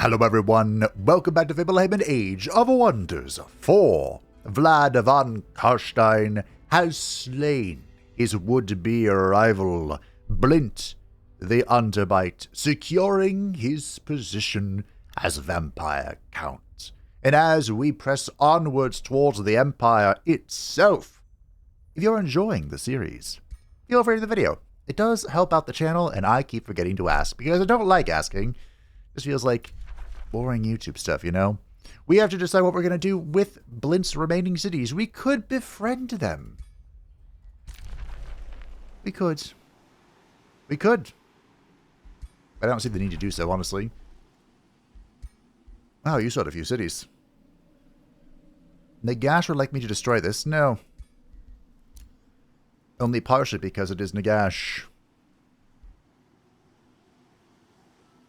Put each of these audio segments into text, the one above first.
Hello everyone, welcome back to Fablehaven Age of Wonders 4. Vlad von Karstein has slain his would-be rival, Blint the Underbite, securing his position as Vampire Count. And as we press onwards towards the Empire itself, if you're enjoying the series, feel free to the video. It does help out the channel, and I keep forgetting to ask, because I don't like asking. It just feels like boring YouTube stuff, you know? We have to decide what we're going to do with Blint's remaining cities. We could befriend them. We could. I don't see the need to do so, honestly. Wow, you sold a few cities. Nagash would like me to destroy this. No. Only partially because it is Nagash.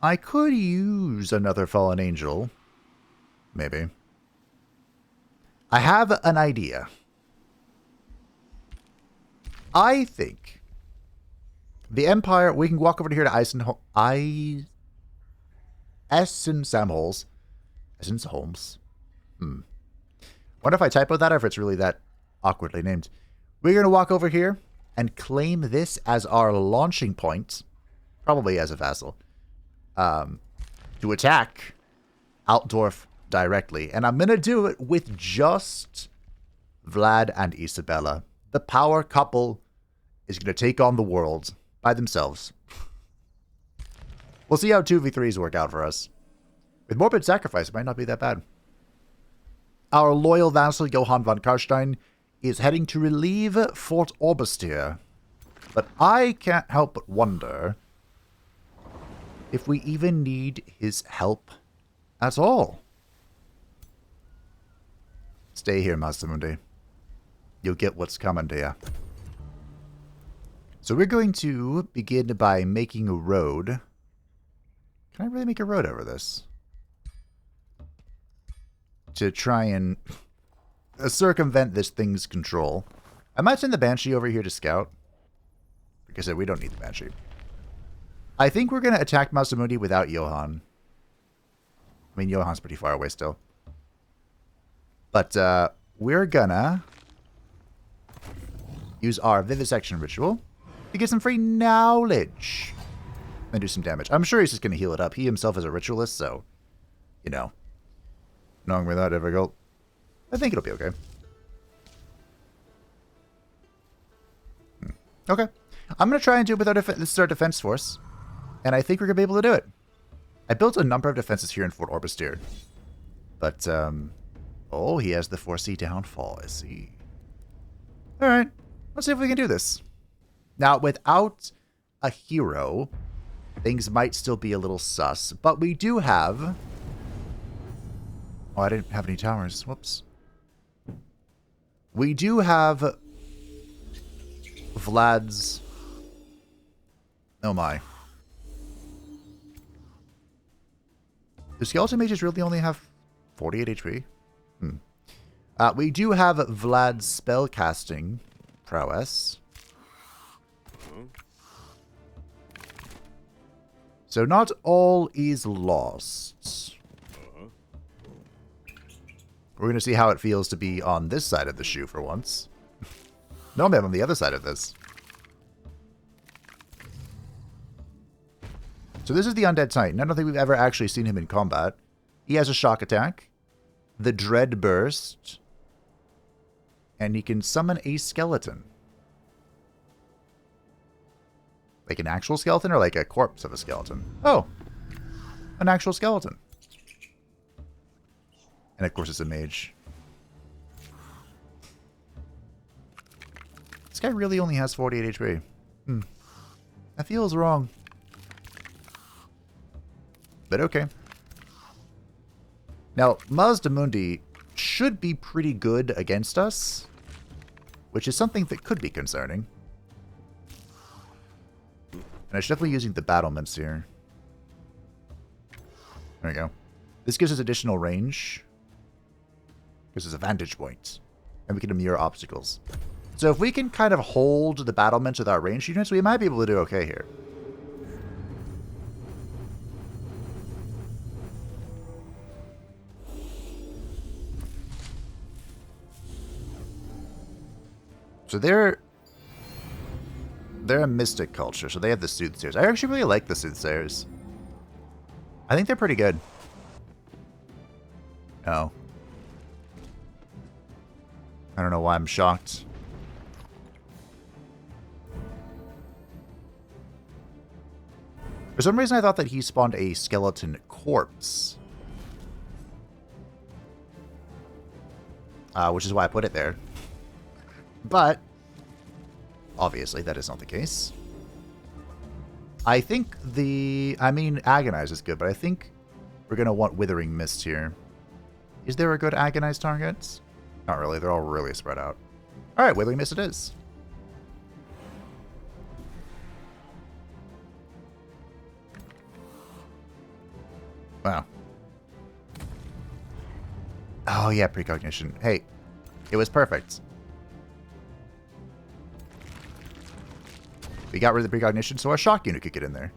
I could use another fallen angel. Maybe. I have an idea. I think the Empire, we can walk over here to Ensembles. Wonder if I typoed that or if it's really that awkwardly named. We're going to walk over here and claim this as our launching point, probably as a vassal, to attack Altdorf directly. And I'm going to do it with just Vlad and Isabella. The power couple is going to take on the world by themselves. We'll see how 2v3s work out for us. With Morbid Sacrifice, it might not be that bad. Our loyal vassal, Johann von Karstein, is heading to relieve Fort Oberstyre. But I can't help but wonder if we even need his help at all. Stay here, Mazdamundi. You'll get what's coming to you. So we're going to begin by making a road. Can I really make a road over this? To try and circumvent this thing's control. I might send the Banshee over here to scout. Like I said, we don't need the Banshee. I think we're going to attack Mazdamundi without Johann. I mean, Johann's pretty far away still. But we're gonna use our Vivisection Ritual to get some free knowledge and do some damage. I'm sure he's just going to heal it up. He himself is a ritualist, so, you know, not going to be that difficult. I think it'll be okay. Okay. I'm going to try and do it with this is our defense force. And I think we're going to be able to do it. I built a number of defenses here in Fort Oberstyre. But, oh, he has the 4C downfall, I see. Alright, let's see if we can do this. Now, without a hero, things might still be a little sus. But we do have... Oh, I didn't have any towers. Whoops. We do have Vlad's... Oh my. Do skeleton mages really only have 48 HP? We do have Vlad's spellcasting prowess. So not all is lost. We're going to see how it feels to be on this side of the shoe for once. Normally I'm on the other side of this. So this is the Undead Titan. I don't think we've ever actually seen him in combat. He has a shock attack, the Dread Burst, and he can summon a skeleton. Like an actual skeleton or like a corpse of a skeleton? Oh, an actual skeleton. And of course it's a mage. This guy really only has 48 HP. That feels wrong. But okay. Now, Mazdamundi should be pretty good against us, which is something that could be concerning. And I should definitely be using the battlements here. There we go. This gives us additional range. Gives us a vantage point. And we can immure obstacles. So if we can kind of hold the battlements with our ranged units, we might be able to do okay here. So they're a mystic culture, so they have the soothsayers. I actually really like the soothsayers. I think they're pretty good. Oh. I don't know why I'm shocked. For some reason I thought that he spawned a skeleton corpse. Which is why I put it there. But obviously, that is not the case. I think Agonize is good, but I think we're going to want Withering Mist here. Is there a good Agonize target? Not really. They're all really spread out. All right, Withering Mist it is. Wow. Oh, yeah, Precognition. Hey, it was perfect. We got rid of the Precognition, so our shock unit could get in there.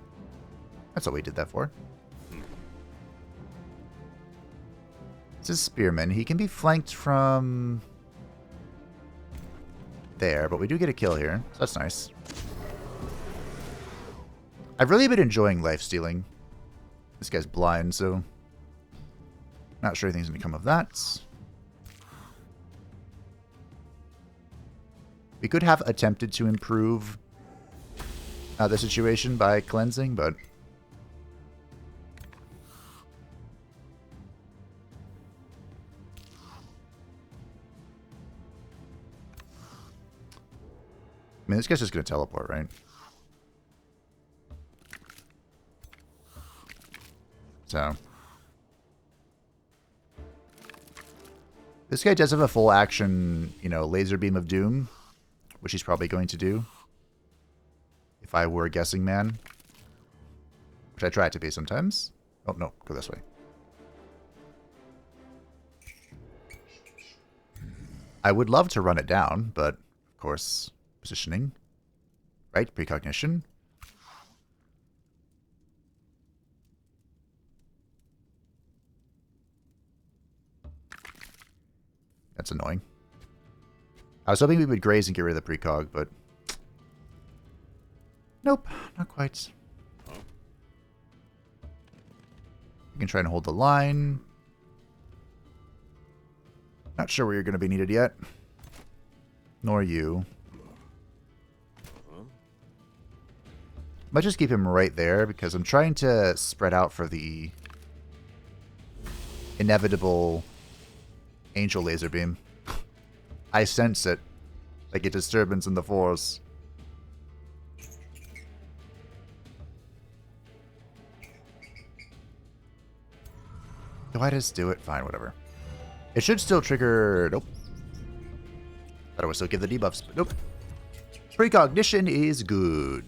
That's what we did that for. This is Spearman. He can be flanked from there, but we do get a kill here, so that's nice. I've really been enjoying lifestealing. This guy's blind, so not sure anything's going to come of that. We could have attempted to improve the situation by cleansing, but I mean, this guy's just going to teleport, right? So this guy does have a full action, laser beam of doom, which he's probably going to do. If I were a guessing man. Which I try to be sometimes. Oh, no. Go this way. I would love to run it down, but, of course, positioning. Right? Precognition. That's annoying. I was hoping we would graze and get rid of the precog, but nope, not quite. You can try and hold the line. Not sure where you're going to be needed yet. Nor you. Might just keep him right there because I'm trying to spread out for the inevitable angel laser beam. I sense it. Like a disturbance in the force. Do I just do it? Fine, whatever. It should still trigger... Nope. Thought I would still give the debuffs, but nope. Precognition is good.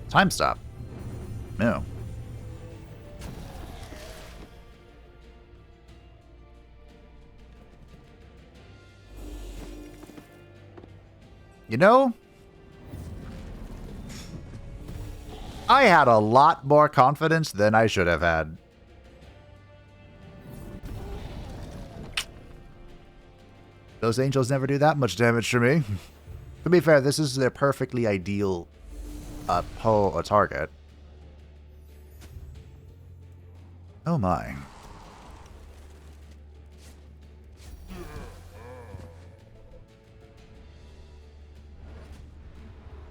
Time stop. No. You know, I had a lot more confidence than I should have had. Those angels never do that much damage to me. To be fair, this is their perfectly ideal target. Oh my.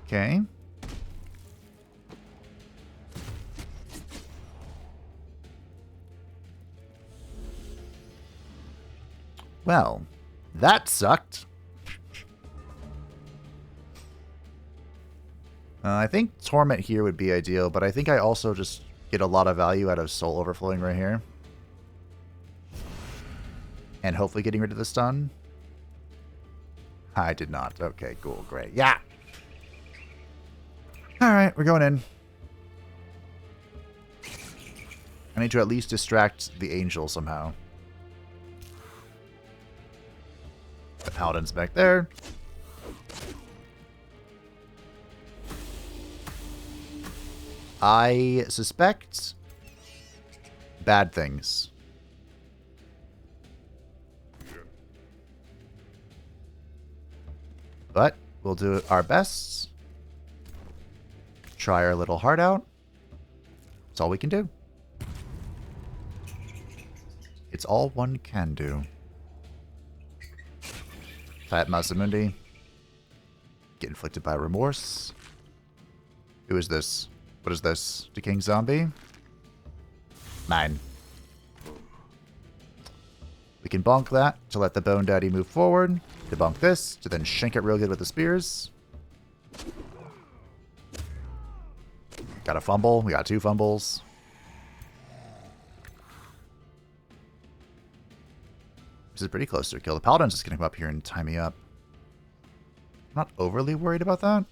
Okay. Well, that sucked. I think Torment here would be ideal, but I think I also just get a lot of value out of Soul Overflowing right here. And hopefully getting rid of the stun. I did not. Okay, cool, great. Yeah! Alright, we're going in. I need to at least distract the angel somehow. The paladin's back there. I suspect bad things. But we'll do our best. Try our little heart out. That's all we can do. It's all one can do. Type Mazdamundi. Get inflicted by remorse. Who is this? What is this? Decaying zombie? Mine. We can bonk that to let the Bone Daddy move forward. To bonk this, to then shank it real good with the spears. Got a fumble. We got 2 fumbles. This is pretty close to a kill. The Paladin's just going to come up here and tie me up. I'm not overly worried about that.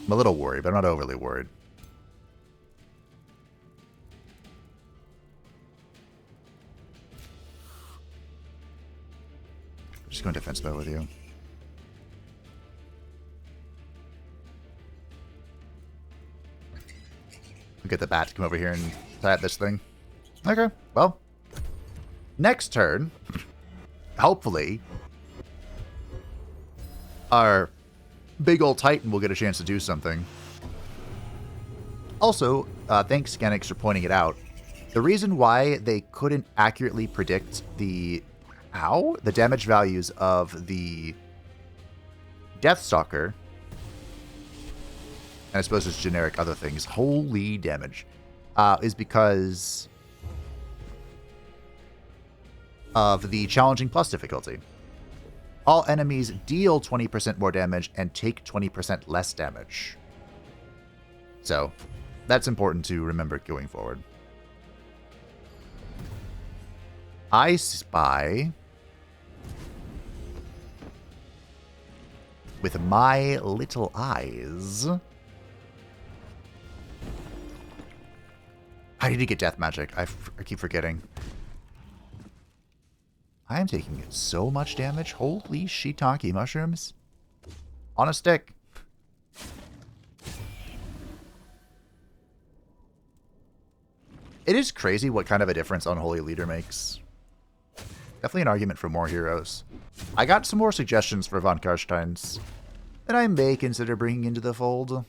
I'm a little worried, but I'm not overly worried. I'm just going defense mode with you. We'll get the bat to come over here and tie up this thing. Okay, well. Next turn, hopefully, our big old Titan will get a chance to do something. Also, thanks, Genix, for pointing it out. The reason why they couldn't accurately predict the damage values of the Deathstalker, and I suppose it's generic other things, holy damage, is because of the challenging plus difficulty. All enemies deal 20% more damage and take 20% less damage. So, that's important to remember going forward. I spy with my little eyes. I need to get death magic. I keep forgetting. I am taking so much damage. Holy shiitake mushrooms. On a stick. It is crazy what kind of a difference Unholy Leader makes. Definitely an argument for more heroes. I got some more suggestions for Von Karsteins that I may consider bringing into the fold.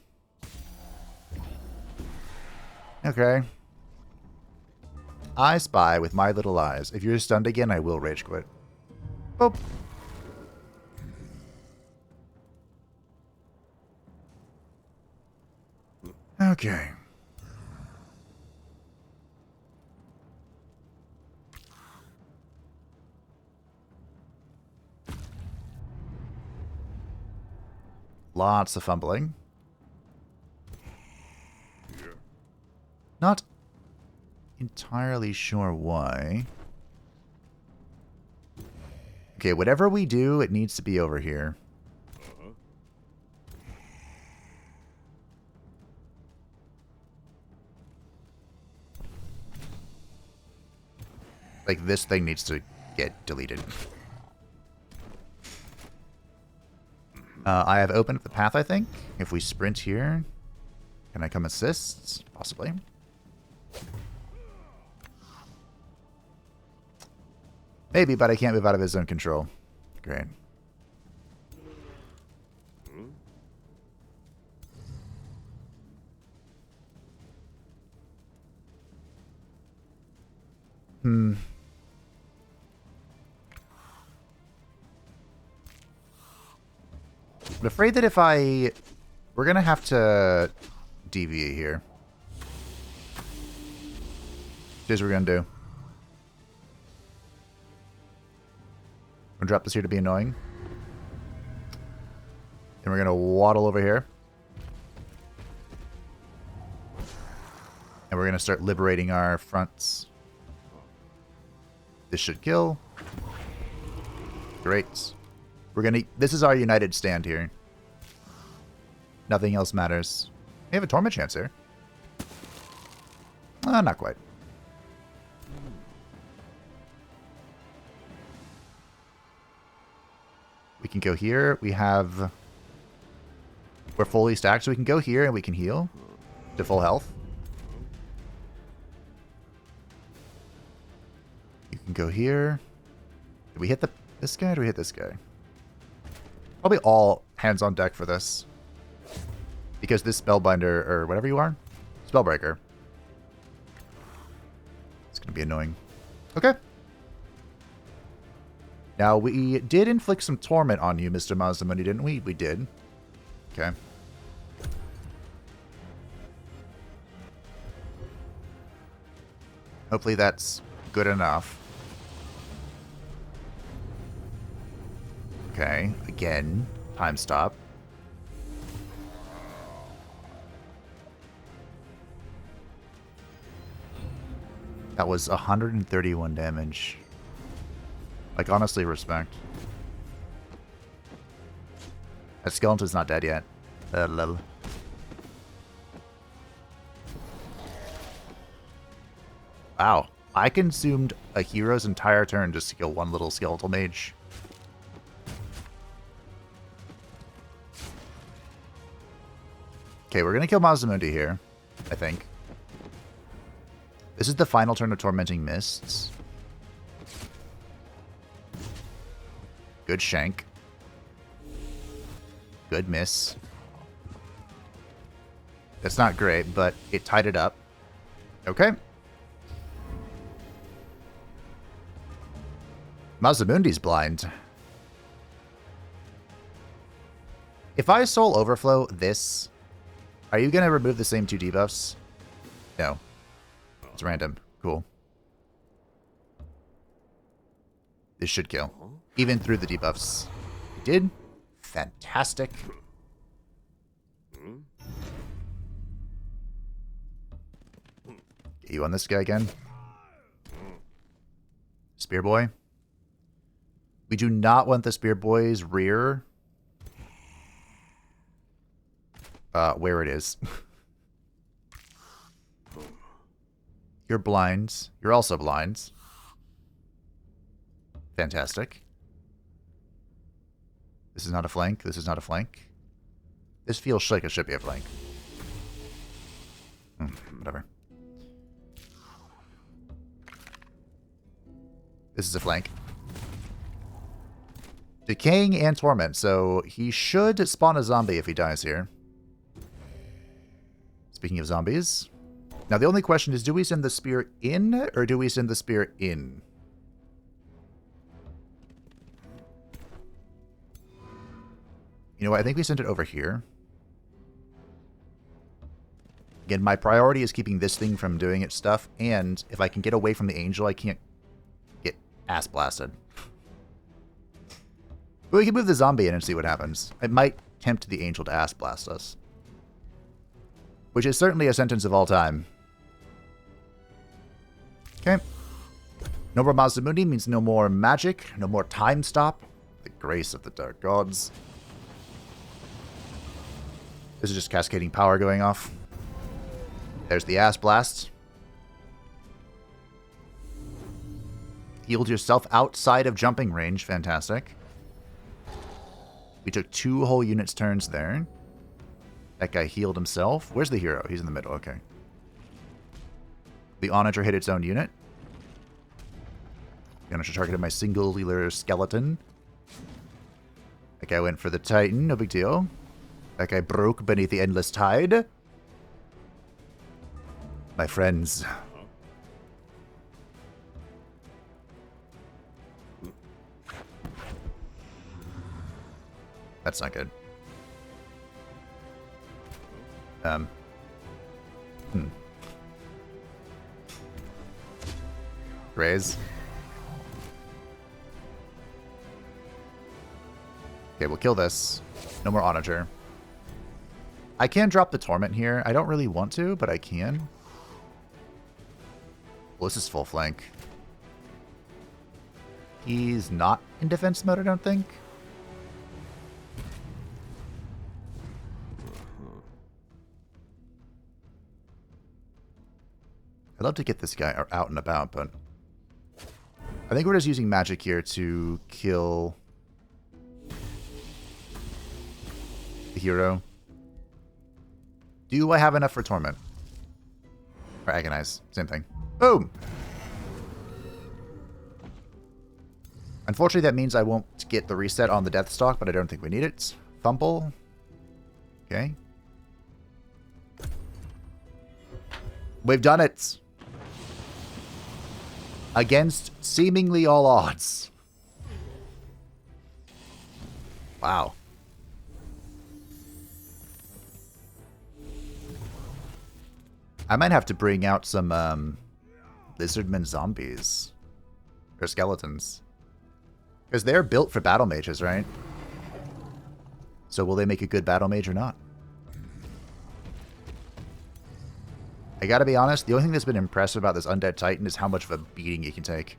Okay. I spy with my little eyes. If you're stunned again, I will rage quit. Boop. Okay. Lots of fumbling. Not entirely sure why. Okay, whatever we do, it needs to be over here. Like, this thing needs to get deleted. I have opened up the path, I think. If we sprint here, can I come assist? Possibly. Maybe, but I can't move out of his own control. Great. I'm afraid that if we're going to have to deviate here. Here's what we're going to do. I'm going to drop this here to be annoying. And we're going to waddle over here. And we're going to start liberating our fronts. This should kill. Great. We're going to... This is our united stand here. Nothing else matters. We have a Torment chance here. Not quite. We can go here. We have... We're fully stacked, so we can go here and we can heal to full health. You can go here. Did we hit the This guy, or do we hit this guy? Probably all hands on deck for this. Because this Spellbinder, or whatever you are, Spellbreaker. It's going to be annoying. Okay. Now, we did inflict some torment on you, Mr. Mazdamundi, didn't we? We did. Okay. Hopefully that's good enough. Okay, again, time stop. That was 131 damage. Like, honestly, respect. That skeleton's not dead yet. Lol. Wow. I consumed a hero's entire turn just to kill one little skeletal mage. Okay, we're going to kill Mazdamundi here, I think. This is the final turn of Tormenting Mists. Good shank. Good miss. That's not great, but it tied it up. Okay. Mazdamundi's blind. If I Soul Overflow this, are you going to remove the same 2 debuffs? No. It's random. Cool. This should kill. Even through the debuffs. It did. Fantastic. Get you on this guy again. Spear Boy. We do not want the Spear Boy's rear. Where it is. You're blind. You're also blind. Fantastic. This is not a flank. This is not a flank. This feels like it should be a flank. Whatever. This is a flank. Decaying and Torment, so he should spawn a zombie if he dies here. Speaking of zombies. Now the only question is, do we send the spear in, or do we send the spear in? You know what, I think we sent it over here. Again, my priority is keeping this thing from doing its stuff, and if I can get away from the angel, I can't get ass blasted. But we can move the zombie in and see what happens. It might tempt the angel to ass blast us. Which is certainly a sentence of all time. Okay. No more Mazdamundi means no more magic, no more time stop. The grace of the dark gods. This is just cascading power going off. There's the ass blast. Healed yourself outside of jumping range. Fantastic. We took 2 whole units turns there. That guy healed himself. Where's the hero? He's in the middle. Okay. The Onager hit its own unit. The Onager targeted my single-wheeler skeleton. That guy went for the Titan. No big deal. That guy broke beneath the endless tide. My friends. That's not good. Raise. Okay, we'll kill this. No more Onager. I can drop the Torment here. I don't really want to, but I can. Well, this is full flank. He's not in defense mode, I don't think. I'd love to get this guy out and about, but I think we're just using magic here to kill the hero. Do I have enough for Torment? Or Agonize? Same thing. Boom! Unfortunately, that means I won't get the reset on the Deathstalk, but I don't think we need it. Fumble. Okay. We've done it. Against seemingly all odds. Wow. I might have to bring out some lizardmen zombies. Or skeletons. Because they're built for battle mages, right? So will they make a good battle mage or not? I gotta be honest, the only thing that's been impressive about this Undead Titan is how much of a beating he can take.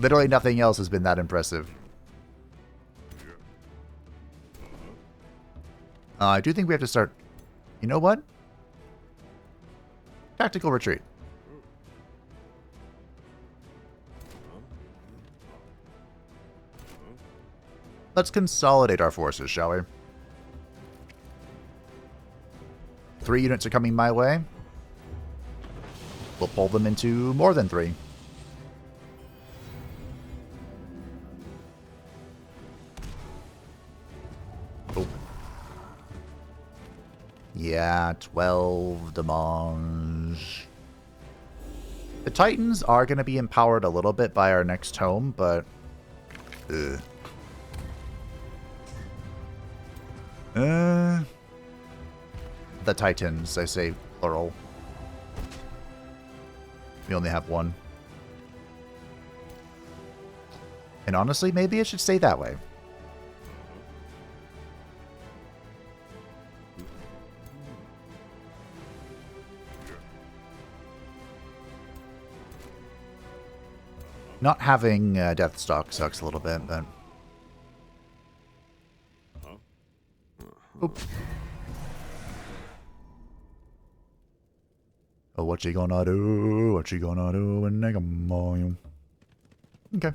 Literally nothing else has been that impressive. I do think we have to start... You know what? Tactical retreat. Let's consolidate our forces, shall we? 3 units are coming my way. We'll pull them into more than 3. Oh. Yeah, 12 damage. The Titans are going to be empowered a little bit by our next tome, but... Ugh. The Titans, I say plural. We only have one. And honestly, maybe it should stay that way. Not having Deathstalk sucks a little bit, but... Oop. Oh, what you gonna do? What you gonna do when they come on you? Okay.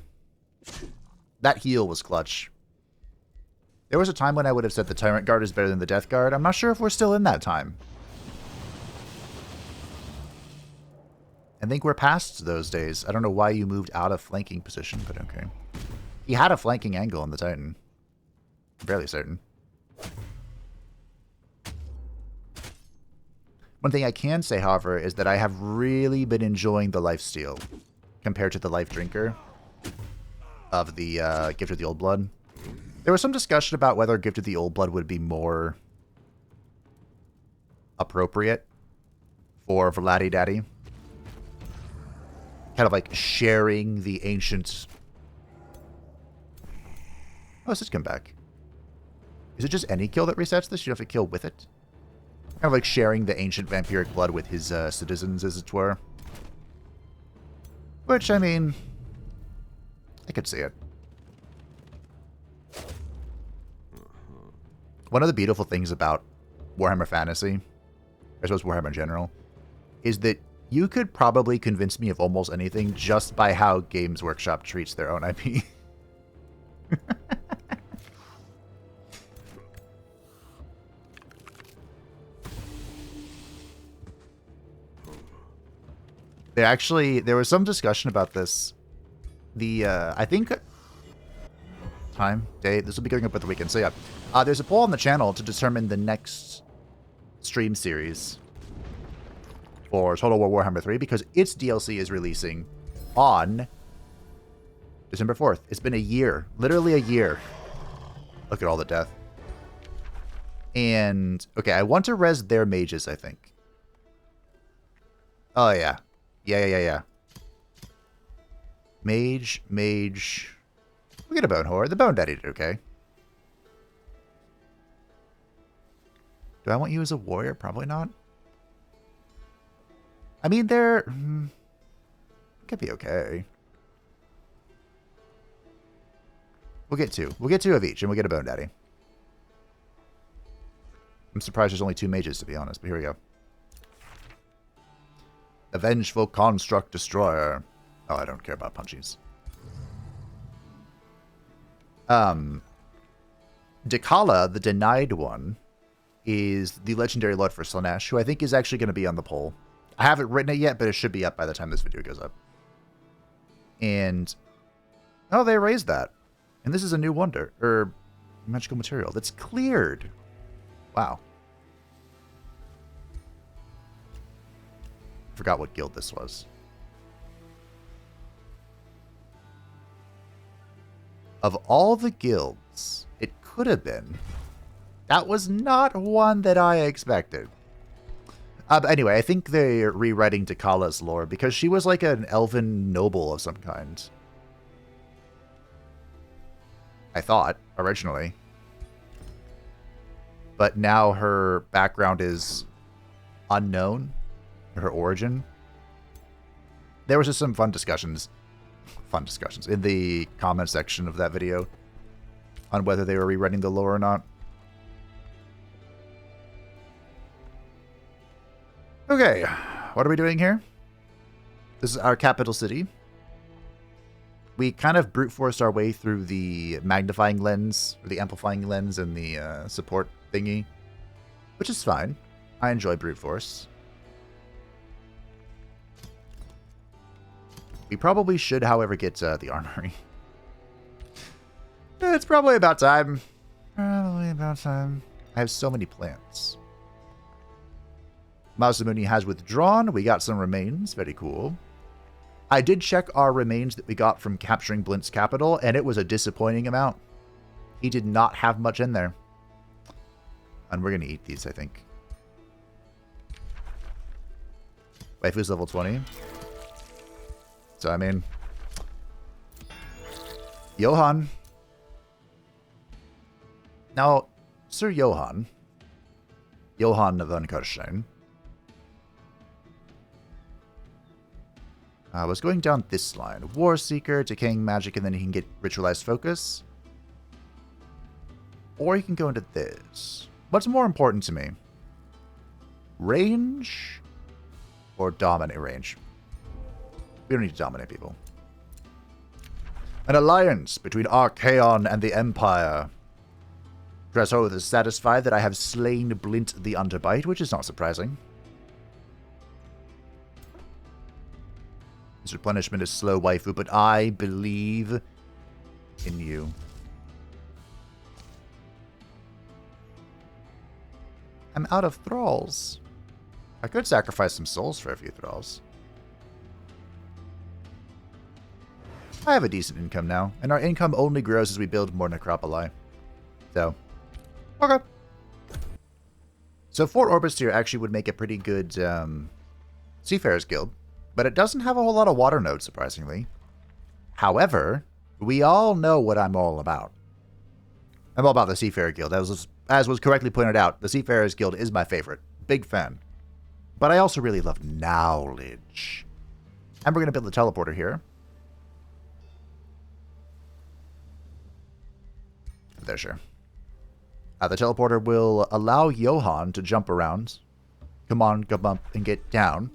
That heal was clutch. There was a time when I would have said the Tyrant Guard is better than the Death Guard. I'm not sure if we're still in that time. I think we're past those days. I don't know why you moved out of flanking position, but okay. He had a flanking angle on the Titan. I'm fairly certain. One thing I can say, however, is that I have really been enjoying the lifesteal compared to the Life Drinker of the Gift of the Old Blood. There was some discussion about whether Gift of the Old Blood would be more appropriate for Vladdy Daddy. Kind of like sharing the ancient... Oh, let's just come back. Is it just any kill that resets this? You have to kill with it? Kind of like sharing the ancient vampiric blood with his citizens, as it were. Which, I mean... I could see it. One of the beautiful things about Warhammer Fantasy, I suppose Warhammer in general, is that you could probably convince me of almost anything just by how Games Workshop treats their own IP. There was some discussion about this. I think... Time, day, this will be going up with the weekend, so yeah. There's a poll on the channel to determine the next stream series for Total War Warhammer 3, because its DLC is releasing on December 4th. It's been a year. Literally a year. Look at all the death. And, okay, I want to res their mages, I think. Oh, yeah. Yeah. Mage. We get a Bone Horde. The Bone Daddy did okay. Do I want you as a warrior? Probably not. I mean, they're... could be okay. We'll get two. We'll get 2 of each, and we'll get a Bone Daddy. I'm surprised there's only 2 mages, to be honest, but here we go. A Vengeful Construct Destroyer. Oh, I don't care about punchies. Dekala, the denied one, is the legendary Lord for Slanesh, who I think is actually going to be on the poll. I haven't written it yet, but it should be up by the time this video goes up. And, oh, they erased that. And this is a new wonder, or magical material that's cleared. Wow. Forgot what guild this was. Of all the guilds it could have been, that was not one that I expected. But anyway, I think they're rewriting Takala's lore because she was like an elven noble of some kind. I thought, originally. But now her background is unknown, her origin. There was just some fun discussions in the comment section of that video on whether they were rewriting the lore or not. Okay, what are we doing here? This is our capital city. We kind of brute forced our way through the magnifying lens, or the amplifying lens, and the support thingy, which is fine. I enjoy brute force. We probably should, however, get the armory. It's probably about time. Probably about time. I have so many plants. Mazdamundi has withdrawn. We got some remains. Very cool. I did check our remains that we got from capturing Blint's capital, and it was a disappointing amount. He did not have much in there. And we're going to eat these, I think. Waifu's level 20. So, I mean... Johann. Now, Sir Johann von Karstein, was going down this line. Warseeker, Decaying Magic, and then he can get Ritualized Focus. Or he can go into this. What's more important to me? Range or dominate range? We don't need to dominate people. An alliance between Archaon and the Empire. Dressoth is satisfied that I have slain Blint the Underbite, which is not surprising. His replenishment is slow, waifu, but I believe in you. I'm out of thralls. I could sacrifice some souls for a few thralls. I have a decent income now, and our income only grows as we build more necropoli. So, okay. So Fort Oberstyre actually would make a pretty good Seafarers Guild, but it doesn't have a whole lot of water nodes, surprisingly. However, we all know what I'm all about. I'm all about the Seafarer Guild. As was correctly pointed out, the Seafarers Guild is my favorite. Big fan. But I also really love knowledge. And we're going to build the teleporter here. There, sure. The teleporter will allow Johann to jump around. Come on, come up, and get down.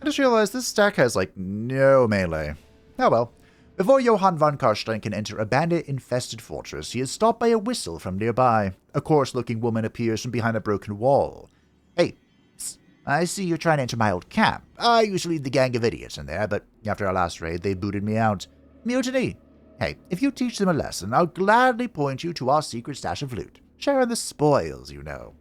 I just realized this stack has, like, no melee. Oh well. Before Johann von Karstein can enter a bandit-infested fortress, he is stopped by a whistle from nearby. A coarse-looking woman appears from behind a broken wall. Hey, psst, I see you're trying to enter my old camp. I usually lead the gang of idiots in there, but after our last raid, they booted me out. Mutiny. Hey, if you teach them a lesson, I'll gladly point you to our secret stash of loot. Sharing the spoils, you know.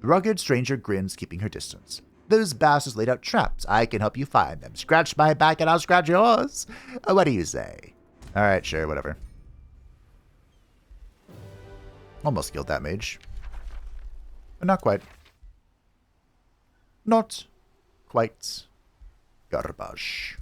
The rugged stranger grins, keeping her distance. Those bastards laid out traps. I can help you find them. Scratch my back and I'll scratch yours. What do you say? Alright, sure, whatever. Almost killed that mage. But not quite. Not quite. Garbage.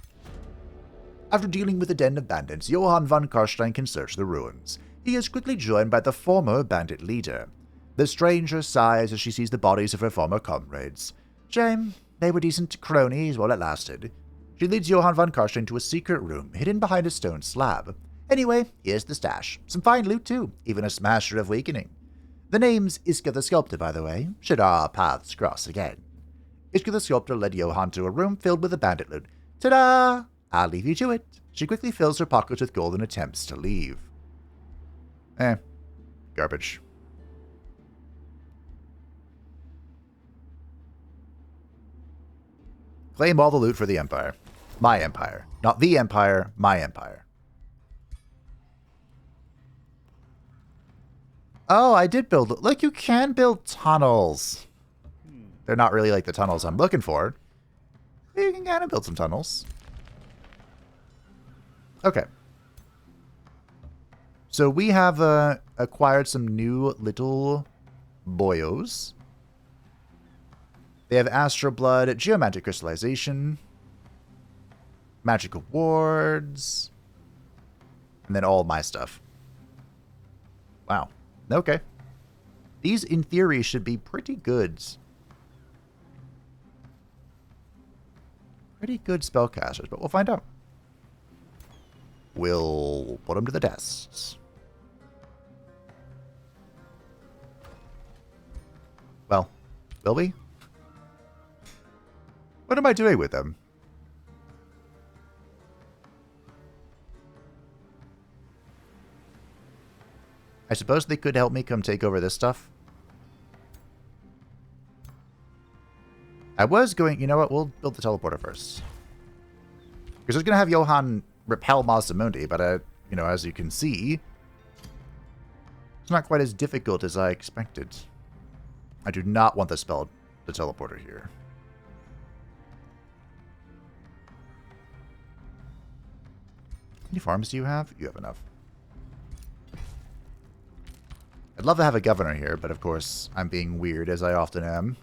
After dealing with a den of bandits, Johann von Karstein can search the ruins. He is quickly joined by the former bandit leader. The stranger sighs as she sees the bodies of her former comrades. Shame, they were decent cronies while it lasted. She leads Johann von Karstein to a secret room hidden behind a stone slab. Anyway, here's the stash. Some fine loot too, even a smasher of Awakening. The name's Iska the Sculptor, by the way, should our paths cross again. Iska the Sculptor led Johann to a room filled with the bandit loot. Ta-da! I'll leave you to it. She quickly fills her pockets with gold and attempts to leave. Garbage. Claim all the loot for the Empire. My empire. Not the empire, my empire. Oh, I did build... Look, you can build tunnels. They're not really like the tunnels I'm looking for. You can kind of build some tunnels. Okay. So we have acquired some new little boyos. They have Astral Blood, Geomantic Crystallization, Magical Wards, and then all my stuff. Wow. Okay. These, in theory, should be pretty good. Pretty good spellcasters, but we'll find out. We'll put them to the tests. Well, will we? What am I doing with them? I suppose they could help me come take over this stuff. I was going... You know what? We'll build the teleporter first. Because I was going to have Johann repel Mazdamundi, but, you know, as you can see, it's not quite as difficult as I expected. I do not want the teleporter here. How many farms do you have? You have enough. I'd love to have a governor here, but of course, I'm being weird, as I often am.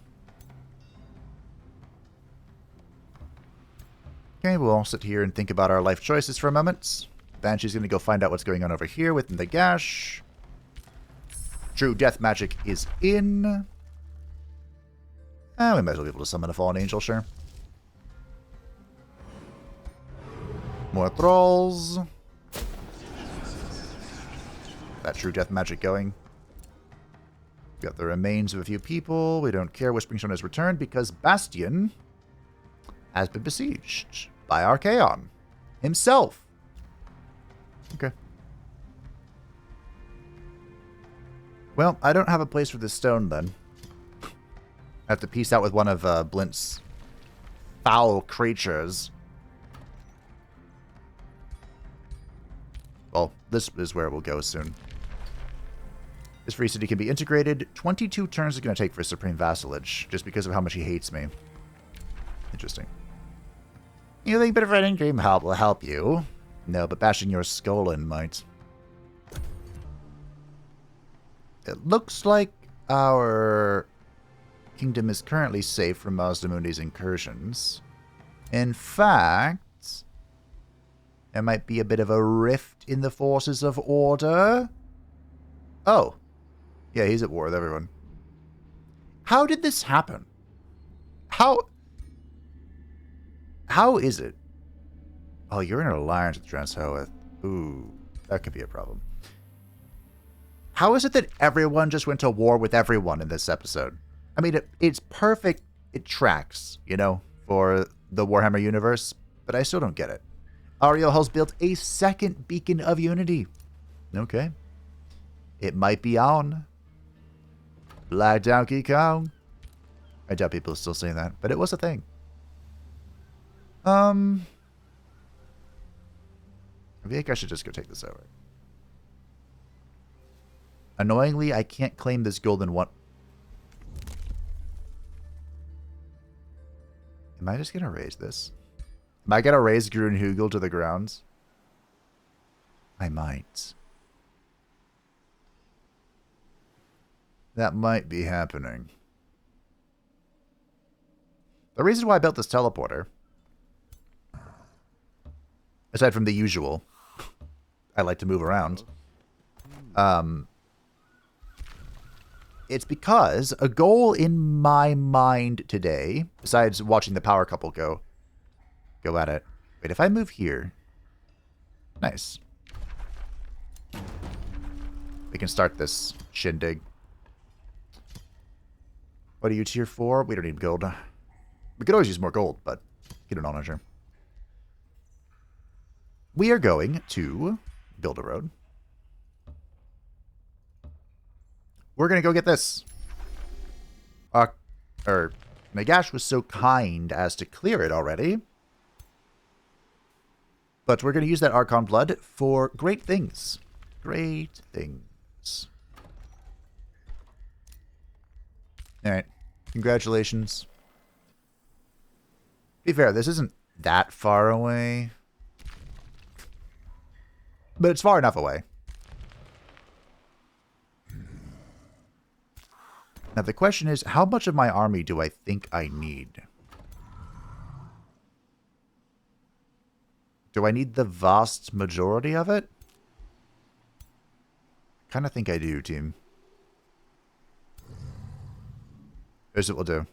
Okay, we'll all sit here and think about our life choices for a moment. Banshee's going to go find out what's going on over here within the gash. True Death Magic is in. We might as well be able to summon a Fallen Angel, sure. More Thralls. That True Death Magic going. Got the remains of a few people. We don't care. Whispering Stone has returned because Bastion has been besieged by Archaon himself. Okay. Well, I don't have a place for this stone then. I have to peace out with one of Blint's foul creatures. Well, this is where we'll go soon. This free city can be integrated. 22 turns is going to take for Supreme Vassalage, just because of how much he hates me. Interesting. You think befriending Dream Help will help you? No, but bashing your skull in might. It looks like our kingdom is currently safe from Mazdamundi's incursions. In fact, there might be a bit of a rift in the forces of order. Oh. Yeah, he's at war with everyone. How did this happen? How is it? Oh, you're in an alliance with Transhoeth. Ooh, that could be a problem. How is it that everyone just went to war with everyone in this episode? I mean, it's perfect. It tracks, you know, for the Warhammer universe, but I still don't get it. Ariel has built a second beacon of unity. Okay. It might be on. Black Donkey Kong. I doubt people still say that, but it was a thing. I think I should just go take this over. Annoyingly, I can't claim this golden one. Am I just going to raise this? Am I going to raise Grunhugel to the ground? I might. That might be happening. The reason why I built this teleporter, aside from the usual, I like to move around. It's because a goal in my mind today, besides watching the power couple go at it. Wait, if I move here, nice. We can start this shindig. What are you tier 4? We don't need gold. We could always use more gold, but get an honor. We are going to build a road. We're going to go get this. Nagash was so kind as to clear it already. But we're going to use that Archon blood for great things. Great things. Alright. Congratulations. Be fair, this isn't that far away. But it's far enough away. Now the question is, how much of my army do I think I need? Do I need the vast majority of it? Kind of think I do, team. Here's what we'll do.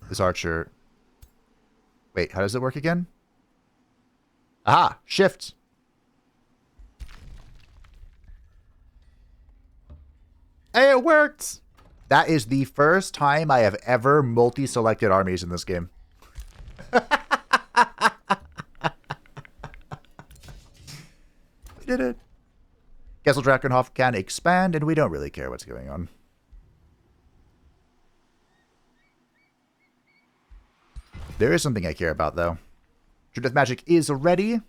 This archer... Wait, how does it work again? Aha! Shift! Hey, it worked! That is the first time I have ever multi-selected armies in this game. We did it. Kessel Drakenhof can expand, and we don't really care what's going on. There is something I care about, though. True Death Magic is ready.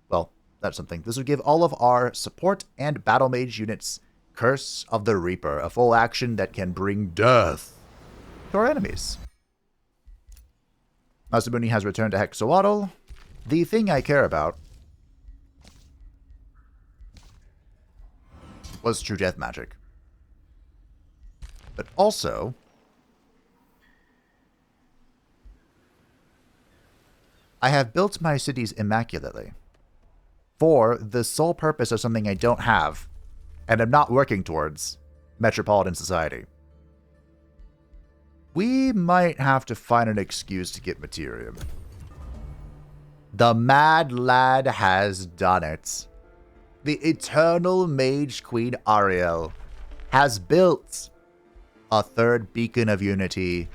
Well, that's something. This will give all of our support and battle mage units Curse of the Reaper, a full action that can bring death to our enemies. Mazdamundi has returned to Hexawaddle. The thing I care about was True Death Magic. But also, I have built my cities immaculately for the sole purpose of something I don't have and am not working towards: metropolitan society. We might have to find an excuse to get material. The Mad Lad has done it. The Eternal Mage Queen Ariel has built a third beacon of unity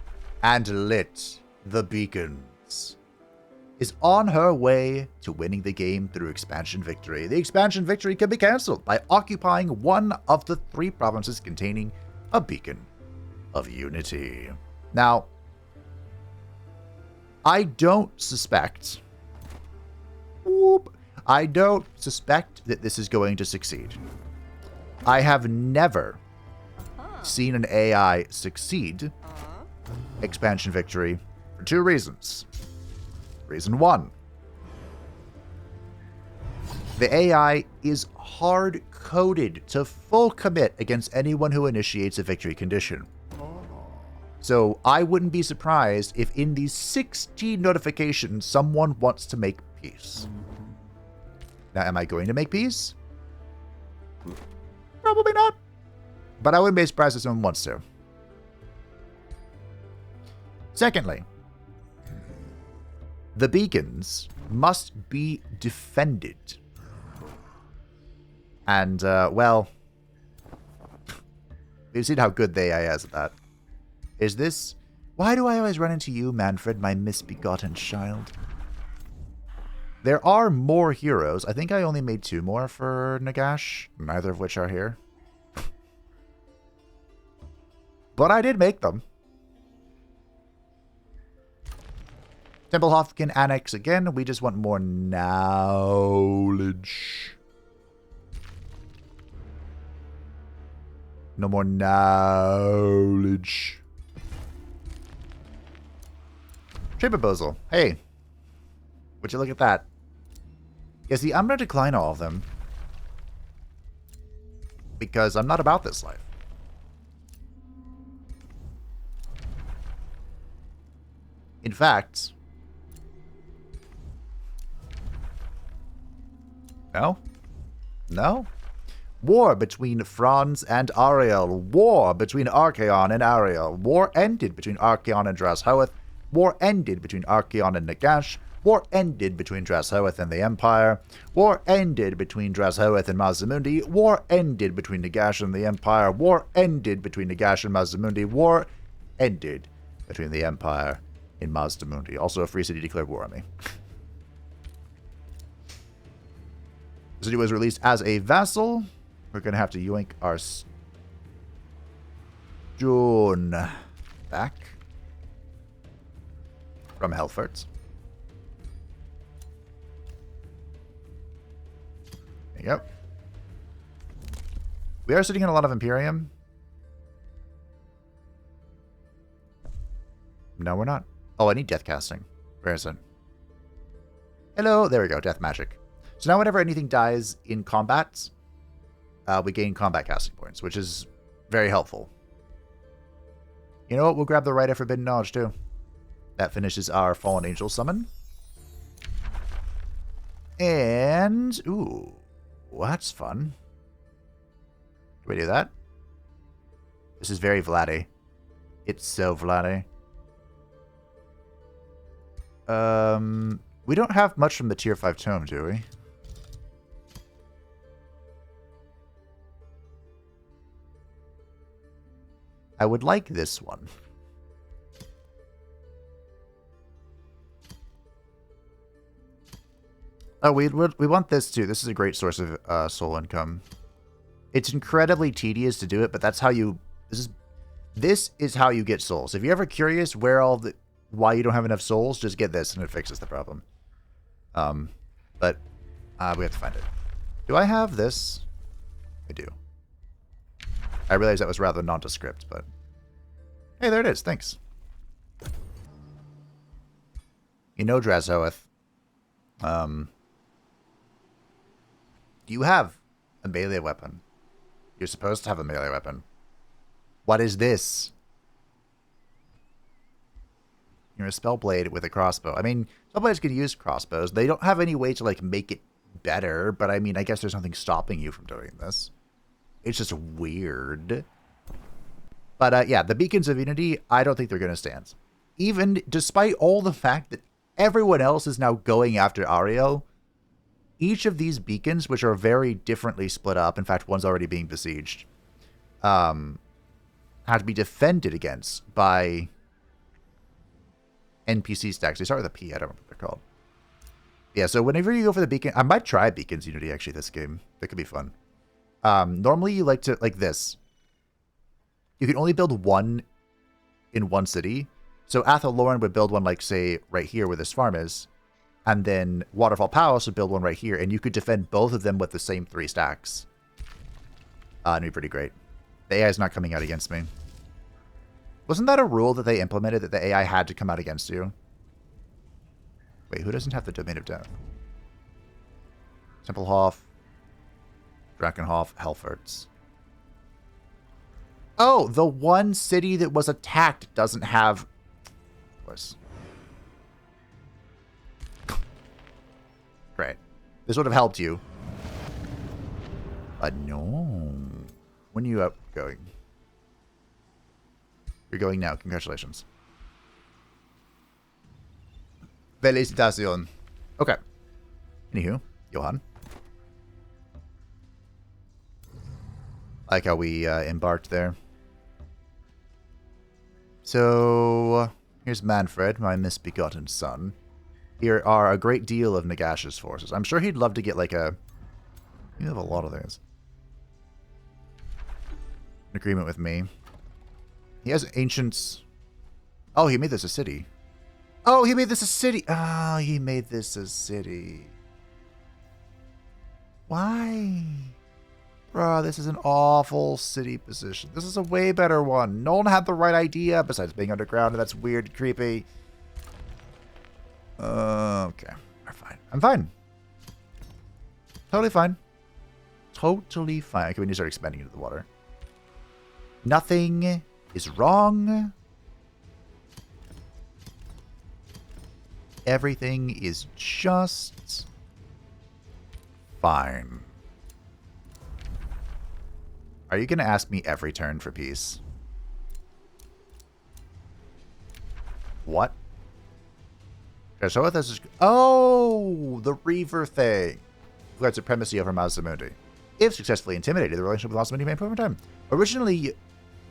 and lit the beacons. Is on her way to winning the game through expansion victory. The expansion victory can be cancelled by occupying one of the 3 provinces containing a beacon of unity. Now, I don't suspect that this is going to succeed. I have never seen an AI succeed expansion victory for 2 reasons. Reason 1. The AI is hard-coded to full commit against anyone who initiates a victory condition. So I wouldn't be surprised if in these 16 notifications someone wants to make peace. Now, am I going to make peace? Probably not. But I wouldn't be surprised if someone wants to. Secondly, the beacons must be defended. And, well, we've seen how good the AI is at that. Is this... Why do I always run into you, Manfred, my misbegotten child? There are more heroes. I think I only made 2 more for Nagash, neither of which are here. But I did make them. Templehof can annex again. We just want more knowledge. No more knowledge. Trade proposal. Hey. Would you look at that? Yeah, see, I'm going to decline all of them. Because I'm not about this life. In fact... No? No? War between Franz and Ariel. War between Archaon and Ariel. War ended between Archaon and Drashoeth. War ended between Archaon and Nagash. War ended between Drashoeth and the Empire. War ended between Drashoeth and Mazdamundi. War ended between Nagash and the Empire. War ended between Nagash and Mazdamundi. War ended between the Empire and Mazdamundi. Also, a free city declared war on me. The city was released as a vassal. We're going to have to yoink our stone back. from Helfort. There you go. We are sitting in a lot of Imperium. No, we're not. Oh, I need death casting. Where is it? Hello. There we go. Death magic. So now whenever anything dies in combat, we gain combat casting points, which is very helpful. You know what? We'll grab the Rite of Forbidden Knowledge, too. That finishes our Fallen Angel summon. And... ooh. That's fun. Can we do that? This is very Vladdy. It's so Vladdy. We don't have much from the Tier 5 Tome, do we? I would like this one. Oh, we want this too. This is a great source of soul income. It's incredibly tedious to do it, but that's how you... This is how you get souls. If you're ever curious why you don't have enough souls, just get this and it fixes the problem. But we have to find it. Do I have this? I do. I realize that was rather nondescript, but... hey, there it is. Thanks. You know, Drazhoeth. You have a melee weapon. You're supposed to have a melee weapon. What is this? You're a spellblade with a crossbow. I mean, spellblades can use crossbows. They don't have any way to, like, make it better, but I mean, I guess there's nothing stopping you from doing this. It's just weird. But, yeah, the Beacons of Unity, I don't think they're going to stand. Even despite all the fact that everyone else is now going after Ariel, each of these beacons, which are very differently split up, in fact, one's already being besieged, had to be defended against by NPC stacks. They start with a P. I don't remember what they're called. Yeah, so whenever you go for the beacon... I might try Beacons Unity, actually, this game. That could be fun. Normally, you like to... like this. You can only build one in one city. So Athel Lauren would build one, like, say, right here where this farm is. And then Waterfall Palace would build one right here. And you could defend both of them with the same 3 stacks. It'd be pretty great. The AI is not coming out against me. Wasn't that a rule that they implemented, that the AI had to come out against you? Wait, who doesn't have the Domain of Death? Templehof, Drakenhof, Helforts. Oh, the one city that was attacked doesn't have... of course. Great. This would have helped you. But no. When are you out going? You're going now. Congratulations. Felicitación. Okay. Anywho, Johan. I like how we embarked there. So, here's Manfred, my misbegotten son. Here are a great deal of Nagash's forces. I'm sure he'd love to get like a... you have a lot of things. An agreement with me. He has ancients... oh, he made this a city. Oh, he made this a city. Oh, he made this a city. Why? Bruh, this is an awful city position. This is a way better one. No one had the right idea, besides being underground, and that's weird and creepy. Okay. We're fine. I'm fine. Totally fine. Totally fine. Okay, we need to start expanding into the water. Nothing is wrong. Everything is just fine. Are you going to ask me every turn for peace? What? So what this is... oh, the Reaver thing. Who had supremacy over Mazdamundi. If successfully intimidated, the relationship with Mazdamundi may improve over time. Originally,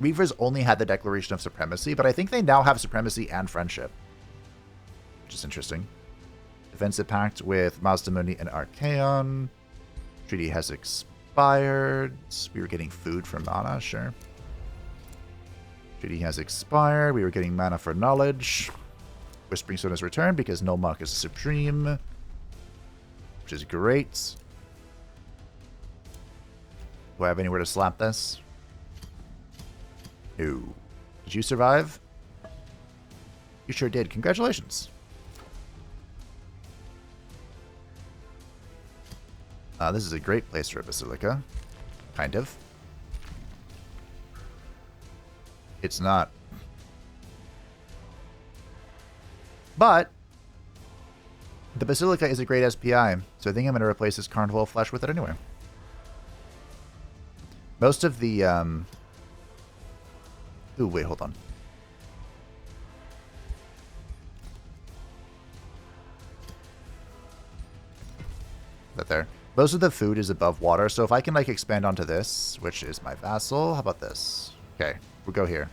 Reavers only had the declaration of supremacy, but I think they now have supremacy and friendship. Which is interesting. Defensive pact with Mazdamundi and Archaon. Treaty has expired. We were getting food for mana, sure. Treaty has expired. We were getting mana for knowledge. Whispering Stone is returned because no mark is supreme, which is great. Do I have anywhere to slap this? No. Did you survive? You sure did. Congratulations. This is a great place for a basilica. Kind of. It's not. But the basilica is a great SPI, so I think I'm going to replace this Carnival of Flesh with it anyway. Most of the... Ooh, wait, hold on. That there. Most of the food is above water, so if I can, like, expand onto this, which is my vassal, how about this? Okay, we'll go here.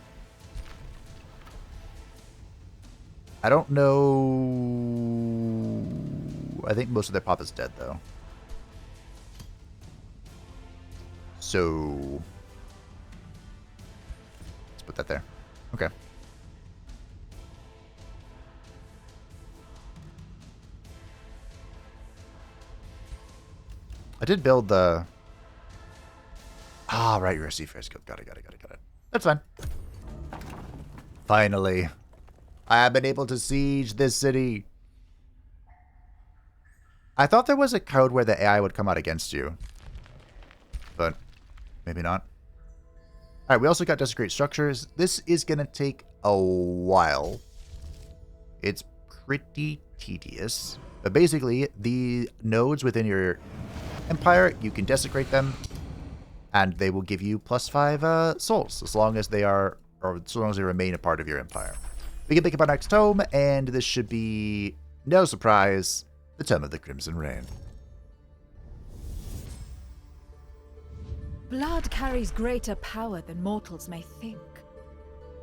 I don't know... I think most of their pop is dead, though. So... let's put that there. Okay. I did build the... Ah, right, you're a seafarer skill. Got it. That's fine. Finally. I have been able to siege this city. I thought there was a code where the AI would come out against you. But maybe not. Alright, we also got Desecrate Structures. This is going to take a while. It's pretty tedious. But basically, the nodes within your empire, you can desecrate them. And they will give you +5 souls. As long as they are, or as long as they remain a part of your empire. We can pick up our next tome, and this should be, no surprise, the Tome of the Crimson Rain. Blood carries greater power than mortals may think.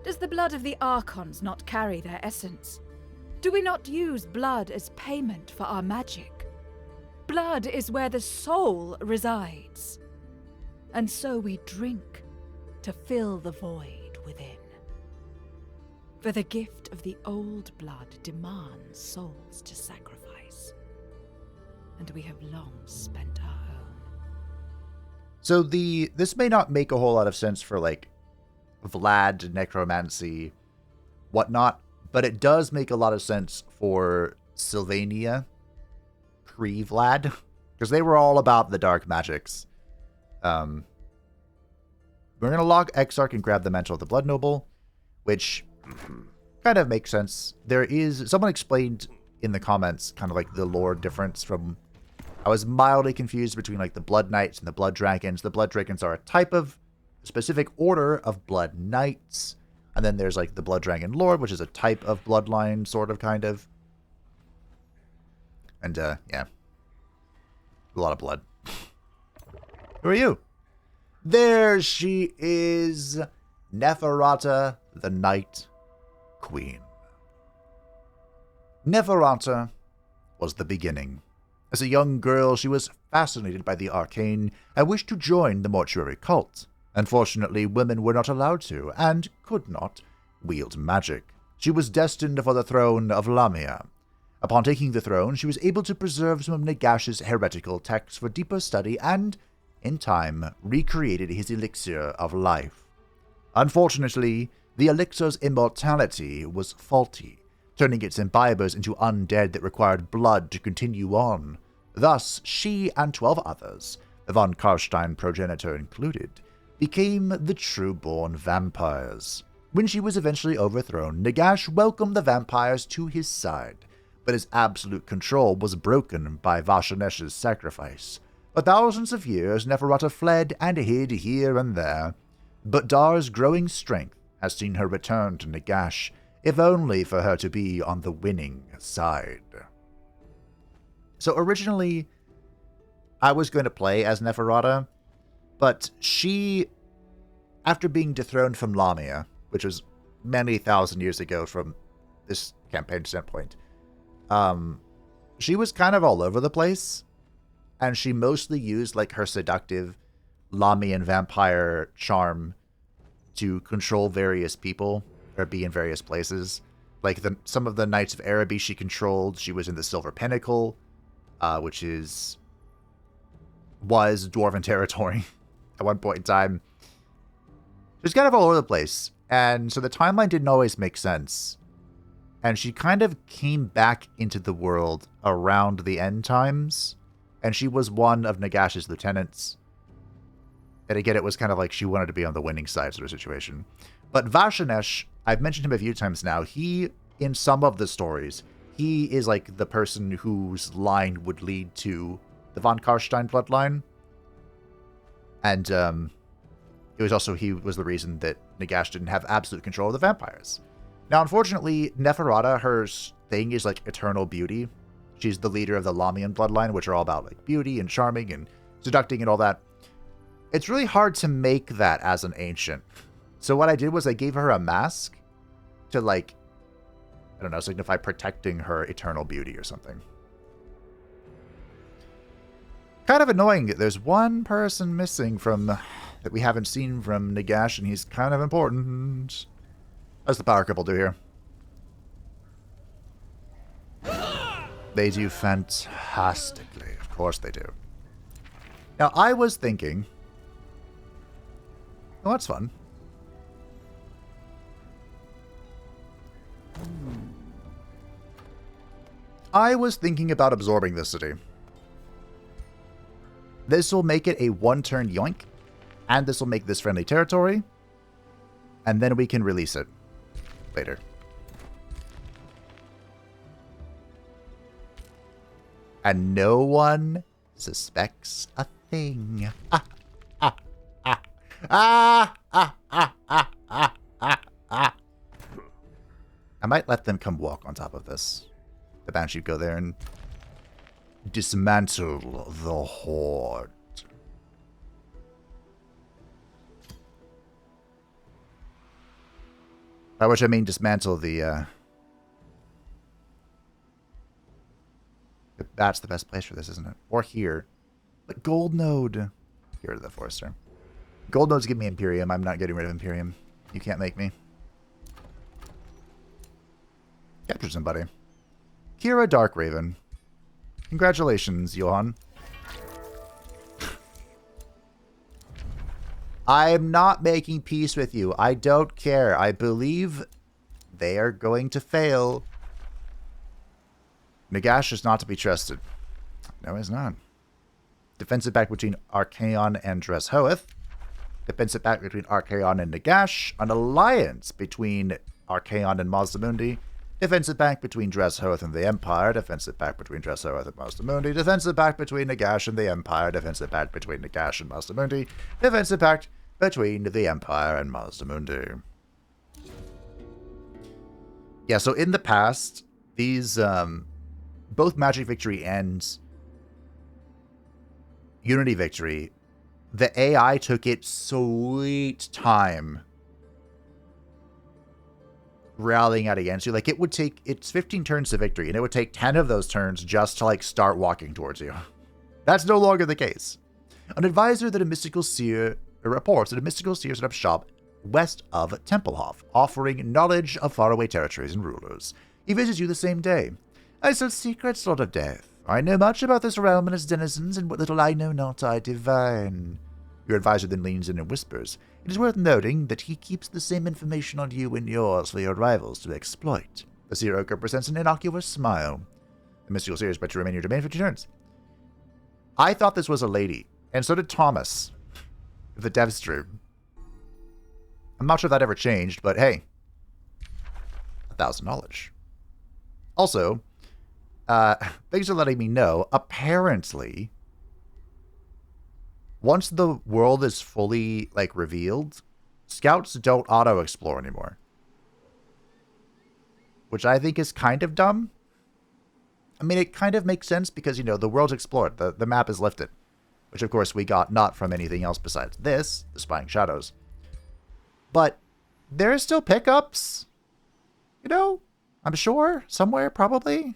Does the blood of the Archons not carry their essence? Do we not use blood as payment for our magic? Blood is where the soul resides. And so we drink to fill the void within. For the gift of the old blood demands souls to sacrifice. And we have long spent our own. So this may not make a whole lot of sense for, like, Vlad, necromancy, whatnot, but it does make a lot of sense for Sylvania pre-Vlad, because they were all about the dark magics. We're going to log Exarch and grab the Mantle of the Blood Noble, which kind of makes sense. There is... someone explained in the comments kind of like the lore difference from... I was mildly confused between like the Blood Knights and the Blood Dragons. The Blood Dragons are a type of specific order of Blood Knights. And then there's like the Blood Dragon Lord, which is a type of bloodline, sort of, kind of. And, yeah. A lot of blood. Who are you? There she is! Neferata, the Night Queen. Neferata was the beginning. As a young girl, she was fascinated by the arcane and wished to join the mortuary cult. Unfortunately, women were not allowed to, and could not, wield magic. She was destined for the throne of Lamia. Upon taking the throne, she was able to preserve some of Nagash's heretical texts for deeper study and, in time, recreated his elixir of life. Unfortunately, the elixir's immortality was faulty, turning its imbibers into undead that required blood to continue on. Thus, she and 12 others, the von Karstein progenitor included, became the true-born vampires. When she was eventually overthrown, Nagash welcomed the vampires to his side, but his absolute control was broken by Vashanesh's sacrifice. For thousands of years, Neferata fled and hid here and there, but Dar's growing strength has seen her return to Nagash, if only for her to be on the winning side. So originally, I was going to play as Neferata, but she, after being dethroned from Lamia, which was many thousand years ago from this campaign standpoint, she was kind of all over the place, and she mostly used like her seductive Lamian vampire charm to control various people or be in various places. Like, some of the Knights of Araby she controlled, she was in the Silver Pinnacle, which was Dwarven territory at one point in time. She's kind of all over the place. And so the timeline didn't always make sense. And she kind of came back into the world around the end times. And she was one of Nagash's lieutenants. And again, it was kind of like she wanted to be on the winning side sort of situation. But Vashanesh, I've mentioned him a few times now. He, in some of the stories, he is like the person whose line would lead to the von Karstein bloodline. And it was also, he was the reason that Nagash didn't have absolute control of the vampires. Now, unfortunately, Neferata, her thing is like eternal beauty. She's the leader of the Lamian bloodline, which are all about like beauty and charming and seducting and all that. It's really hard to make that as an ancient. So what I did was I gave her a mask to, like, I don't know, signify protecting her eternal beauty or something. Kind of annoying. There's one person missing from that we haven't seen from Nagash, and he's kind of important. How's the power couple do here? They do fantastically. Of course they do. Now, I was thinking... Oh, that's fun. I was thinking about absorbing this city. This will make it a one-turn yoink, and this will make this friendly territory, and then we can release it later. And no one suspects a thing. I might let them come walk on top of this. The Banshee go there and dismantle the Horde. By which I mean dismantle the, That's the best place for this, isn't it? Or here. But Gold Node. Get rid of the Forester. Gold Nodes give me Imperium. I'm not getting rid of Imperium. You can't make me. Capture somebody. Kira Darkraven. Congratulations, Johan. I'm not making peace with you. I don't care. I believe they are going to fail. Nagash is not to be trusted. No, he's not. Defensive back between Archaon and Dreshoeth. Defensive back between Archaon and Nagash. An alliance between Archaon and Mazdamundi. Defensive back between Dreshoeth and the Empire. Defensive back between Dreshoeth and Mazdamundi. Defensive back between Nagash and the Empire. Defensive back between Nagash and Mazdamundi. Defensive back between the Empire and Mazdamundi. Yeah, so in the past, these, both Magic Victory and Unity Victory, the AI took its sweet time rallying out against you. Like, it would take, it's 15 turns to victory, and it would take 10 of those turns just to, like, start walking towards you. That's no longer the case. An advisor that a mystical seer reports that a mystical seer set up shop west of Templehof, offering knowledge of faraway territories and rulers. He visits you the same day. I sell secrets, Lord of Death. I know much about this realm and its denizens, and what little I know not I divine. Your advisor then leans in and whispers. It is worth noting that he keeps the same information on you and yours for your rivals to exploit. The Seer Ogre presents an innocuous smile. The mystical seer is but to remain in your domain for 2 turns. I thought this was a lady, and so did Thomas, the Devstream. I'm not sure if that ever changed, but hey, 1,000 knowledge. Also, thanks for letting me know, apparently, once the world is fully, like, revealed, scouts don't auto-explore anymore. Which I think is kind of dumb. I mean, it kind of makes sense because, you know, the world's explored. The map is lifted. Which, of course, we got not from anything else besides this, the Spying Shadows. But there are still pickups. You know, I'm sure. Somewhere, probably.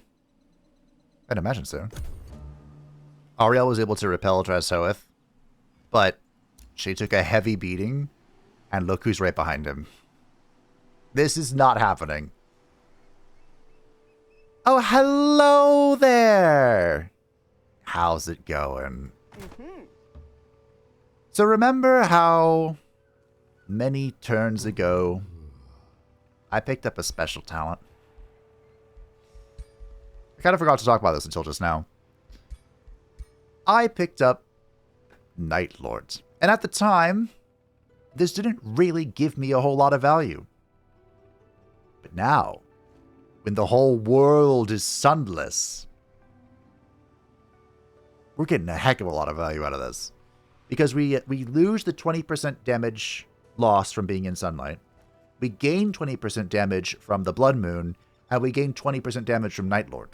I'd imagine so. Ariel was able to repel Dreshoeth, but she took a heavy beating, and look who's right behind him. This is not happening. Oh, hello there! How's it going? So remember how many turns ago I picked up a special talent? I kind of forgot to talk about this until just now. I picked up Night Lords. And at the time, this didn't really give me a whole lot of value. But now, when the whole world is sunless, we're getting a heck of a lot of value out of this. Because we lose the 20% damage loss from being in sunlight. We gain 20% damage from the Blood Moon. And we gain 20% damage from Night Lord.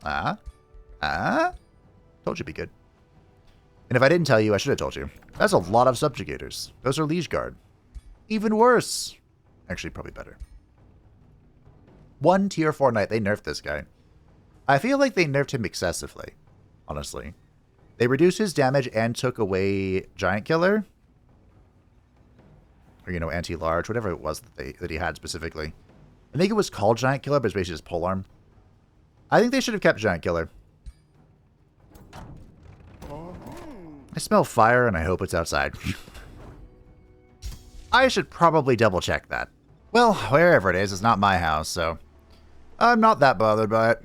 Told you it'd be good. And if I didn't tell you, I should have told you. That's a lot of subjugators. Those are Liege Guard. Even worse. Actually, probably better. 1 tier 4 knight. They nerfed this guy. I feel like they nerfed him excessively. Honestly. They reduced his damage and took away Giant Killer. Or, you know, anti-large. Whatever it was that he had specifically. I think it was called Giant Killer, but it's basically just polearm. I think they should have kept Giant Killer. I smell fire and I hope it's outside. I should probably double check that. Well, wherever it is, it's not my house, so I'm not that bothered by it.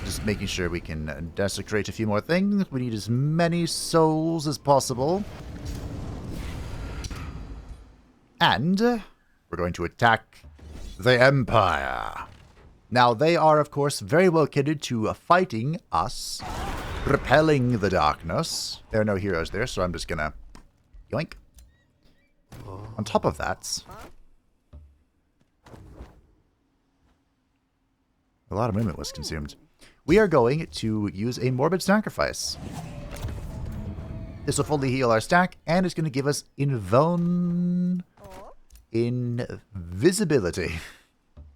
Just making sure we can desecrate a few more things. We need as many souls as possible. And we're going to attack the Empire. Now, they are, of course, very well kitted to fighting us, repelling the darkness. There are no heroes there, so I'm just gonna yoink. On top of that, a lot of movement was consumed. We are going to use a Morbid Sacrifice. This will fully heal our stack, and it's going to give us invisibility.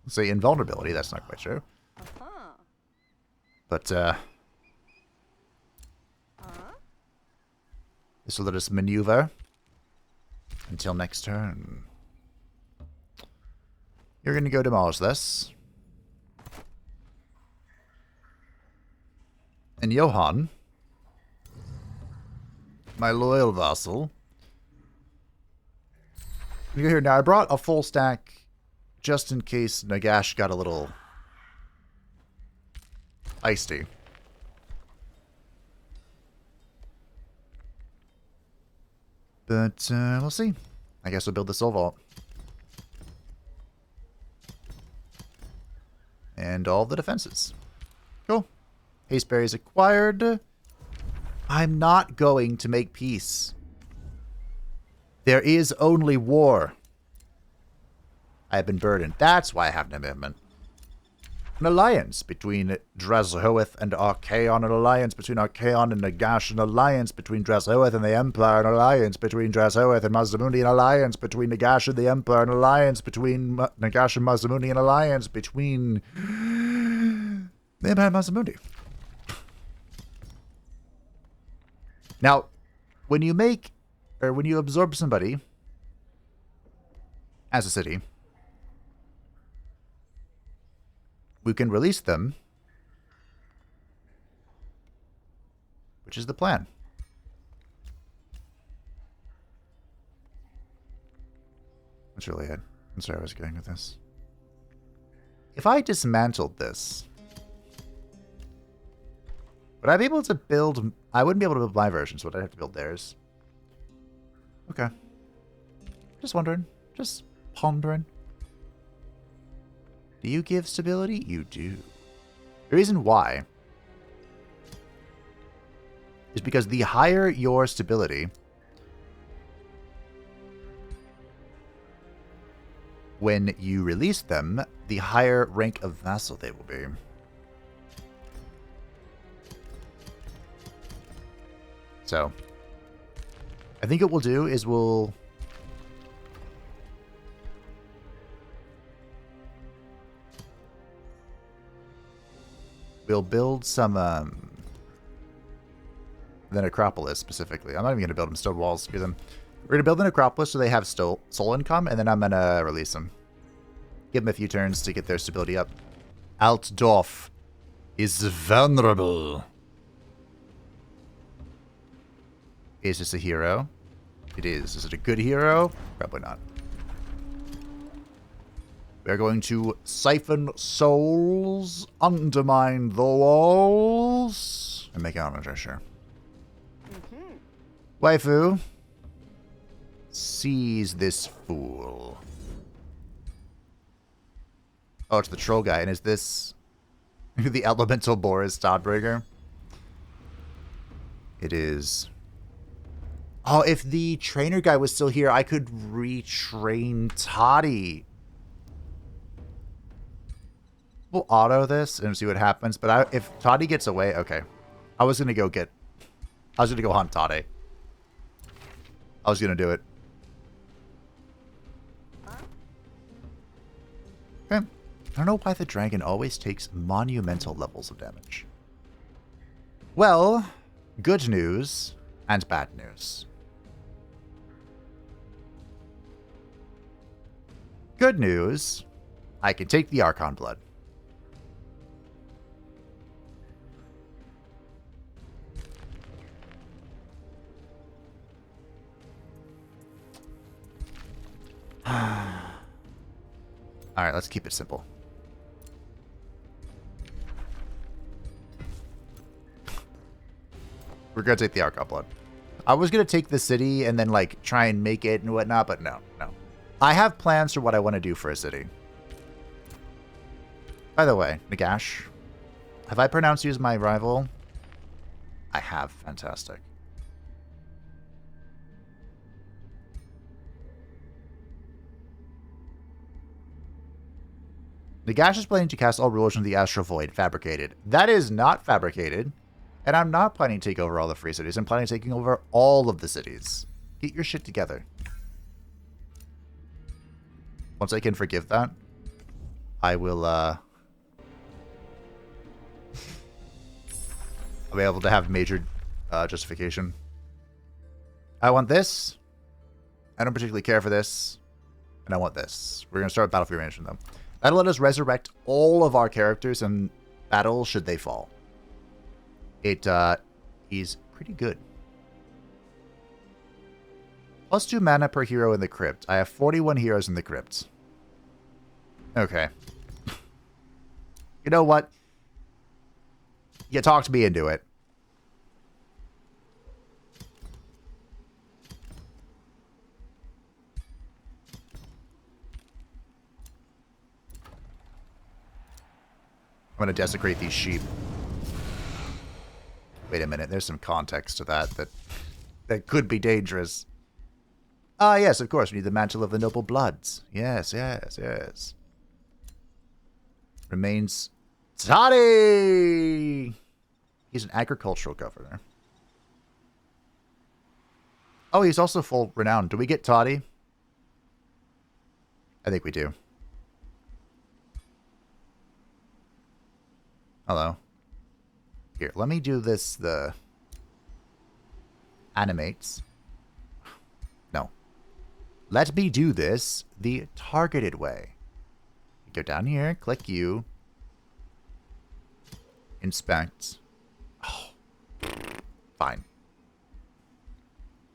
Say invulnerability, that's not quite true. But, this will let us maneuver until next turn. You're going to go demolish this. And Johann, my loyal vassal, you go here. Now, I brought a full stack just in case Nagash got a little feisty. But we'll see. I guess we'll build the Soul Vault. And all the defenses. Cool. Haste berries acquired. I'm not going to make peace. There is only war. I have been burdened. That's why I have no movement. An alliance between Drazhoath and Archaon. An alliance between Archaon and Nagash. An alliance between Drazhoath and the Empire. An alliance between Drazhoath and Mazdamundi. An alliance between Nagash and the Empire. An alliance between Nagash and Mazdamundi. An alliance between the Empire and Mazdamundi. Now, when you make, or when you absorb somebody as a city, we can release them, which is the plan. That's really it. I'm sorry I was going with this. If I dismantled this, would I be able to build... I wouldn't be able to build my version, so would I have to build theirs? Okay. Just wondering. Just pondering. Do you give stability? You do. The reason why is because the higher your stability, when you release them, the higher rank of vassal they will be. So, I think what we'll do is we'll build some the necropolis specifically. I'm not even going to build them stone walls. We're going to build the necropolis so they have soul income, and then I'm going to release them. Give them a few turns to get their stability up. Altdorf is vulnerable. Is this a hero? It is. Is it a good hero? Probably not. We're going to siphon souls, undermine the walls, and make an honor gesture. Waifu, seize this fool. Oh, it's the troll guy, and is this the elemental Boris Todbringer? It is. Oh, if the trainer guy was still here, I could retrain Toddy. We'll auto this and see what happens, but if Toddy gets away, okay. I was gonna go hunt Toddy. I was gonna do it. Okay. I don't know why the dragon always takes monumental levels of damage. Well, good news and bad news. Good news, I can take the Archon blood. Alright, let's keep it simple. We're gonna take the Archon blood. I was gonna take the city and then, like, try and make it and whatnot, but no. I have plans for what I want to do for a city. By the way, Nagash, have I pronounced you as my rival? I have. Fantastic. Nagash is planning to cast all rulers into the Astral Void. Fabricated. That is not fabricated. And I'm not planning to take over all the free cities. I'm planning on taking over all of the cities. Get your shit together. Once I can forgive that, I will, I'll be able to have major justification. I want this. I don't particularly care for this. And I want this. We're going to start with Battlefield Management, though. That'll let us resurrect all of our characters in battle should they fall. It is pretty good. +2 mana per hero in the crypt. I have 41 heroes in the crypt. Okay. You know what? You talked me into it. I'm going to desecrate these sheep. Wait a minute. There's some context to that could be dangerous. Ah, yes, of course. We need the mantle of the noble bloods. Yes. Remains Toddy! He's an agricultural governor. Oh, he's also full renown. Do we get Toddy? I think we do. Hello. Here, let me do this, the animates. No. Let me do this the targeted way. Go down here, click you. Inspect. Oh. Fine.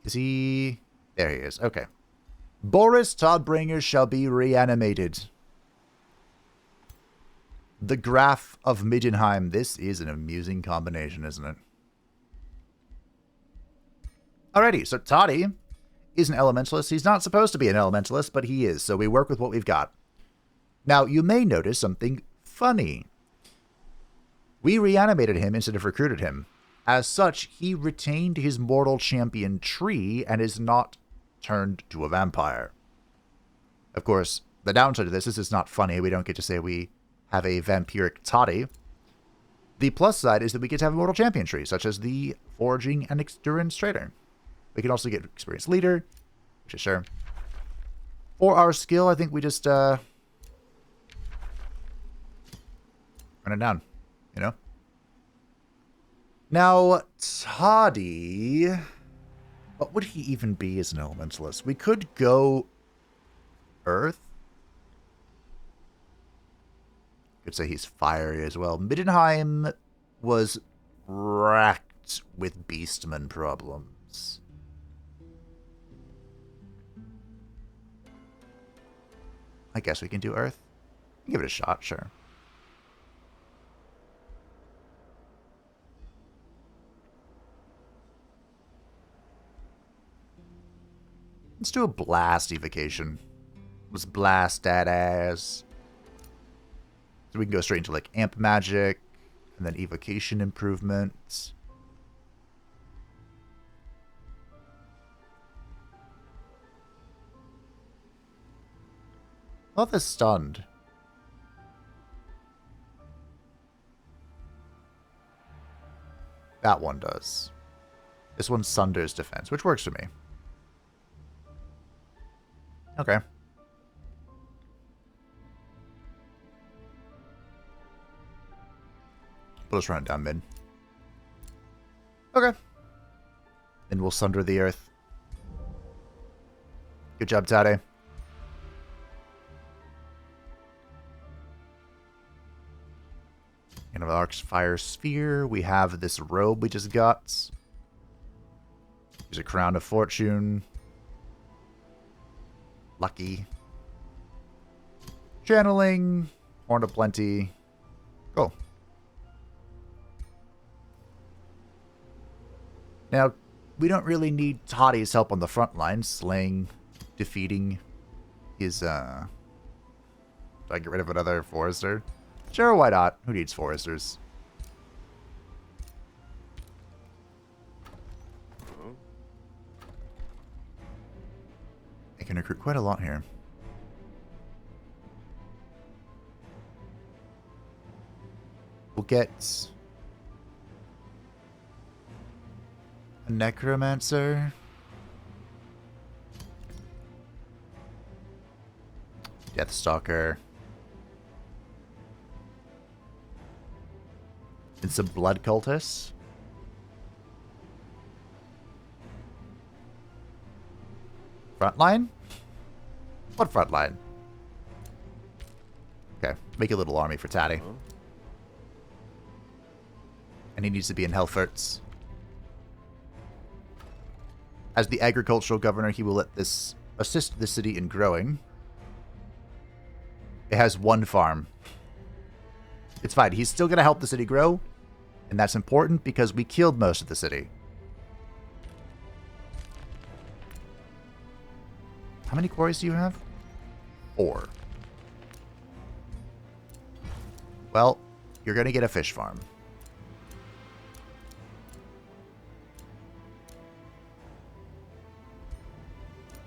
Is he... There he is. Okay. Boris Todbringer shall be reanimated. The Graph of Middenheim. This is an amusing combination, isn't it? Alrighty, so Toddy is an elementalist. He's not supposed to be an elementalist, but he is, so we work with what we've got. Now, you may notice something funny. We reanimated him instead of recruited him. As such, he retained his mortal champion tree and is not turned to a vampire. Of course, the downside of this is it's not funny. We don't get to say we have a vampiric Toddy. The plus side is that we get to have a mortal champion tree, such as the Foraging and Endurance Trader. We can also get Experienced Leader, which is sure. For our skill, I think we just run it down, you know? Now, Toddy, what would he even be as an elementalist? We could go Earth. Could say he's fiery as well. Middenheim was racked with beastman problems. I guess we can do Earth. Give it a shot, sure. Let's do a blast evocation. Let's blast that ass. So we can go straight into like amp magic and then evocation improvements. I thought this stunned. That one does. This one sunders defense, which works for me. Okay. We'll just run it down mid. Okay. Then we'll sunder the earth. Good job, Tade. And of Arc's Fire Sphere, we have this robe we just got. There's a Crown of Fortune. Lucky. Channeling. Horn of Plenty. Cool. Now, we don't really need Tade's help on the front line. Slaying, defeating his, Do I get rid of another Forester? Sure, why not? Who needs Foresters? I can recruit quite a lot here. We'll get a Necromancer. Deathstalker. And some Blood Cultists. Frontline? What frontline? Okay, make a little army for Taddy. And he needs to be in Helfert's. As the agricultural governor, he will let this assist the city in growing. It has one farm. It's fine. He's still going to help the city grow. And that's important because we killed most of the city. How many quarries do you have? 4. Well, you're going to get a fish farm.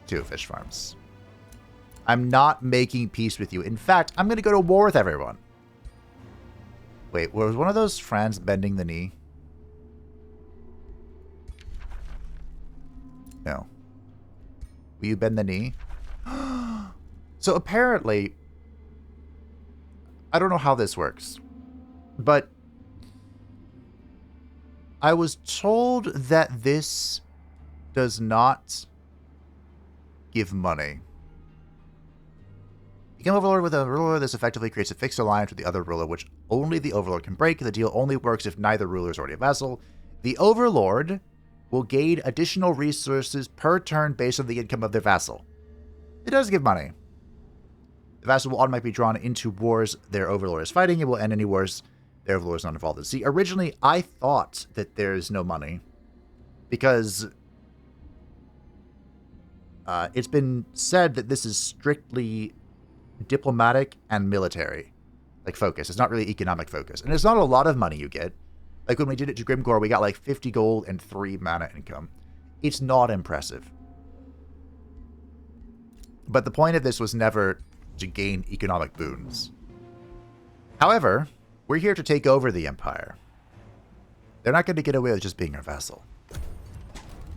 Two fish farms. I'm not making peace with you. In fact, I'm going to go to war with everyone. Wait, was one of those Franz bending the knee? No. Will you bend the knee? So apparently, I don't know how this works, but I was told that this does not give money. Become Overlord with a ruler. This effectively creates a fixed alliance with the other ruler, which only the Overlord can break. The deal only works if neither ruler is already a vassal. The Overlord will gain additional resources per turn based on the income of their vassal. It does give money. The vassal will automatically be drawn into wars their Overlord is fighting. It will end any wars their Overlord is not involved in. See, originally I thought that there's no money because it's been said that this is strictly diplomatic and military, like focus. It's not really economic focus, and it's not a lot of money you get. Like when we did it to Grimgore, we got like 50 gold and 3 mana income. It's not impressive. But the point of this was never to gain economic boons. However, we're here to take over the Empire. They're not going to get away with just being our vassal.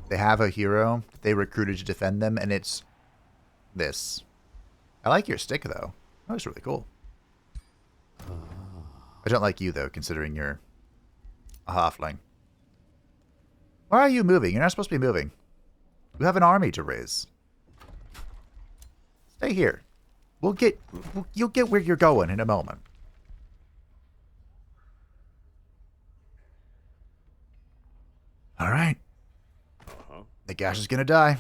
They have a hero they recruited to defend them, and it's this. I like your stick, though. That looks really cool. I don't like you, though, considering you're a halfling. Why are you moving? You're not supposed to be moving. You have an army to raise. Stay here. You'll get where you're going in a moment. All right. The Gash is going to die.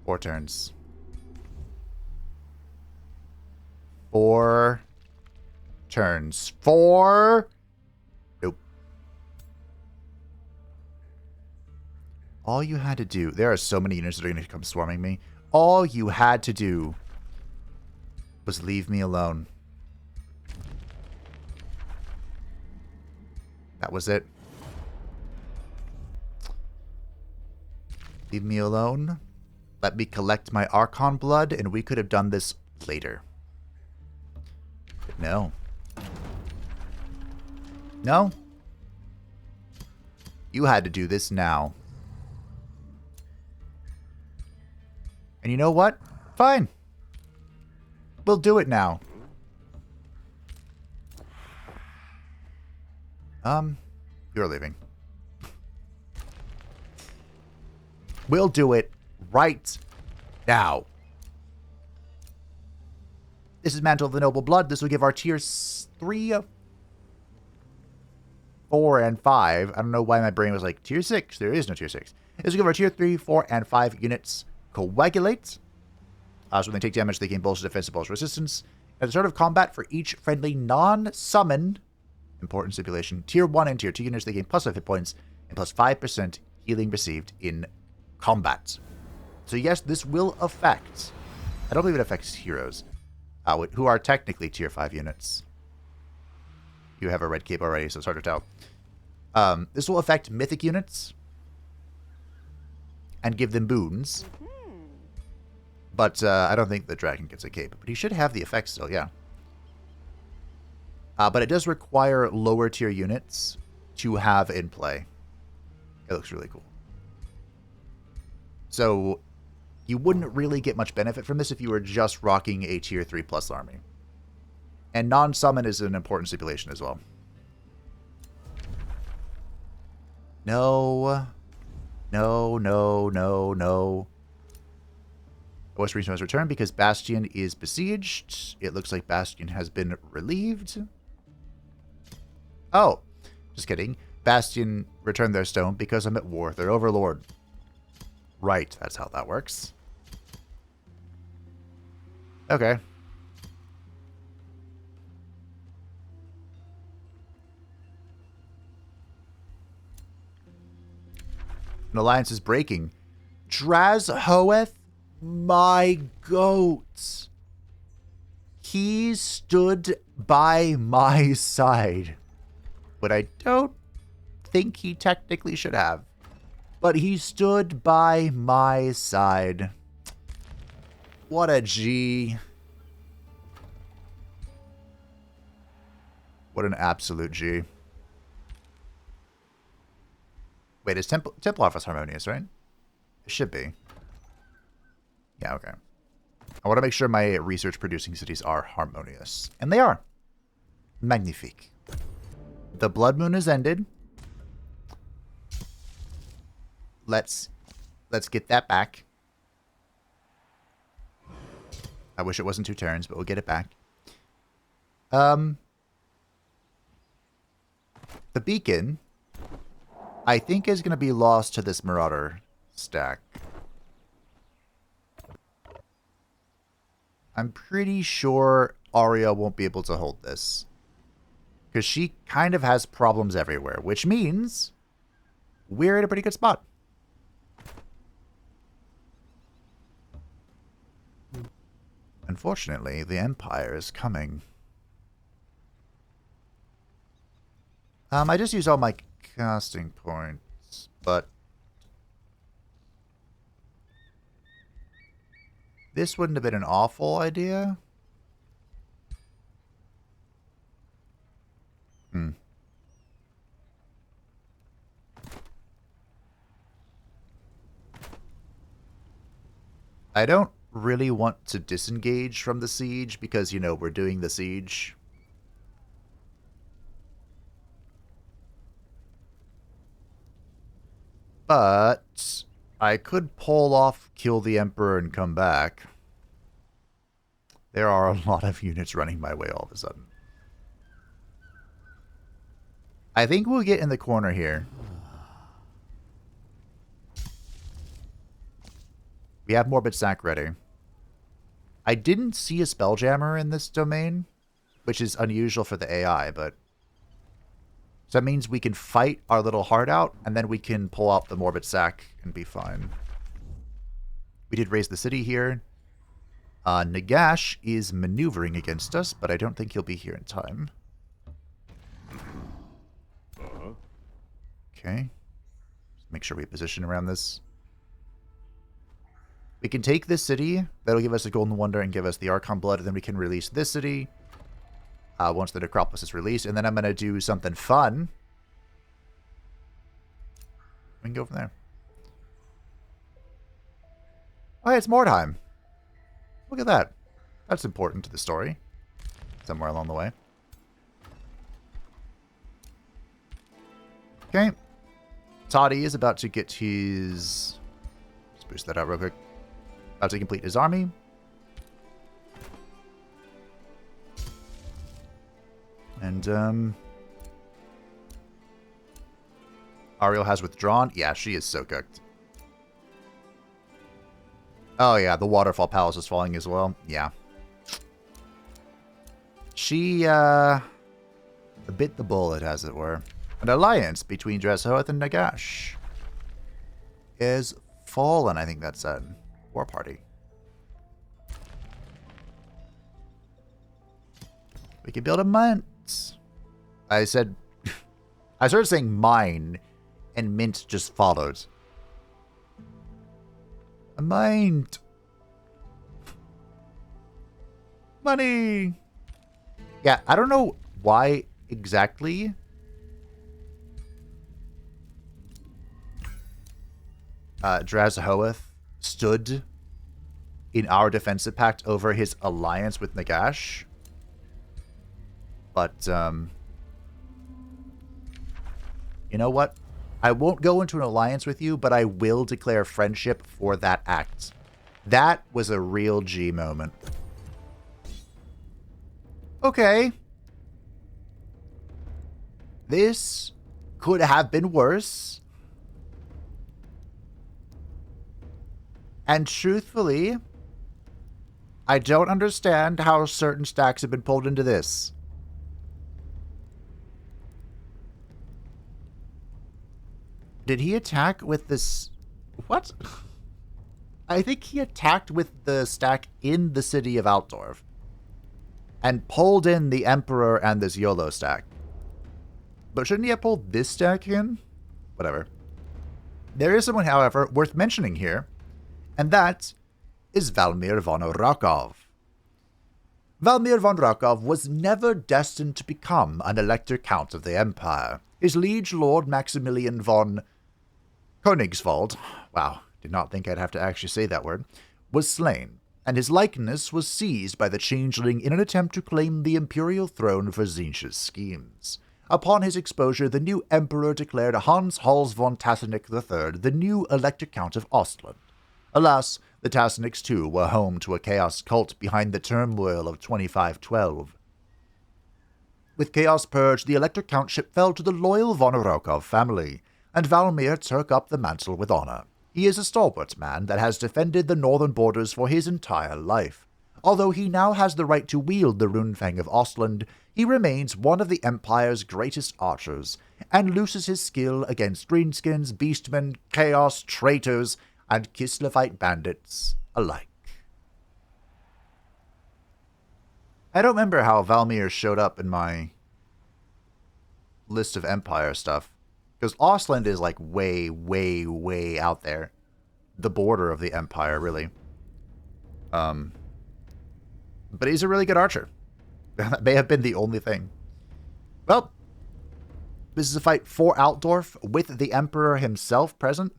Four turns. 4 turns. 4. Nope. All you had to do... There are so many units that are going to come swarming me. All you had to do was leave me alone. That was it. Leave me alone. Let me collect my Archon blood, and we could have done this later. But no. No. You had to do this now. And you know what? Fine. We'll do it now. You're leaving. We'll do it right now. This is Mantle of the Noble Blood. This will give our tiers 3, 4, and 5. I don't know why my brain was like, tier 6. There is no tier 6. This will give our tier 3, 4, and 5 units Coagulate. So when they take damage, they gain bonus defense and bonus resistance. At the start of combat, for each friendly non-summoned, important stipulation, tier 1 and tier 2 units, they gain plus 5 hit points and plus 5% healing received in combat. So yes, this will affect... I don't believe it affects heroes, who are technically tier 5 units. You have a red cape already, so it's hard to tell. This will affect mythic units and give them boons. But I don't think the dragon gets a cape. But he should have the effect still, yeah. But it does require lower tier units to have in play. It looks really cool. So you wouldn't really get much benefit from this if you were just rocking a tier 3 plus army. And non-summon is an important stipulation as well. No. No, no, no, no. West Region has returned because Bastion is besieged. It looks like Bastion has been relieved. Oh, just kidding. Bastion returned their stone because I'm at war with their overlord. Right, that's how that works. Okay. An alliance is breaking. Drazhoeth, my goat. He stood by my side. But I don't think he technically should have. But he stood by my side. What a G. What an absolute G. Wait, is Temple Office harmonious, right? It should be. Yeah, okay. I want to make sure my research-producing cities are harmonious. And they are. Magnifique. The Blood Moon has ended. Let's get that back. I wish it wasn't 2 turns, but we'll get it back. The beacon, I think, is going to be lost to this Marauder stack. I'm pretty sure Arya won't be able to hold this. Because she kind of has problems everywhere, which means we're in a pretty good spot. Unfortunately, the Empire is coming. I just used all my casting points, but this wouldn't have been an awful idea. I don't really want to disengage from the siege because, you know, we're doing the siege. But I could pull off, kill the Emperor, and come back. There are a lot of units running my way all of a sudden. I think we'll get in the corner here. We have Morbid Sack ready. I didn't see a Spelljammer in this domain, which is unusual for the AI, but... So that means we can fight our little heart out, and then we can pull out the Morbid Sack and be fine. We did raise the city here. Nagash is maneuvering against us, but I don't think he'll be here in time. Okay. Just make sure we position around this. We can take this city. That'll give us a Golden Wonder and give us the Archon Blood, and then we can release this city once the Necropolis is released. And then I'm going to do something fun. We can go from there. Oh, hey, it's Mordheim. Look at that. That's important to the story. Somewhere along the way. Okay. Toddy is about to get his... Let's boost that out real quick. About to complete his army. And, Ariel has withdrawn. Yeah, she is so cooked. Oh, yeah, the Waterfall Palace is falling as well. Yeah. She, bit the bullet, as it were. An alliance between Dreshoath and Nagash is fallen, I think that said. War party. We can build a mint. I said... I started saying mine, and mint just followed. A mint. Money. Yeah, I don't know why exactly. Dreshoath stood in our defensive pact over his alliance with Nagash. But, you know what? I won't go into an alliance with you, but I will declare friendship for that act. That was a real G moment. Okay. This could have been worse. And truthfully, I don't understand how certain stacks have been pulled into this. Did he attack with this... What? I think he attacked with the stack in the city of Altdorf. And pulled in the Emperor and this YOLO stack. But shouldn't he have pulled this stack in? Whatever. There is someone, however, worth mentioning here. And that is Valmir von Rakov. Valmir von Rakov was never destined to become an Elector Count of the Empire. His liege lord Maximilian von Königswald, wow, did not think I'd have to actually say that word, was slain, and his likeness was seized by the Changeling in an attempt to claim the imperial throne for Tzeentch's schemes. Upon his exposure, the new emperor declared Hans Hals von Tassenich III the new Elector Count of Ostland. Alas, the Tassenichs too were home to a chaos cult behind the turmoil of 2512. With chaos purged, the Elector Countship fell to the loyal von Rokov family, and Valmir took up the mantle with honor. He is a stalwart man that has defended the northern borders for his entire life. Although he now has the right to wield the Runefang of Ostland, he remains one of the Empire's greatest archers, and loses his skill against greenskins, beastmen, chaos, traitors, and Kislevite bandits alike. I don't remember how Valmir showed up in my list of Empire stuff. Because Ostland is like way, way, way out there. The border of the Empire, really. But he's a really good archer. That may have been the only thing. Well, this is a fight for Altdorf with the Emperor himself present.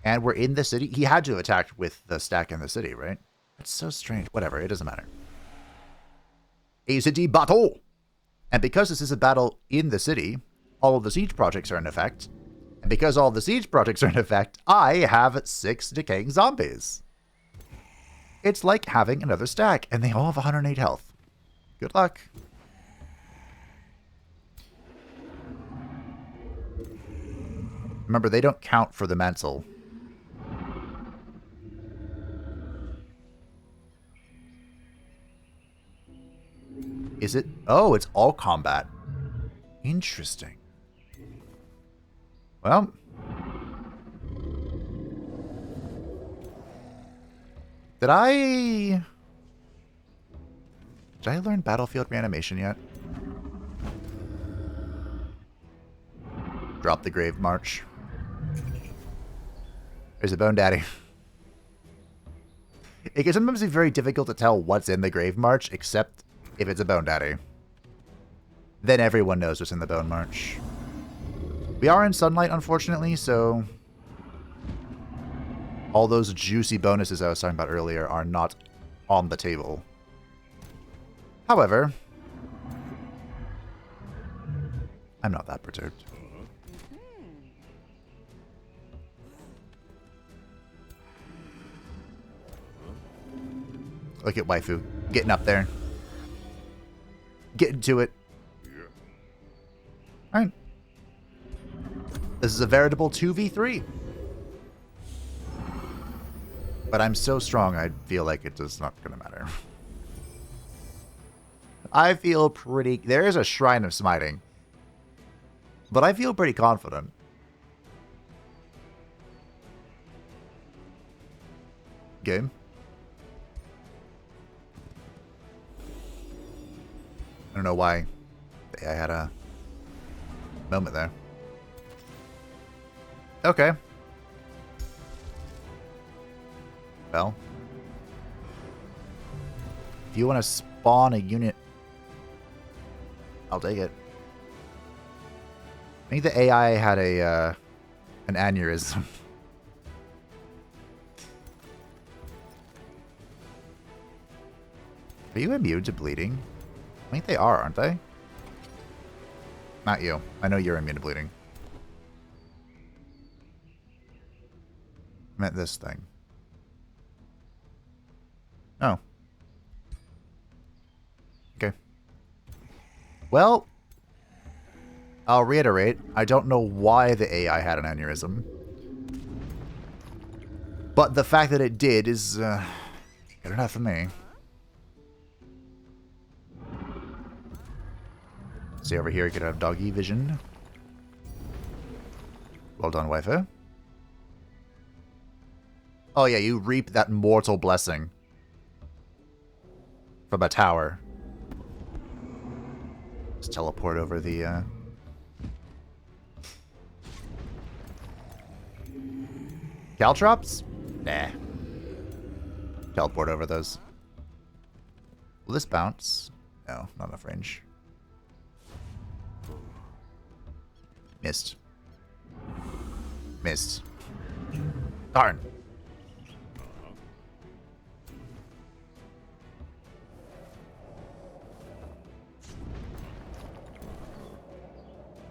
And we're in the city. He had to attack with the stack in the city, right? That's so strange. Whatever, it doesn't matter. A city battle! And because this is a battle in the city, all of the siege projects are in effect. And because all the siege projects are in effect, I have 6 decaying zombies. It's like having another stack, and they all have 108 health. Good luck. Remember, they don't count for the mantle. Is it? Oh, it's all combat. Interesting. Well. Did I learn Battlefield Reanimation yet? Drop the Grave March. There's a Bone Daddy. It can sometimes be very difficult to tell what's in the Grave March, except if it's a Bone Daddy. Then everyone knows what's in the Bone March. We are in sunlight, unfortunately, so all those juicy bonuses I was talking about earlier are not on the table. However, I'm not that perturbed. Look at waifu getting up there. Getting to it. Alright. This is a veritable 2v3. But I'm so strong, I feel like it is not going to matter. I feel pretty... There is a Shrine of Smiting. But I feel pretty confident. Game. I don't know why I had a moment there. Okay. Well. If you want to spawn a unit, I'll take it. I think the AI had a an aneurysm. Are you immune to bleeding? I think they are, aren't they? Not you. I know you're immune to bleeding. I meant this thing. Oh. Okay. Well, I'll reiterate. I don't know why the AI had an aneurysm. But the fact that it did is good enough for me. See, over here you could have doggy vision. Well done, waifu. Oh yeah, you reap that mortal blessing from a tower. Just teleport over the Caltrops? Nah. Teleport over those. Will this bounce? No, not enough range. Missed. Missed. Darn.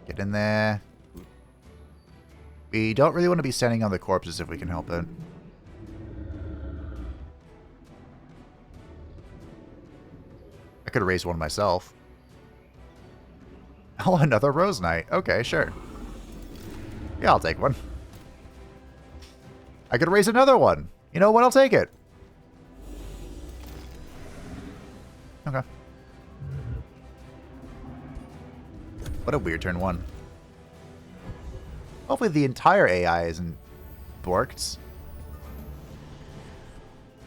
Get in there. We don't really want to be standing on the corpses if we can help it. I could raise one myself. Oh, another Rose Knight. Okay, sure. Yeah, I'll take one. I could raise another one. You know what? I'll take it. Okay. What a weird turn one. Hopefully the entire AI isn't borked.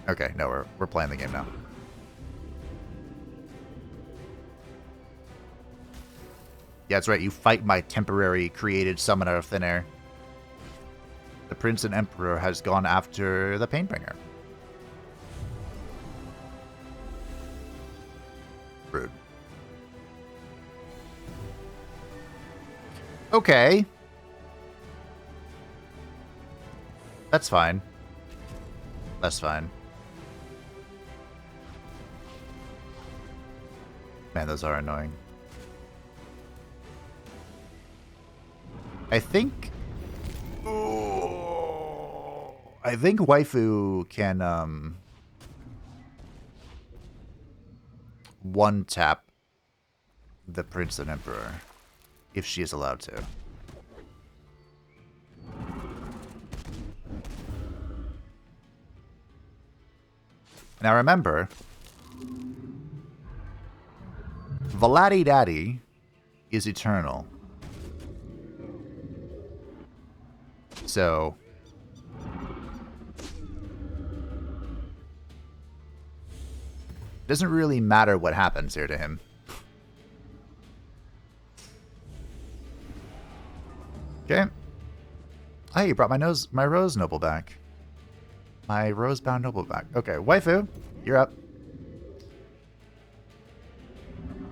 Okay, no, we're playing the game now. Yeah, that's right. You fight my temporary created summoner of thin air. The Prince and Emperor has gone after the Painbringer. Rude. Okay. That's fine. That's fine. Man, those are annoying. I think waifu can one-tap the Prince and Emperor, if she is allowed to. Now remember, Vladdy Daddy is eternal. So it doesn't really matter what happens here to him. Okay. Oh, you brought my Rose Noble back. My Rose-bound Noble back. Okay, waifu, you're up.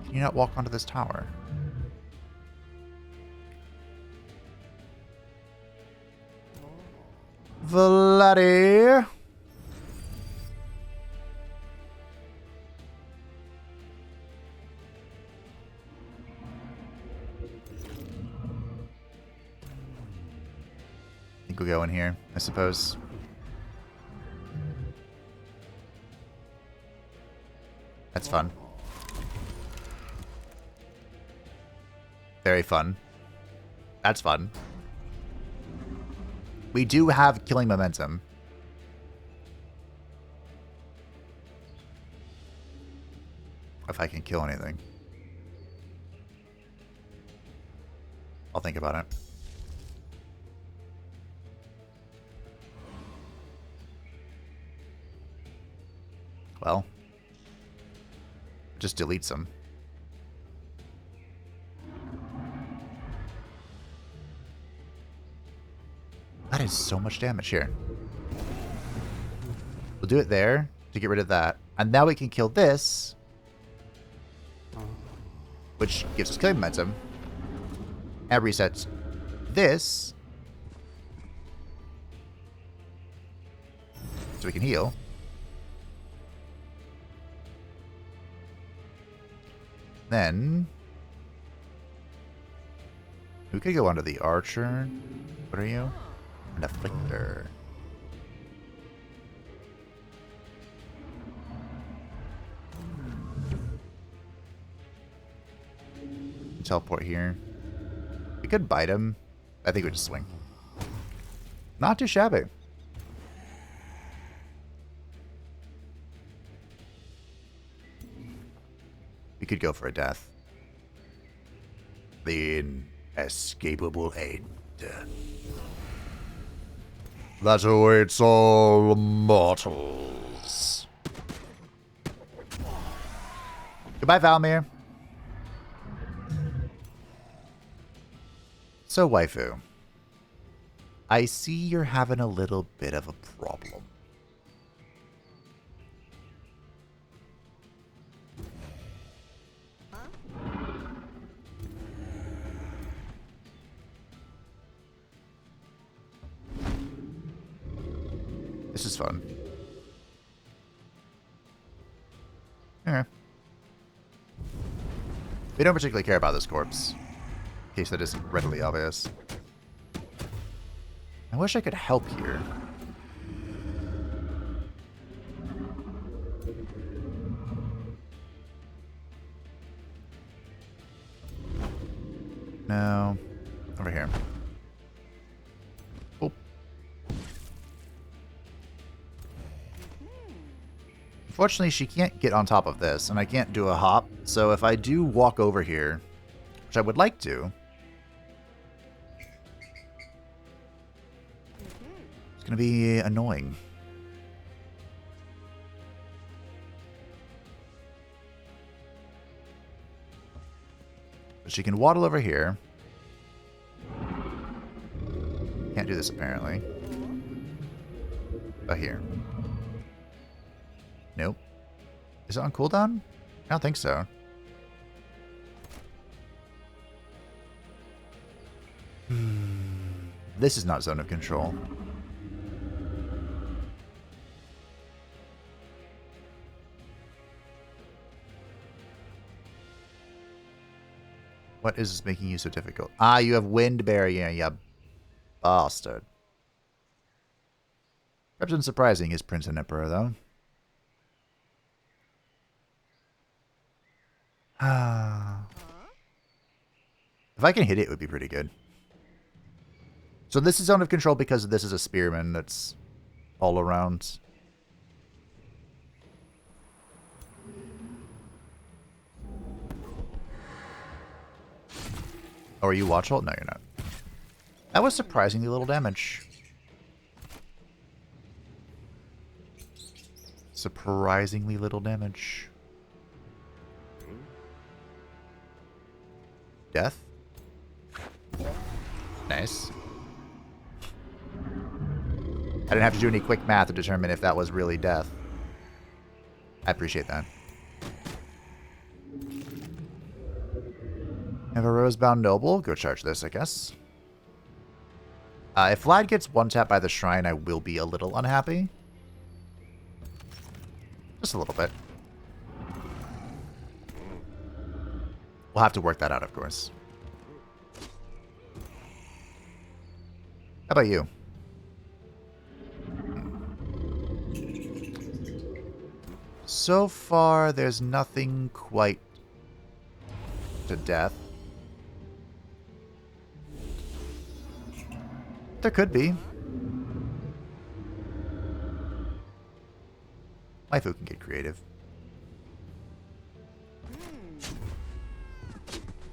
Can you not walk onto this tower? Vladdy! I think we'll go in here, I suppose. That's fun. Very fun. That's fun. We do have killing momentum. If I can kill anything. I'll think about it. Well. Just delete some. That is so much damage here. We'll do it there to get rid of that. And now we can kill this. Which gives us killing momentum. And resets this. So we can heal. Then we could go onto the Archer. What are you? An Afflictor. Teleport here. We could bite him. I think we just swing. Not too shabby. We could go for a death. The inescapable end that awaits all mortals. Goodbye, Valmir. So, waifu, I see you're having a little bit of a problem. This is fun. Okay. We don't particularly care about this corpse. In case that isn't readily obvious. I wish I could help here. No. Over here. Oh. Unfortunately, she can't get on top of this, and I can't do a hop. So if I do walk over here, which I would like to, it's going to be annoying. But she can waddle over here. Can't do this apparently. Oh, here. Nope. Is it on cooldown? I don't think so. This is not zone of control. What is making you so difficult? Ah, you have wind barrier, you bastard. Perhaps unsurprising is Prince and Emperor, though. If I can hit it, it would be pretty good. So this is zone of control because this is a spearman that's all around. Oh, are you watch ult? No, you're not. That was surprisingly little damage. Surprisingly little damage. Death? Nice. I didn't have to do any quick math to determine if that was really death. I appreciate that. Have a Rosebound Noble. Go charge this, I guess. If Vlad gets one tap by the shrine, I will be a little unhappy. Just a little bit. We'll have to work that out, of course. How about you? So far, there's nothing quite to death. There could be. Waifu can get creative.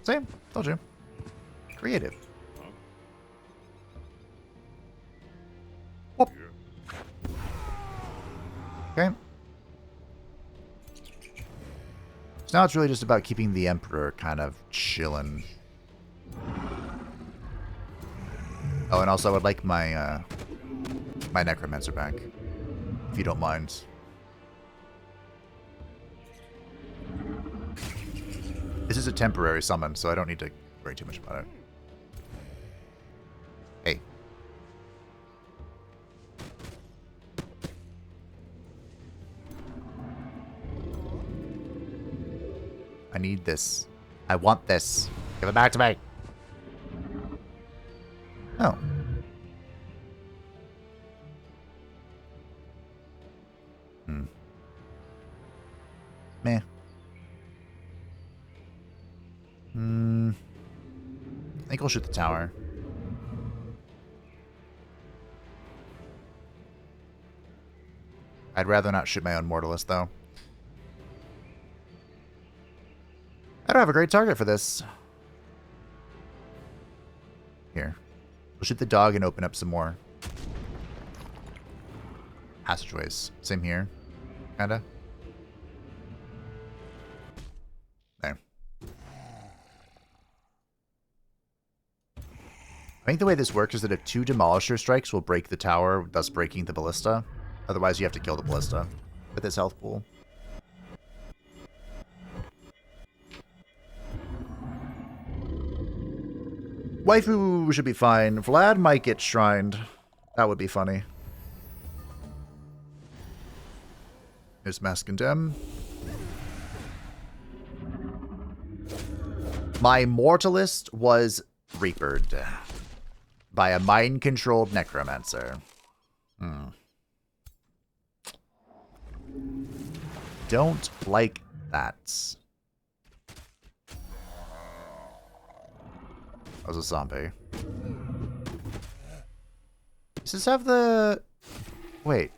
Same. Told you. Creative. Whoop. Okay. So now it's really just about keeping the Emperor kind of chilling. Oh, and also I would like my my Necromancer back, if you don't mind. This is a temporary summon, so I don't need to worry too much about it. Hey. I need this. I want this. Give it back to me. Oh. Meh. I think we'll shoot the tower. I'd rather not shoot my own Mortalist, though. I don't have a great target for this. Here. We'll shoot the dog and open up some more passageways. Same here. Kinda. There. I think the way this works is that if 2 Demolisher strikes will break the tower, thus breaking the Ballista. Otherwise, you have to kill the Ballista with this health pool. Waifu should be fine. Vlad might get shrined. That would be funny. Here's Mass Condemn. My Mortalist was Reapered by a mind-controlled Necromancer. Don't like that. I was a zombie. Does this have the... Wait.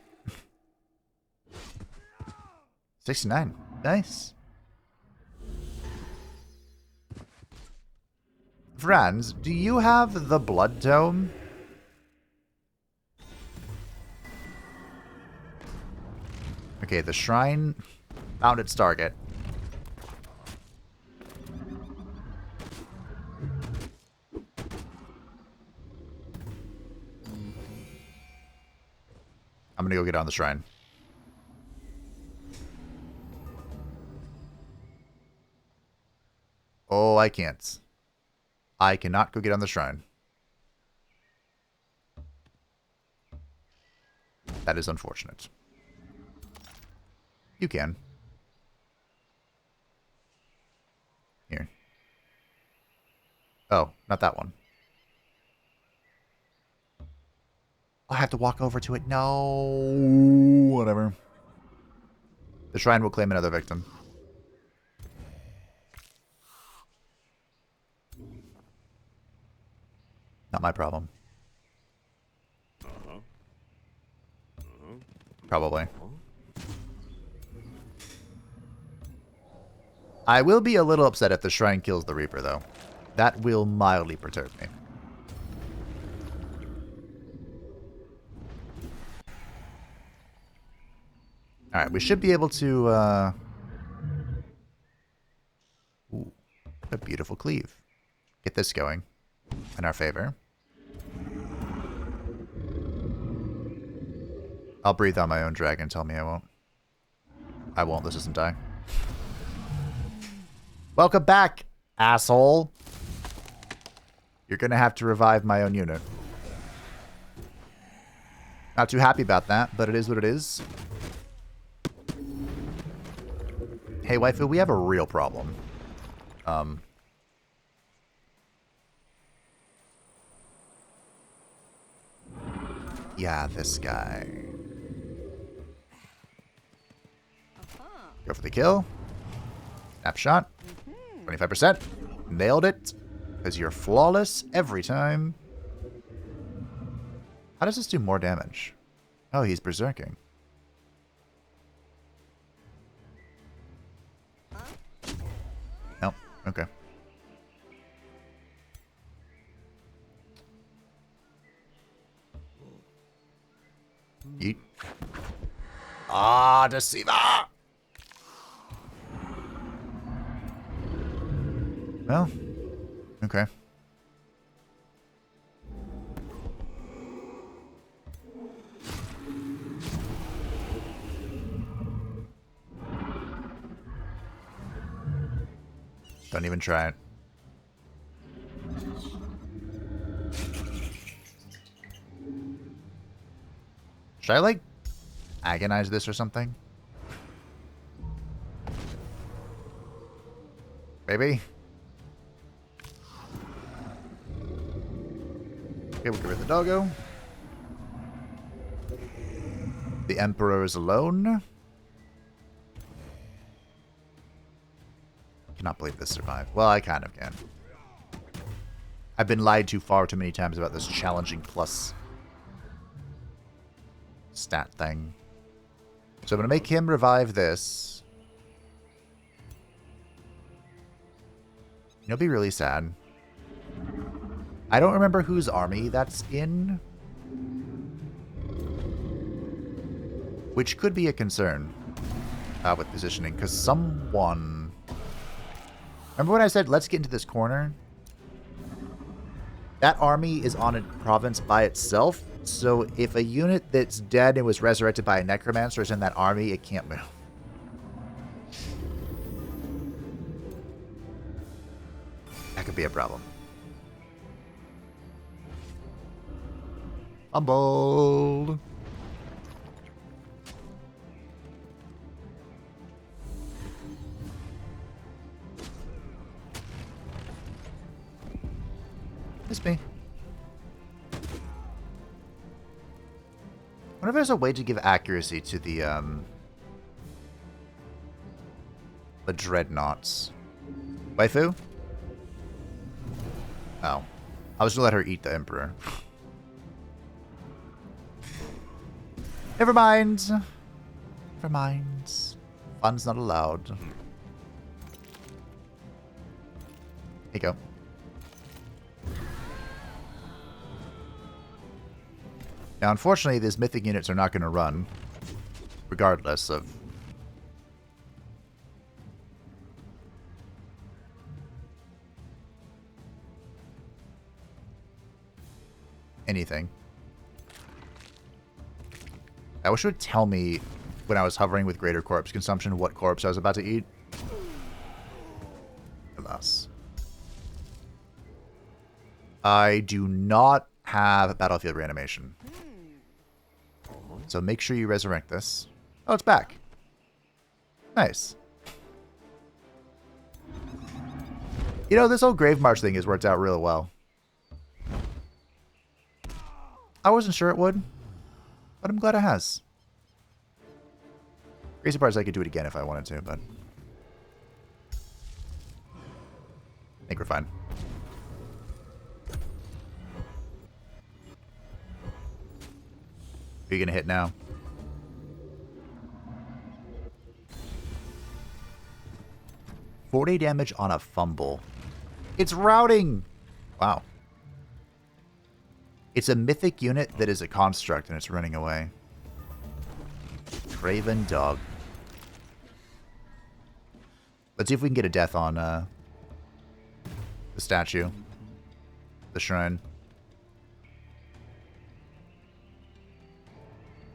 69. Nice. Franz, do you have the Blood Tome? Okay, the shrine found its target. I'm gonna go get on the shrine. Oh, I can't. I cannot go get on the shrine. That is unfortunate. You can. Here. Oh, not that one. I have to walk over to it. No. Whatever. The shrine will claim another victim. Not my problem. Probably. I will be a little upset if the shrine kills the Reaper, though. That will mildly perturb me. Alright, we should be able to, Ooh, a beautiful cleave. Get this going in our favor. I'll breathe on my own dragon, tell me I won't. I won't, this isn't die. Welcome back, asshole! You're gonna have to revive my own unit. Not too happy about that, but it is what it is. Hey, waifu, we have a real problem. Yeah, this guy. Go for the kill. Snapshot. 25%. Nailed it. Because you're flawless every time. How does this do more damage? Oh, he's berserking. Nope. Okay. Yeet. Ah, Deceiver! Well, okay. Don't even try it. Should I, like, agonize this or something? Maybe? Okay, we'll get rid of the doggo. The Emperor is alone. Cannot believe this survived. Well, I kind of can. I've been lied to far too many times about this challenging plus stat thing. So I'm going to make him revive this. You'll be really sad. I don't remember whose army that's in. Which could be a concern with positioning. Because someone... Remember when I said, let's get into this corner? That army is on a province by itself. So if a unit that's dead and was resurrected by a Necromancer is in that army, it can't move. That could be a problem. Humbled. It's me. I wonder if there's a way to give accuracy to the dreadnoughts. Waifu? Oh. I was gonna let her eat the Emperor. Never mind. Never mind. Fun's not allowed. Here you go. Now, unfortunately, these mythic units are not going to run, regardless of anything. I wish it would tell me when I was hovering with greater corpse consumption what corpse I was about to eat. Alas. I do not have battlefield reanimation. So make sure you resurrect this. Oh, it's back. Nice. You know, this whole Grave March thing has worked out really well. I wasn't sure it would, but I'm glad it has. Crazy part is I could do it again if I wanted to, but I think we're fine. Are you going to hit now? $40 damage on a fumble. It's routing! Wow. It's a mythic unit that is a construct and it's running away. Craven dog. Let's see if we can get a death on the statue. The shrine.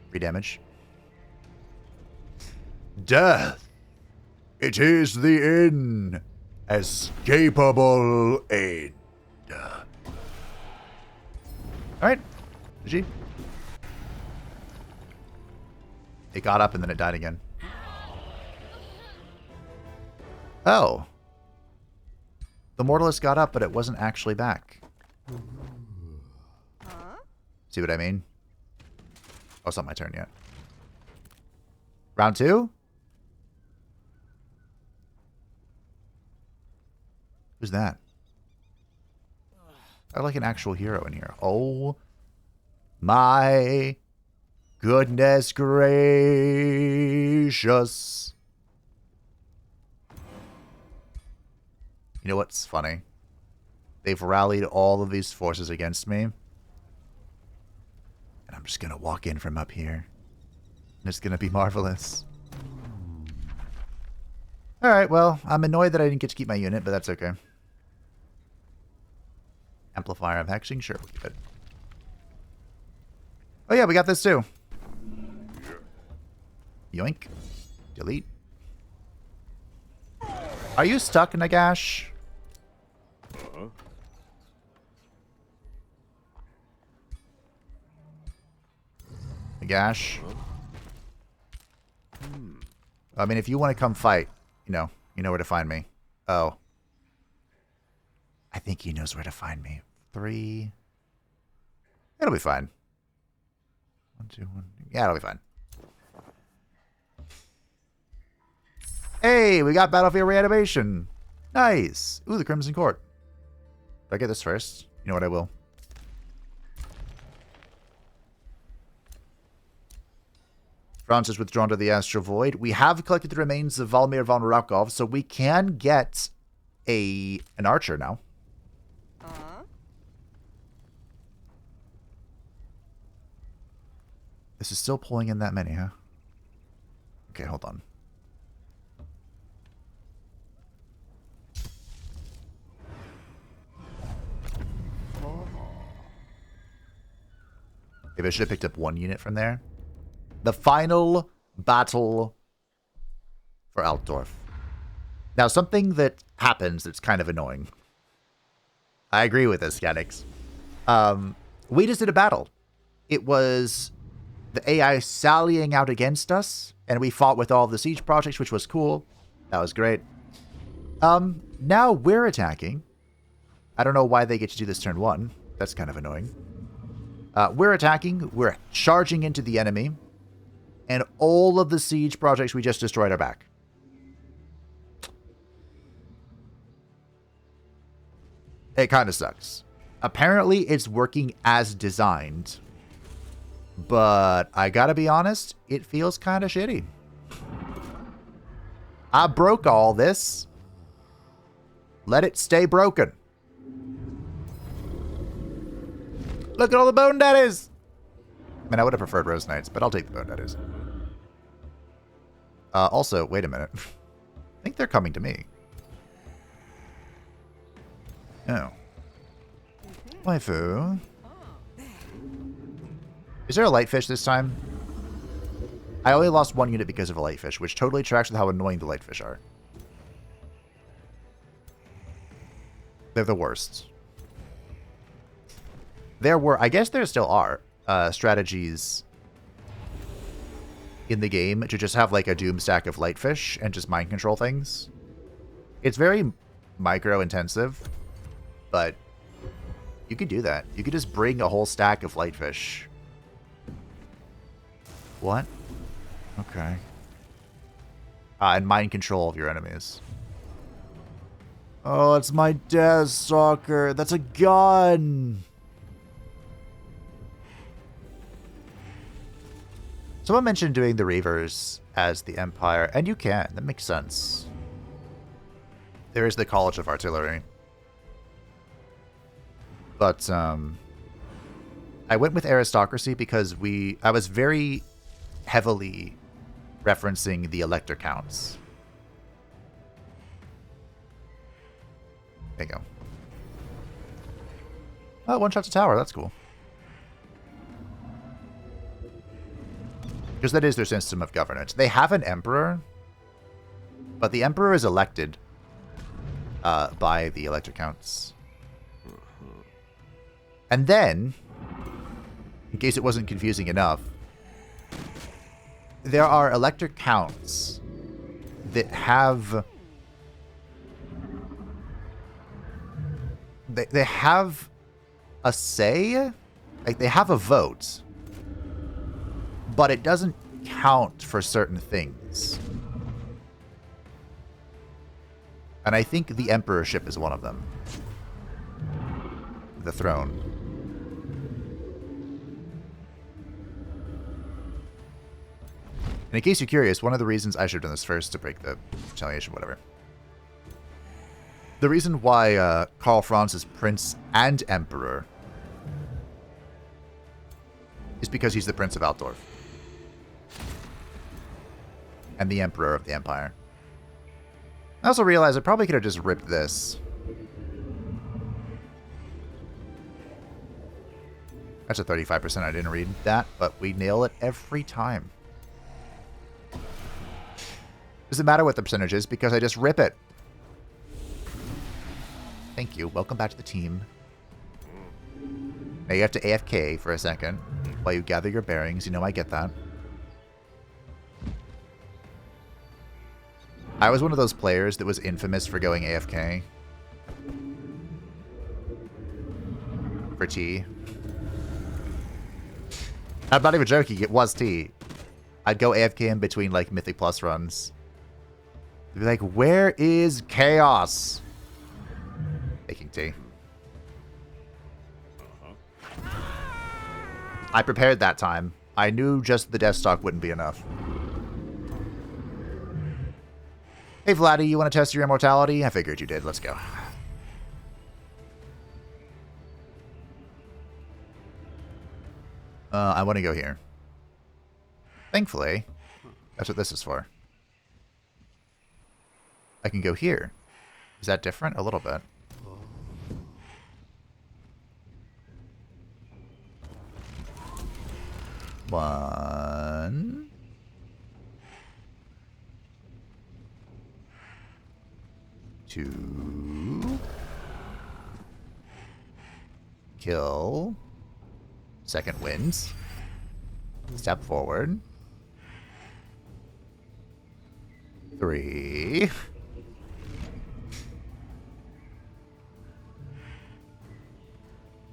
3 damage. Death! It is the inescapable end. Alright. GG. It got up and then it died again. Oh. The Mortalist got up, but it wasn't actually back. See what I mean? Oh, it's not my turn yet. Round 2? Who's that? I like an actual hero in here. Oh my goodness gracious. You know what's funny? They've rallied all of these forces against me. And I'm just going to walk in from up here. And it's going to be marvelous. Alright, well, I'm annoyed that I didn't get to keep my unit, but that's okay. Amplifier of hexing? Sure, we'll keep it. Oh yeah, we got this too. Yoink. Delete. Are you stuck, Nagash? Nagash? I mean, if you want to come fight, you know where to find me. Oh. I think he knows where to find me. 3. It'll be fine. 1, 2, 1. Yeah, it'll be fine. Hey, we got Battlefield Reanimation. Nice. Ooh, the Crimson Court. Do I get this first? You know what, I will. France is withdrawn to the Astral Void. We have collected the remains of Valmir von Rakov, so we can get an archer now. This is still pulling in that many, huh? Okay, hold on. Maybe I should have picked up 1 unit from there. The final battle for Altdorf. Now, something that happens that's kind of annoying. I agree with this, Scadix. We just did a battle. It was the AI sallying out against us, and we fought with all the siege projects, which was cool. That was great. Now we're attacking. I don't know why they get to do this turn 1. That's kind of annoying. We're attacking. We're charging into the enemy. And all of the siege projects we just destroyed are back. It kind of sucks. Apparently, it's working as designed. But I gotta be honest, it feels kind of shitty. I broke all this. Let it stay broken. Look at all the bone daddies. I mean, I would have preferred Rose Knights, but I'll take the bone daddies. Also, wait a minute. I think they're coming to me. Oh. Waifu. Is there a lightfish this time? I only lost 1 unit because of a lightfish, which totally tracks with how annoying the lightfish are. They're the worst. There were, I guess there still are, strategies in the game to just have like a doom stack of lightfish and just mind control things. It's very micro intensive, but you could do that. You could just bring a whole stack of lightfish. What? Okay. And mind control of your enemies. Oh, it's my Death Stalker. That's a gun. Someone mentioned doing the Reavers as the Empire, and you can. That makes sense. There is the College of Artillery. But, I went with Aristocracy because I was very heavily referencing the Elector Counts. There you go. Oh, one-shot to tower. That's cool. Because that is their system of governance. They have an emperor, but the emperor is elected by the Elector Counts. And then, in case it wasn't confusing enough, there are Elector Counts that have... They have a say? Like, they have a vote. But it doesn't count for certain things. And I think the emperorship is one of them. The throne. And in case you're curious, one of the reasons I should have done this first to break the retaliation, whatever. The reason why Karl Franz is Prince and Emperor is because he's the Prince of Altdorf. And the Emperor of the Empire. I also realized I probably could have just ripped this. That's a 35%. I didn't read that, but we nail it every time. Doesn't matter what the percentage is because I just rip it. Thank you. Welcome back to the team. Now you have to AFK for a second while you gather your bearings. You know I get that. I was one of those players that was infamous for going AFK. For tea. I'm not even joking, it was tea. I'd go AFK in between, like, Mythic Plus runs. They'd be like, where is Chaos? Making tea. I prepared that time. I knew just the death stock wouldn't be enough. Hey, Vladdy, you want to test your immortality? I figured you did. Let's go. I want to go here. Thankfully, that's what this is for. I can go here. Is that different? A little bit. One. Two. Kill. Second wins. Step forward. 3.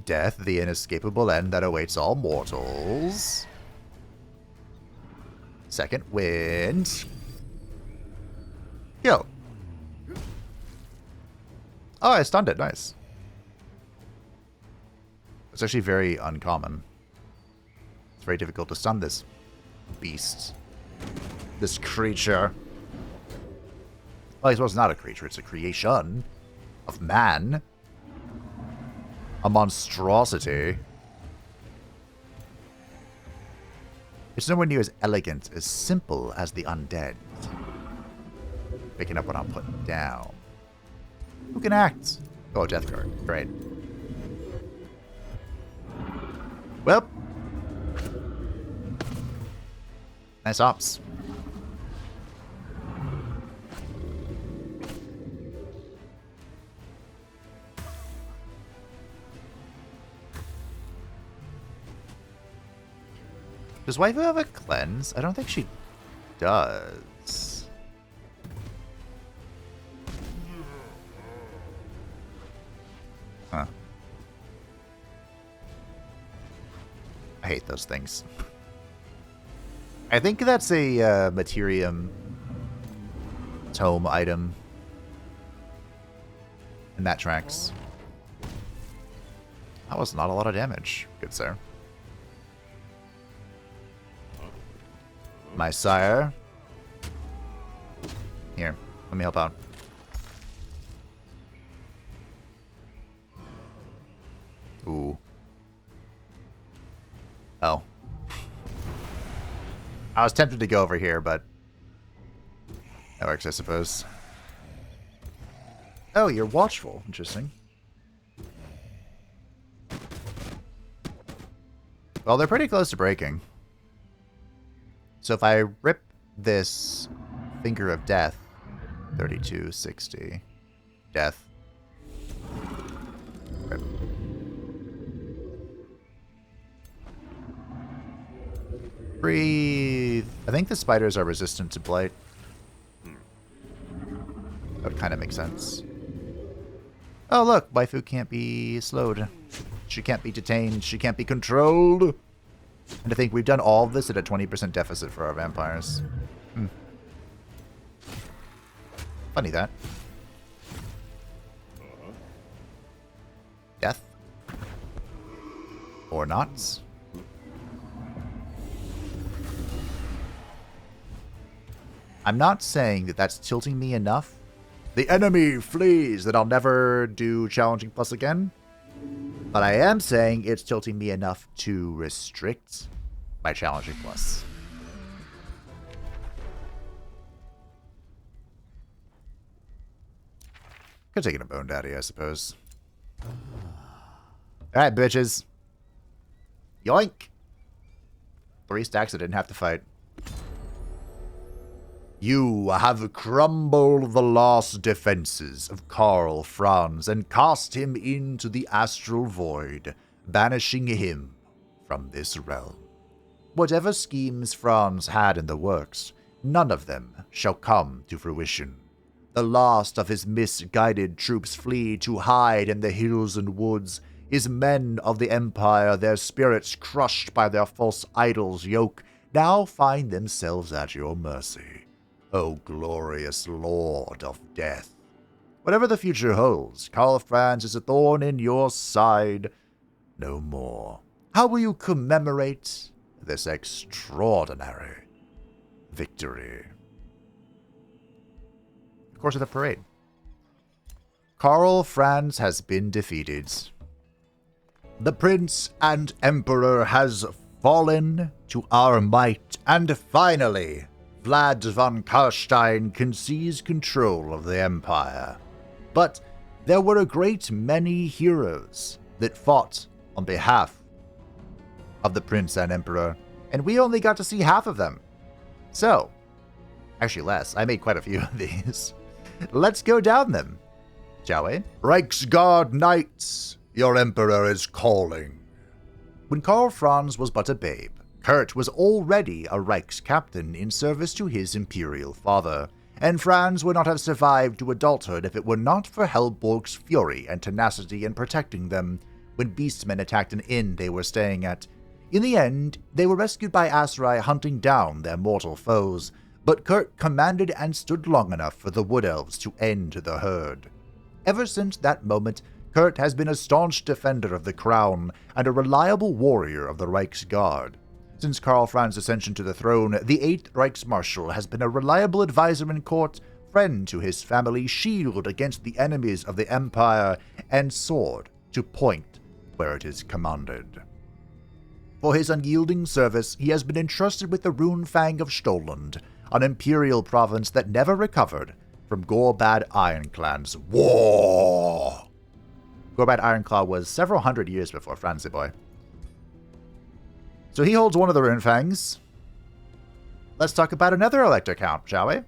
Death, the inescapable end that awaits all mortals. Second wind. Kill. Oh, I stunned it. Nice. It's actually very uncommon. It's very difficult to stun this beast. This creature. Well, I suppose it's not a creature. It's a creation of man. A monstrosity. It's nowhere near as elegant, as simple as the undead. Picking up what I'm putting down. Who can act? Oh, Death Guard. Great. Well. Nice ops. Does Waifu have a cleanse? I don't think she does. Huh. I hate those things. I think that's a Materium Tome item. And that tracks. That was not a lot of damage, good sir. My sire. Here, let me help out. Ooh. Oh. I was tempted to go over here, but that works, I suppose. Oh, you're watchful. Interesting. Well, they're pretty close to breaking. So if I rip this Finger of Death, 32, 60, death. Rip. Breathe. I think the spiders are resistant to blight. That would kind of make sense. Oh, look. Waifu can't be slowed. She can't be detained. She can't be controlled. And I think we've done all of this at a 20% deficit for our vampires. Funny that. Death. Or not. I'm not saying that that's tilting me enough. The enemy flees that I'll never do challenging plus again. But I am saying it's tilting me enough to restrict my challenging plus. Could have taken a Bone Daddy, I suppose. Alright, bitches. Yoink! 3 stacks I didn't have to fight. You have crumbled the last defenses of Karl Franz and cast him into the astral void, banishing him from this realm. Whatever schemes Franz had in the works, none of them shall come to fruition. The last of his misguided troops flee to hide in the hills and woods. His men of the Empire, their spirits crushed by their false idol's yoke, now find themselves at your mercy. O glorious Lord of Death. Whatever the future holds, Karl Franz is a thorn in your side no more. How will you commemorate this extraordinary victory? Of course, of the parade. Karl Franz has been defeated. The Prince and Emperor has fallen to our might, and finally, Vlad von Karstein can seize control of the Empire. But there were a great many heroes that fought on behalf of the Prince and Emperor, and we only got to see half of them. So, actually less. I made quite a few of these. Let's go down them, shall we? Reiksguard Knights, your Emperor is calling. When Karl Franz was but a babe, Kurt was already a Reichskapitän in service to his Imperial father, and Franz would not have survived to adulthood if it were not for Helborg's fury and tenacity in protecting them when beastmen attacked an inn they were staying at. In the end, they were rescued by Asrai hunting down their mortal foes, but Kurt commanded and stood long enough for the Wood Elves to end the herd. Ever since that moment, Kurt has been a staunch defender of the crown and a reliable warrior of the Reichsguard. Since Karl Franz's ascension to the throne, the 8th Reichsmarschall has been a reliable advisor in court, friend to his family, shield against the enemies of the Empire, and sword to point where it is commanded. For his unyielding service, he has been entrusted with the Runefang of Stoland, an Imperial province that never recovered from Gorbad Ironclad's war. Gorbad Ironclaw was several hundred years before Franzi Boy. So he holds one of the Runefangs. Let's talk about another Elector Count, shall we?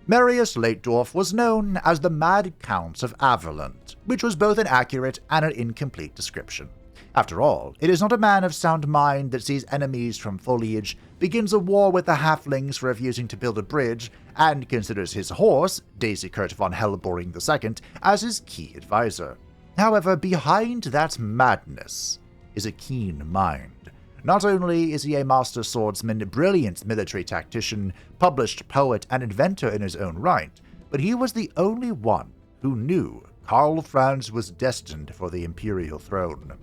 Marius Leitdorf was known as the Mad Count of Averland, which was both an accurate and an incomplete description. After all, it is not a man of sound mind that sees enemies from foliage, begins a war with the halflings for refusing to build a bridge, and considers his horse, Daisy Kurt von Hellboring II, as his key advisor. However, behind that madness is a keen mind. Not only is he a master swordsman, brilliant military tactician, published poet, and inventor in his own right, but he was the only one who knew Karl Franz was destined for the Imperial throne.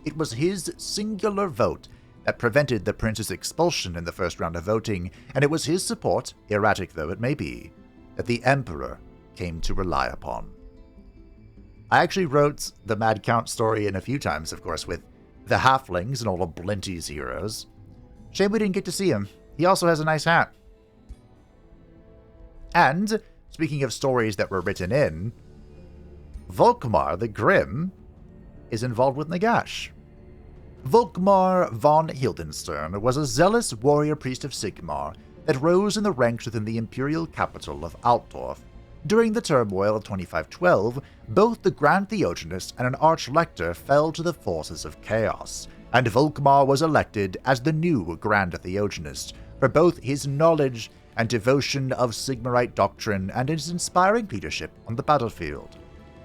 It was his singular vote that prevented the prince's expulsion in the first round of voting, and it was his support, erratic though it may be, that the emperor came to rely upon. I actually wrote the Mad Count story in a few times, of course, with the halflings and all of Blinty's heroes. Shame we didn't get to see him. He also has a nice hat. And, speaking of stories that were written in, Volkmar the Grim is involved with Nagash. Volkmar von Hildenstern was a zealous warrior priest of Sigmar that rose in the ranks within the Imperial capital of Altdorf. During the turmoil of 2512, both the Grand Theogenist and an Archlector fell to the forces of chaos, and Volkmar was elected as the new Grand Theogenist for both his knowledge and devotion of Sigmarite doctrine and his inspiring leadership on the battlefield.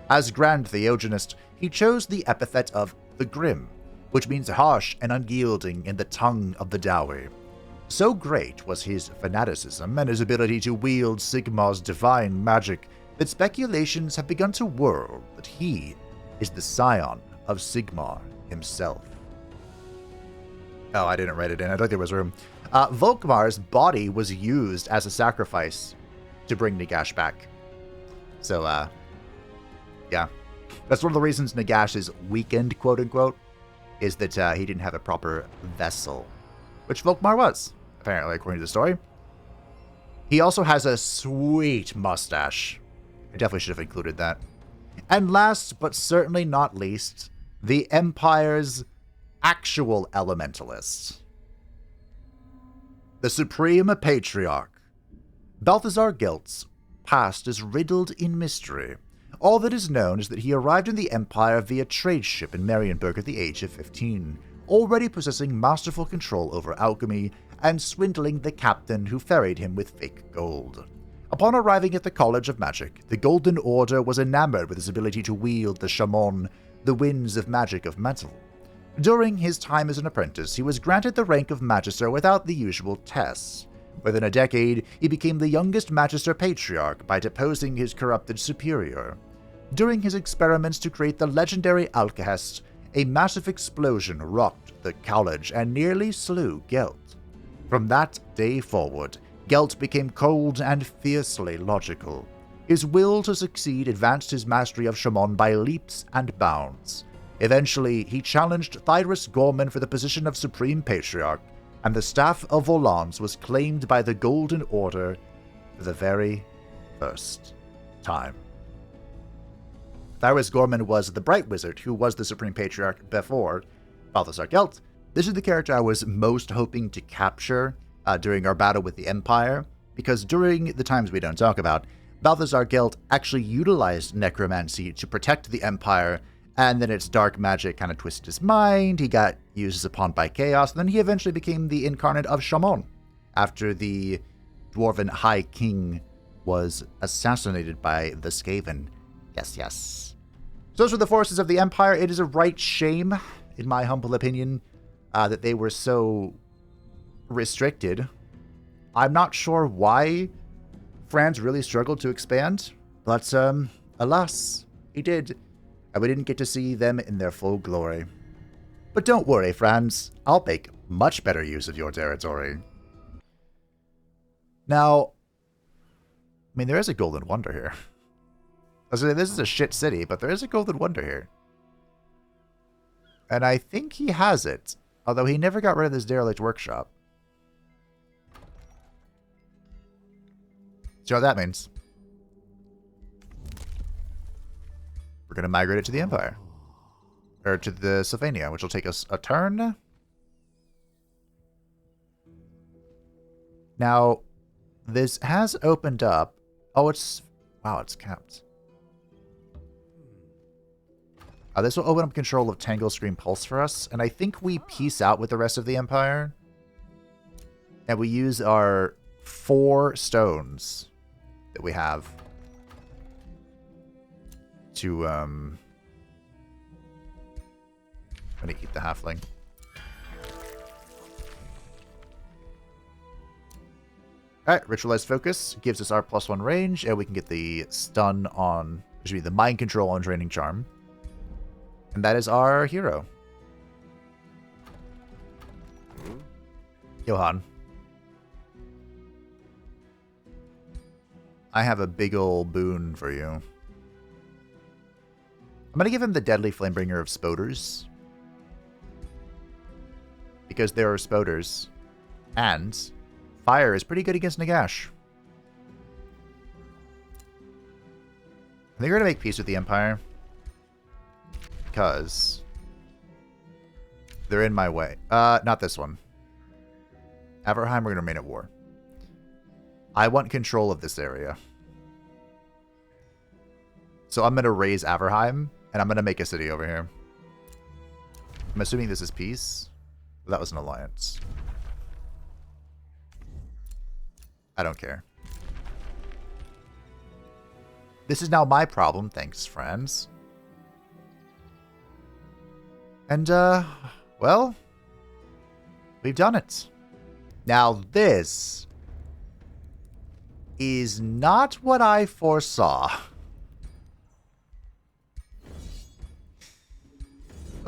As Grand Theogenist, he chose the epithet of the Grim, which means harsh and unyielding in the tongue of the Dowie. So great was his fanaticism and his ability to wield Sigmar's divine magic that speculations have begun to whirl that he is the scion of Sigmar himself. Oh, I didn't write it in. I thought there was room. Volkmar's body was used as a sacrifice to bring Nagash back. So, yeah. That's one of the reasons Nagash is weakened, quote-unquote, is that he didn't have a proper vessel, which Volkmar was, apparently, according to the story. He also has a sweet mustache. I definitely should have included that. And last, but certainly not least, the Empire's actual elementalist. The Supreme Patriarch. Balthazar Gelt's past is riddled in mystery. All that is known is that he arrived in the Empire via trade ship in Marienburg at the age of 15, already possessing masterful control over alchemy and swindling the captain who ferried him with fake gold. Upon arriving at the College of Magic, the Golden Order was enamored with his ability to wield the Shamon, the winds of magic of metal. During his time as an apprentice, he was granted the rank of Magister without the usual tests. Within a decade, he became the youngest Magister Patriarch by deposing his corrupted superior. During his experiments to create the legendary Alkahest, a massive explosion rocked the college and nearly slew Gelt. From that day forward, Gelt became cold and fiercely logical. His will to succeed advanced his mastery of Shamon by leaps and bounds. Eventually, he challenged Thyrus Gorman for the position of Supreme Patriarch, and the staff of Volans was claimed by the Golden Order for the very first time. Thyrus Gorman was the Bright Wizard who was the Supreme Patriarch before Balthazar Gelt. This is the character I was most hoping to capture during our battle with the Empire, because during the times we don't talk about, Balthazar Gelt actually utilized necromancy to protect the Empire, and then its dark magic kind of twisted his mind. He got used as a pawn by chaos, and then he eventually became the incarnate of Shamon after the Dwarven High King was assassinated by the Skaven. Yes, yes. So those were the forces of the Empire. It is a right shame, in my humble opinion, that they were so restricted. I'm not sure why Franz really struggled to expand, but alas, he did. And we didn't get to see them in their full glory. But don't worry, Franz. I'll make much better use of your territory. Now, I mean, there is a Golden Wonder here. I was saying, this is a shit city, but there is a Golden Wonder here. And I think he has it, although he never got rid of this derelict workshop. Do you know what that means? We're going to migrate it to the Empire. Or to the Sylvania, which will take us a turn. Now, this has opened up. Oh, it's... Wow, it's capped. This will open up control of Tangle Scream Pulse for us. And I think we peace out with the rest of the Empire. And we use our 4 stones that we have to, I'm gonna keep the halfling. Alright, Ritualized Focus gives us our +1 range, and we can get the stun on, which would be the Mind Control on Draining Charm. And that is our hero. Johan. I have a big ol' boon for you. I'm going to give him the Deadly Flamebringer of Spoders. Because there are Spoders. And fire is pretty good against Nagash. I think we're going to make peace with the Empire. Because they're in my way. Not this one. Averheim, we're going to remain at war. I want control of this area. So I'm going to raise Averheim, and I'm going to make a city over here. I'm assuming this is peace. That was an alliance. I don't care. This is now my problem, thanks, friends. And, well, we've done it. Now this is not what I foresaw.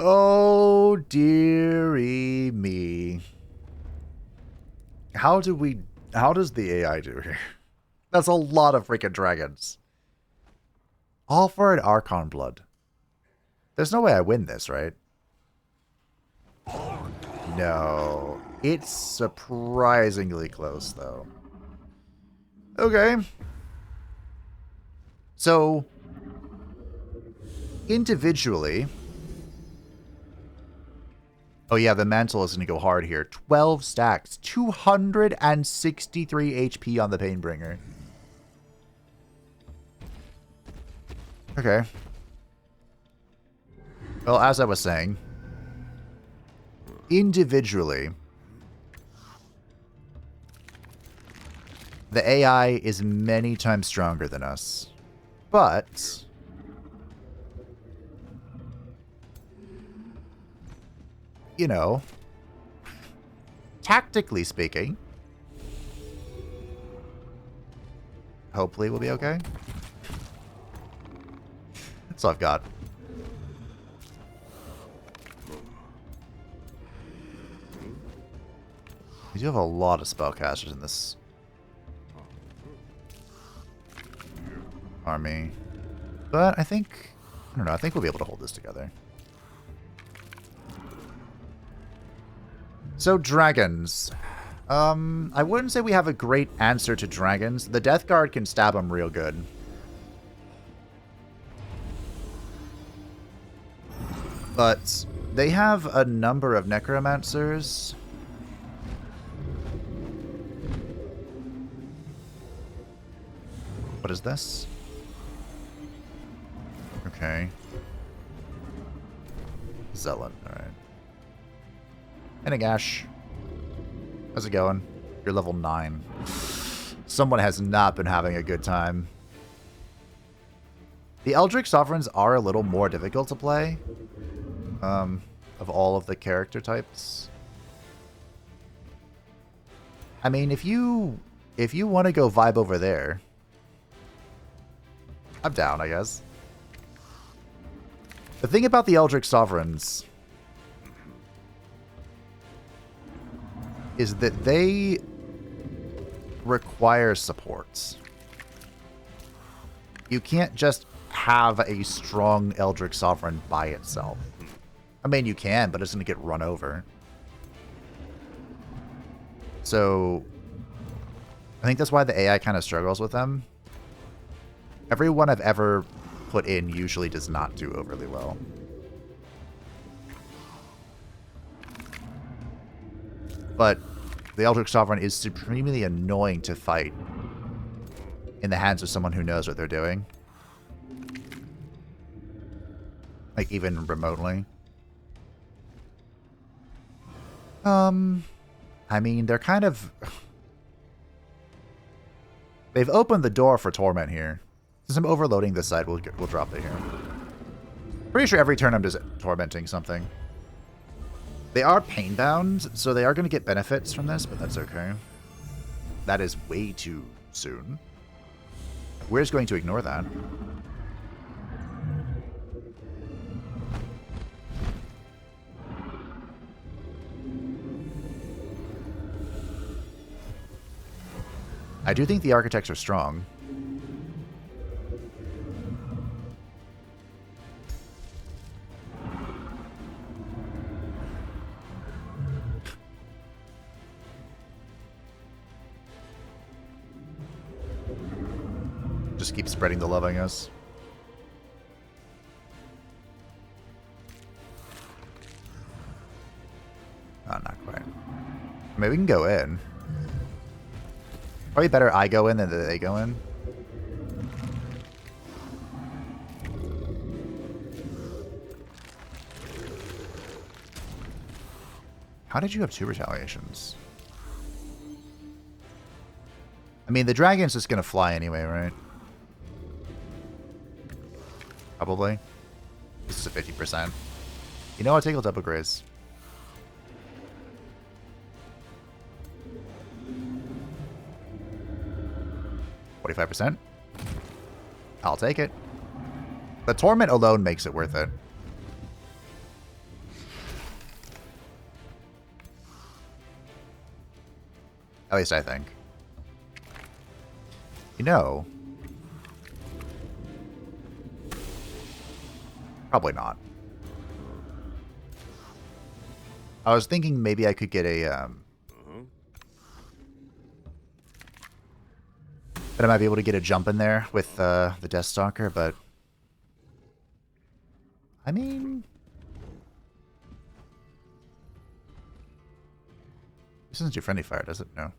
Oh, dearie me. How does the AI do here? That's a lot of freaking dragons. All for an Archon blood. There's no way I win this, right? No. It's surprisingly close, though. Okay. So, individually... Oh yeah, the mantle is going to go hard here. 12 stacks. 263 HP on the Painbringer. Okay. Well, as I was saying, individually, the AI is many times stronger than us. But you know, tactically speaking, hopefully we'll be okay. That's all I've got. We do have a lot of spellcasters in this army. But I think, I don't know, I think we'll be able to hold this together. So, dragons. I wouldn't say we have a great answer to dragons. The Death Guard can stab them real good. But they have a number of Necromancers. What is this? Okay. Zealot, alright. Nagash. How's it going? You're level 9. Someone has not been having a good time. The Eldritch Sovereigns are a little more difficult to play. Of all of the character types. I mean, if you want to go vibe over there, I'm down, I guess. The thing about the Eldritch Sovereigns is that they require supports. You can't just have a strong Eldritch Sovereign by itself. I mean, you can, but it's going to get run over. So, I think that's why the AI kind of struggles with them. Everyone I've ever put in usually does not do overly well. But the Eldritch Sovereign is supremely annoying to fight in the hands of someone who knows what they're doing. Like, even remotely. I mean, they're kind of... They've opened the door for Torment here. Since I'm overloading this side, we'll drop it here. Pretty sure every turn I'm just tormenting something. They are pain-bound, so they are going to get benefits from this, but that's okay. That is way too soon. We're just going to ignore that. I do think the architects are strong. Just keep spreading the love, I guess. Oh, not quite. Maybe we can go in. Probably better I go in than they go in. How did you have 2 retaliations? I mean, the dragon's just gonna fly anyway, right? Probably. This is a 50%. You know, I'll take a double graze. %. I'll take it. The torment alone makes it worth it. At least I think. You know, probably not. I was thinking maybe I could get a that I might be able to get a jump in there with the Deathstalker, but I mean, this doesn't do friendly fire, does it? No.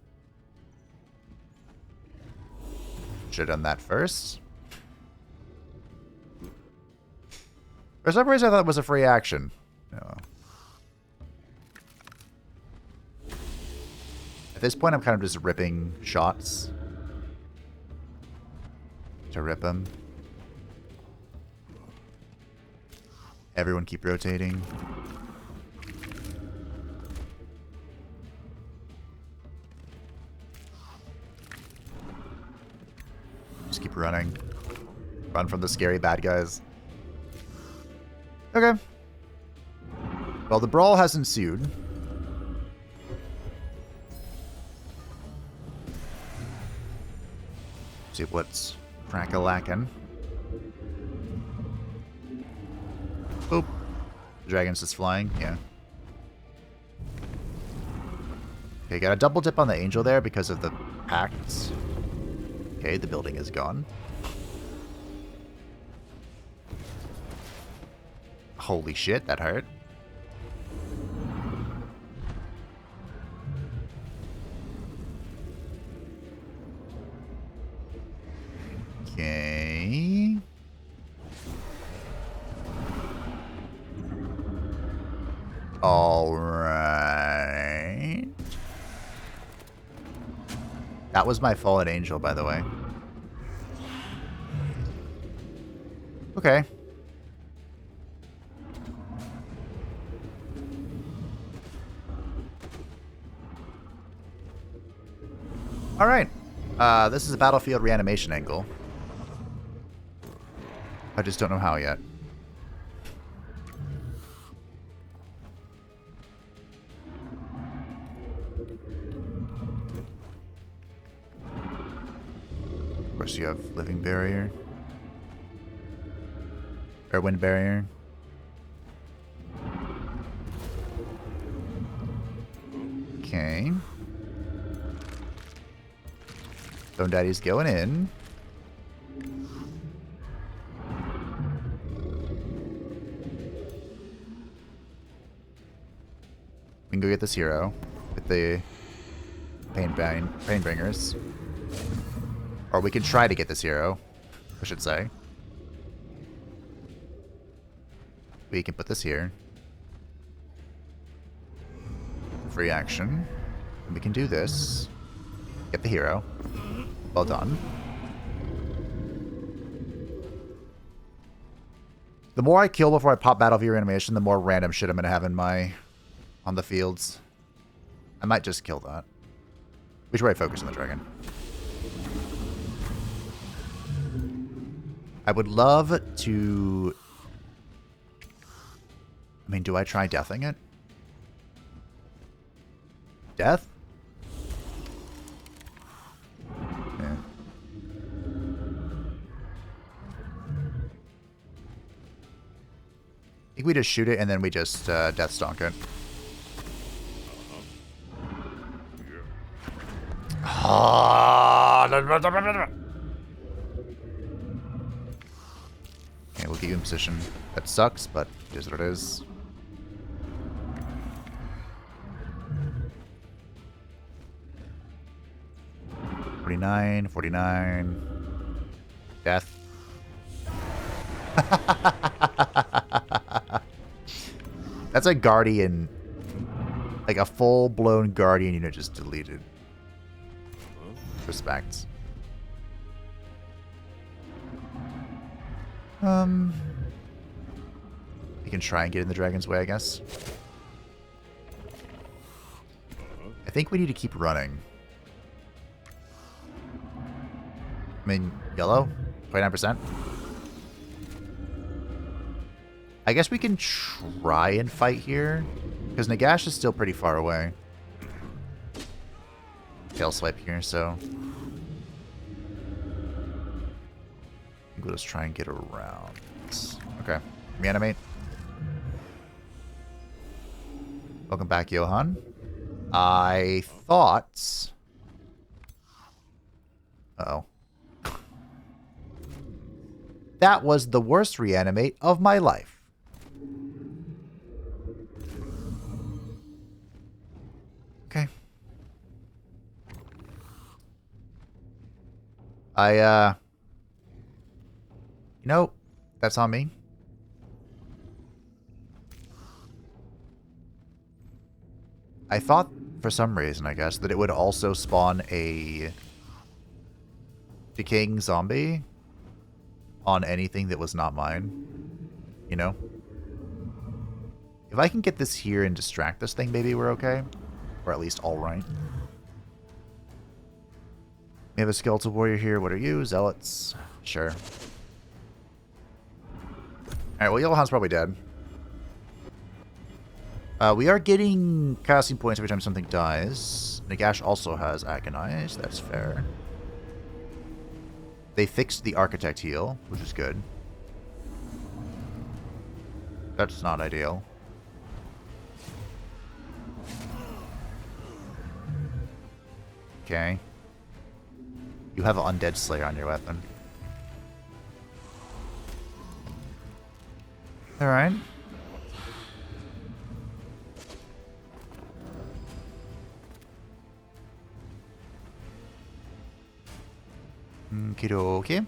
Should have done that first. For some reason, I thought it was a free action. No. At this point, I'm kind of just ripping shots to rip them. Everyone keep rotating. Just keep running. Run from the scary bad guys. Okay. Well, the brawl has ensued. See what's crack-a-lackin'. Boop. The dragon's just flying, yeah. Okay, got a double dip on the angel there because of the pacts. Okay, the building is gone. Holy shit, that hurt. Okay. All right. That was my fallen angel, by the way. Okay. All right. This is a battlefield reanimation angle. I just don't know how yet. Of course, you have living barrier. Or wind barrier. Okay. Stone Daddy's going in. We can go get this hero with the Painbringers. Or we can try to get this hero, I should say. We can put this here. Free action. And we can do this. Get the hero. Well done. The more I kill before I pop Battlefield Reanimation, the more random shit I'm going to have in my... on the fields. I might just kill that. We should probably focus on the dragon. I would love to... I mean, do I try deathing it? think we just shoot it and then we just death stonk it. Okay, we'll get you in position. That sucks, but it is what it is. $49, $49. Death. That's a guardian, like a full-blown guardian unit just deleted. Respect. We can try and get in the dragon's way, I guess. I think we need to keep running. I mean, yellow? 29%? I guess we can try and fight here, because Nagash is still pretty far away. Tail swipe here, so... I think we'll just try and get around. Okay. Reanimate. Welcome back, Johan. I thought... Uh-oh. That was the worst reanimate of my life. Okay. You know, that's on me. I thought, for some reason, I guess, that it would also spawn a decaying zombie on anything that was not mine. You know? If I can get this here and distract this thing, maybe we're okay. Or at least alright. We have a skeletal warrior here. What are you? Zealots? Sure. Alright, well, Johan's probably dead. We are getting casting points every time something dies. Nagash also has Agonize. That's fair. They fixed the Architect heal, which is good. That's not ideal. Okay. You have an Undead Slayer on your weapon. Alright. Okie-dokie.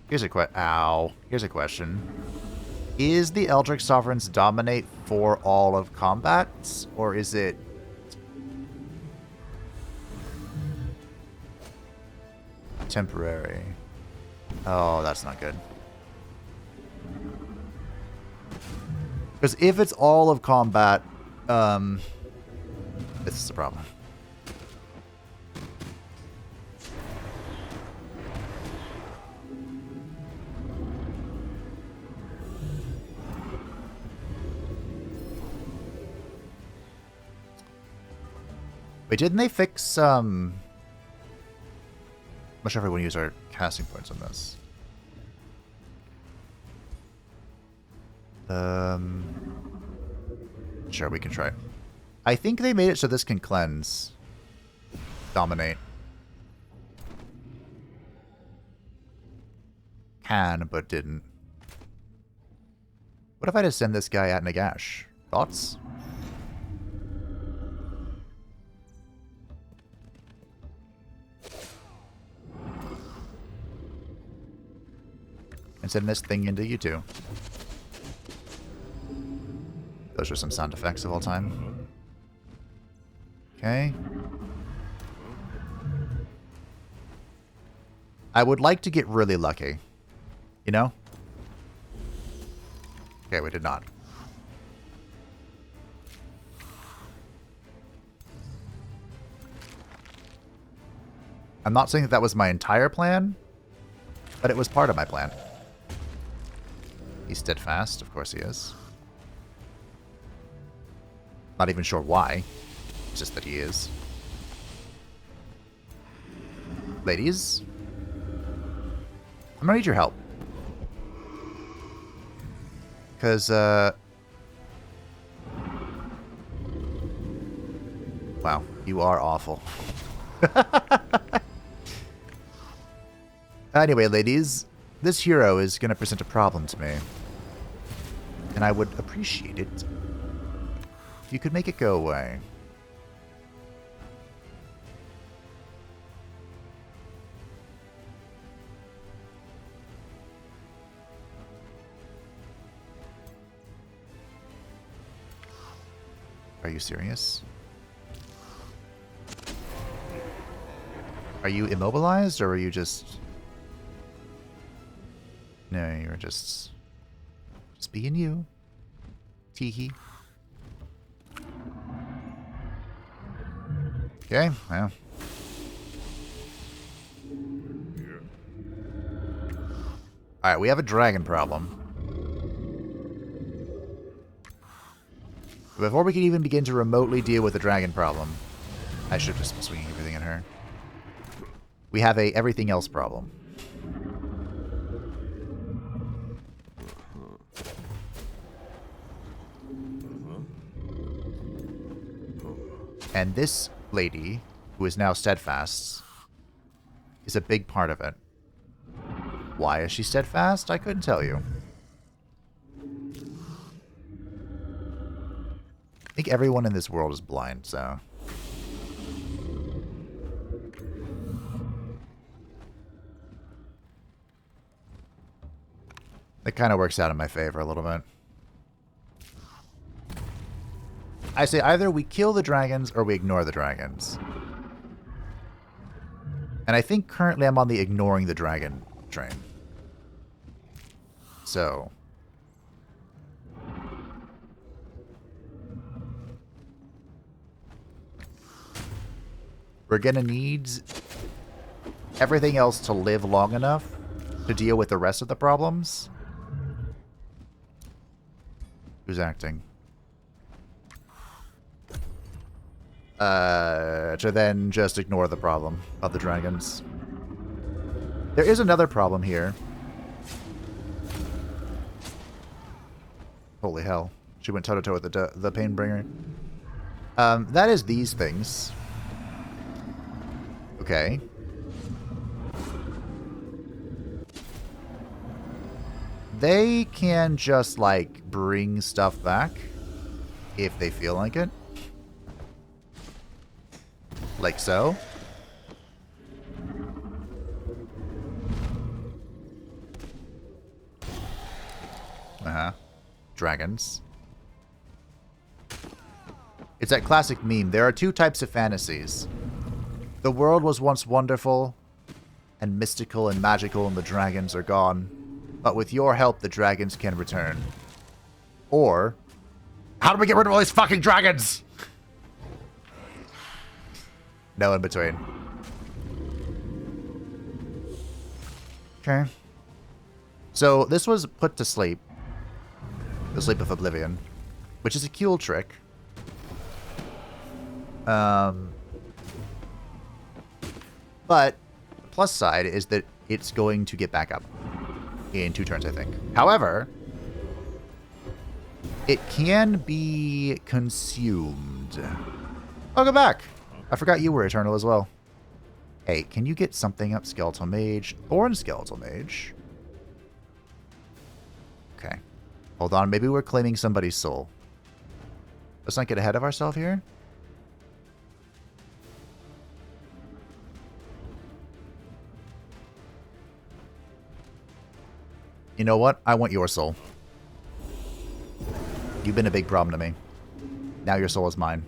Here's a Here's a question. Is the Eldritch Sovereigns dominate for all of combat, or is it temporary? Oh, that's not good. Because if it's all of combat, this is the problem. Wait, didn't they fix, much everyone use our casting points on this? Sure, we can try. I think they made it so this can cleanse. Dominate. Can, but didn't. What if I just send this guy at Nagash? Thoughts? And send this thing into you two. Those are some sound effects of all time. Okay. I would like to get really lucky. You know? Okay, we did not. I'm not saying that that was my entire plan, but it was part of my plan. He's steadfast, of course he is. Not even sure why. It's just that he is. Ladies? I'm gonna need your help. Because, wow, you are awful. Anyway, ladies, this hero is going to present a problem to me. And I would appreciate it if you could make it go away. Are you serious? Are you immobilized, or are you just... No, you're just being you. Teehee. Okay, well. Alright, we have a dragon problem. Before we can even begin to remotely deal with the dragon problem, I should have just been swinging everything at her. We have a everything else problem. And this lady, who is now steadfast, is a big part of it. Why is she steadfast? I couldn't tell you. I think everyone in this world is blind, so... That kind of works out in my favor a little bit. I say either we kill the dragons or we ignore the dragons. And I think currently I'm on the ignoring the dragon train. So... we're gonna need everything else to live long enough to deal with the rest of the problems. Who's acting? To then just ignore the problem of the dragons. There is another problem here. Holy hell. She went toe-to-toe with the Painbringer. That is these things. Okay. They can just, like, bring stuff back if they feel like it. Like so. Uh-huh. Dragons. It's that classic meme. There are two types of fantasies. The world was once wonderful and mystical and magical and the dragons are gone. But with your help, the dragons can return. Or, how do we get rid of all these fucking dragons? No in between. Okay. So, this was put to sleep. The Sleep of Oblivion. Which is a cool trick. But, the plus side is that it's going to get back up. In 2 turns, I think. However, it can be consumed. Welcome back. I forgot you were Eternal as well. Hey, can you get something up? Skeletal Mage. Thorn Skeletal Mage. Okay. Hold on. Maybe we're claiming somebody's soul. Let's not get ahead of ourselves here. You know what? I want your soul. You've been a big problem to me. Now your soul is mine.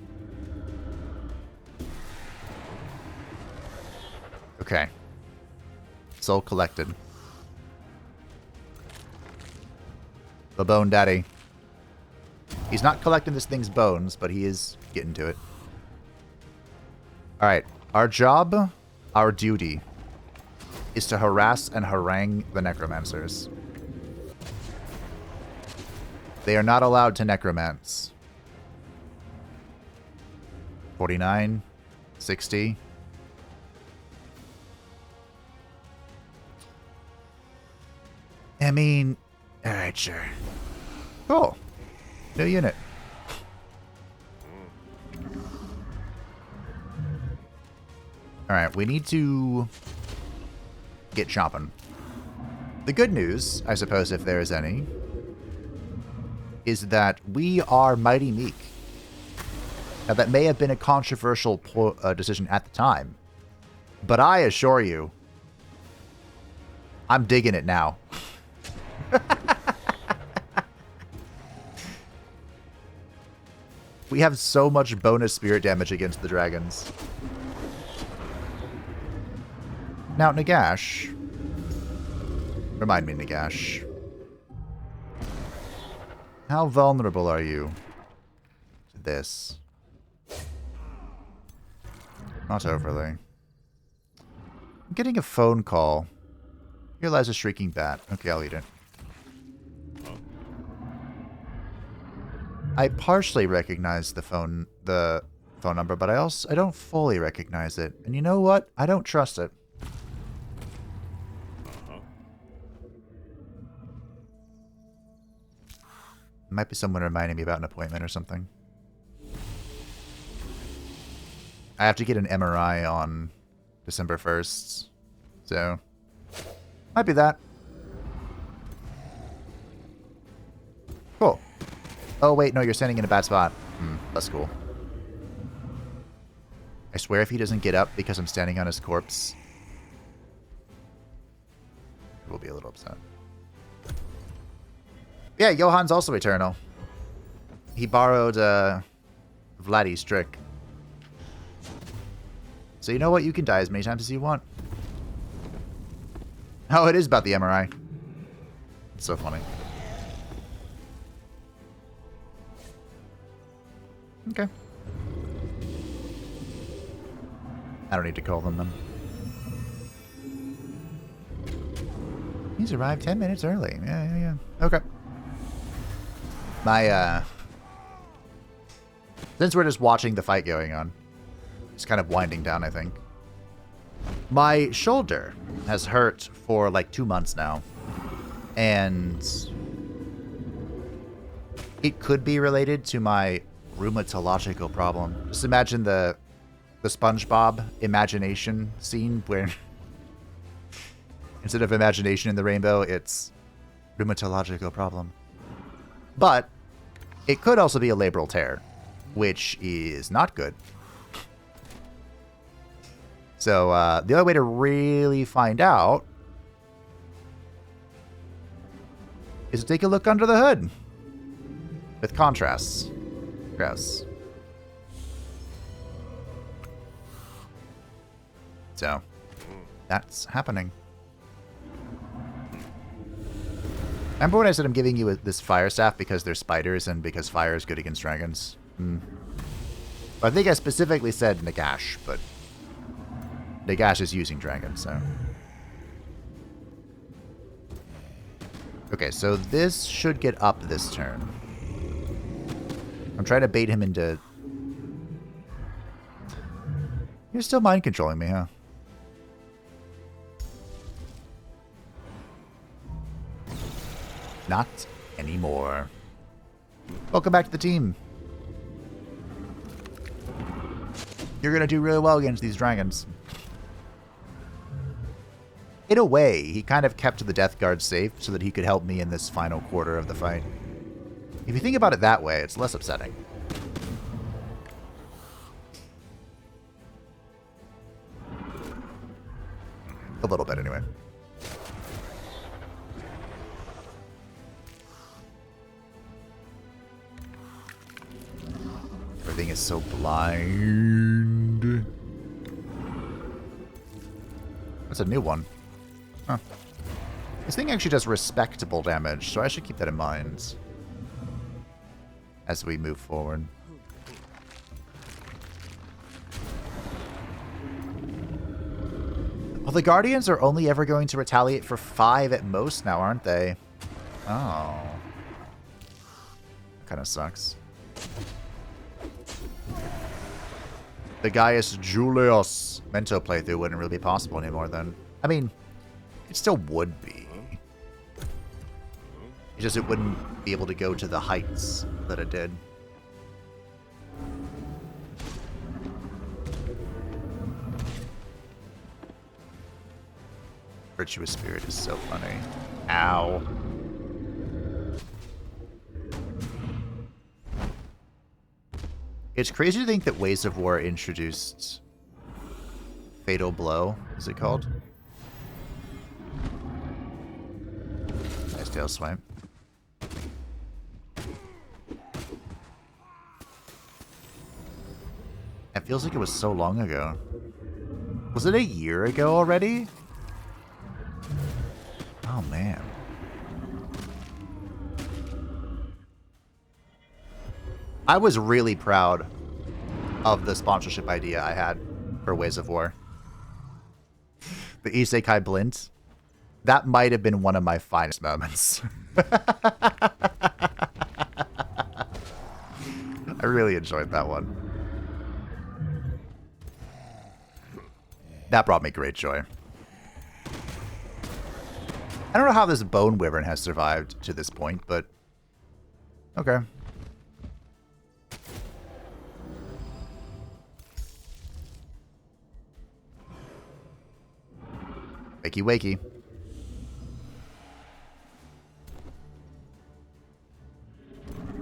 Okay. Soul collected. The Bone Daddy. He's not collecting this thing's bones, but he is getting to it. Alright. Our job, our duty, is to harass and harangue the Necromancers. They are not allowed to necromance. 49. 60. I mean... Alright, sure. Cool. New unit. Alright, we need to get chopping. The good news, I suppose, if there is any, is that we are mighty meek. Now, that may have been a controversial decision at the time, but I assure you, I'm digging it now. We have so much bonus spirit damage against the dragons. Now, Nagash. Remind me, Nagash. How vulnerable are you to this? Not overly. I'm getting a phone call. Realize a shrieking bat. Okay, I'll eat it. I partially recognize the phone number, but I don't fully recognize it. And you know what? I don't trust it. Might be someone reminding me about an appointment or something. I have to get an MRI on December 1st. So, might be that. Cool. Oh, wait, no, you're standing in a bad spot. That's cool. I swear if he doesn't get up because I'm standing on his corpse, we'll be a little upset. Yeah, Johan's also eternal. He borrowed Vladdy's trick. So you know what? You can die as many times as you want. Oh, it is about the MRI. It's so funny. Okay. I don't need to call them then. He's arrived 10 minutes early. Yeah. Okay. My, since we're just watching the fight going on, it's kind of winding down, I think. My shoulder has hurt for like 2 months now. And it could be related to my rheumatological problem. Just imagine the SpongeBob imagination scene where instead of imagination in the rainbow, it's rheumatological problem. But it could also be a labral tear, which is not good. So the only way to really find out is to take a look under the hood with contrasts. Gross. So that's happening. Remember when I said I'm giving you this fire staff because they're spiders and because fire is good against dragons? I think I specifically said Nagash, but Nagash is using dragons, so. Okay, so this should get up this turn. I'm trying to bait him into... You're still mind controlling me, huh? Not anymore. Welcome back to the team. You're going to do really well against these dragons. In a way, he kind of kept the Death Guard safe so that he could help me in this final quarter of the fight. If you think about it that way, it's less upsetting. A little bit, anyway. Everything is so blind. That's a new one. Huh. This thing actually does respectable damage, so I should keep that in mind as we move forward. Well, the Guardians are only ever going to retaliate for 5 at most now, aren't they? Oh. Kind of sucks. The Gaius Julius Mento playthrough wouldn't really be possible anymore then. I mean, it still would be. It's just it wouldn't be able to go to the heights that it did. Virtuous Spirit is so funny. Ow. It's crazy to think that Ways of War introduced Fatal Blow, is it called? Nice tail swipe. It feels like it was so long ago. Was it a year ago already? Oh, man. I was really proud of the sponsorship idea I had for Ways of War. The Isekai Blint. That might have been one of my finest moments. I really enjoyed that one. That brought me great joy. I don't know how this Bone Wyvern has survived to this point, but okay. Wakey wakey.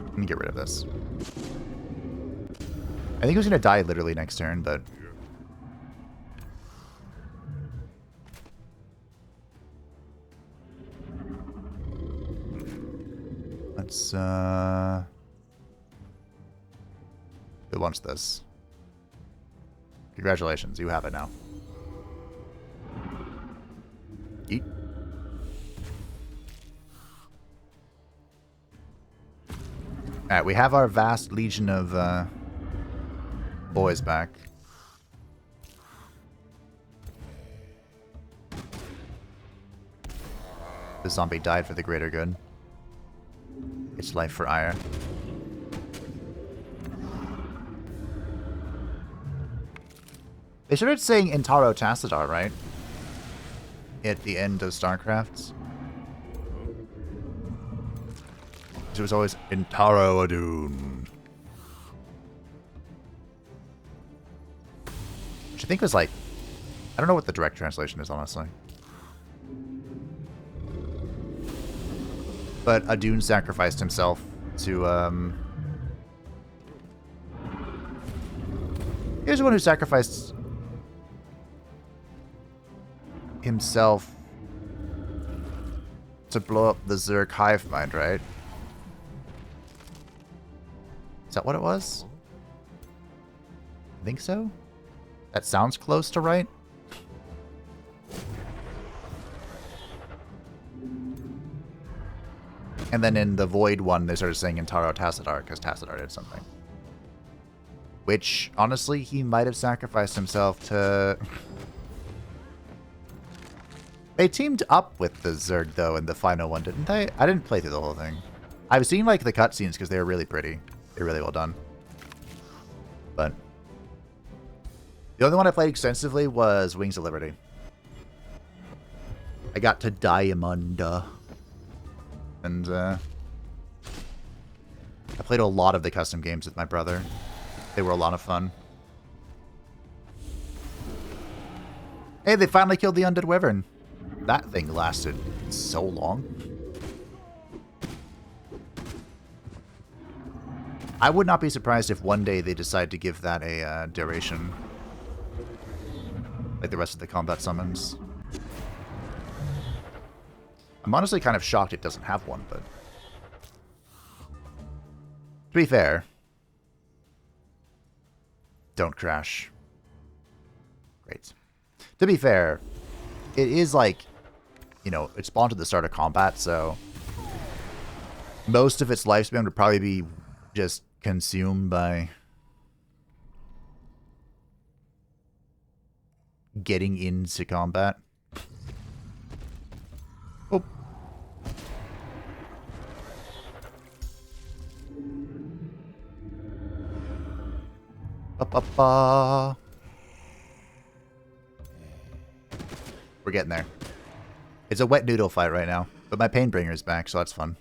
Let me get rid of this. I think he was going to die literally next turn, but... Let's, Who wants this? Congratulations, you have it now. Eat. Alright, we have our vast legion of, boys back. The zombie died for the greater good. It's life for ire. They started saying Intaro Tassadar, right? At the end of StarCraft. It was always Intaro Adun. Which I think was like... I don't know what the direct translation is, honestly. But Adun sacrificed himself to, He was the one who sacrificed himself to blow up the Zerg hive mind, right? Is that what it was? I think so. That sounds close to right. And then in the Void one, they started saying Intaro Tassadar because Tassadar did something. Which, honestly, he might have sacrificed himself to... They teamed up with the Zerg, though, in the final one, didn't they? I didn't play through the whole thing. I've seen, like, the cutscenes because they were really pretty. They're really well done. But... the only one I played extensively was Wings of Liberty. I got to Diamond. And, I played a lot of the custom games with my brother. They were a lot of fun. Hey, they finally killed the Undead Wyvern. That thing lasted so long. I would not be surprised if one day they decide to give that a duration. Like the rest of the combat summons. I'm honestly kind of shocked it doesn't have one, but... to be fair... don't crash. Great. To be fair, it is like, you know, it spawned at the start of combat, so... most of its lifespan would probably be just consumed by... getting into combat. Oh. Ba-ba-ba. We're getting there. It's a wet noodle fight right now, but my Painbringer is back, so that's fun.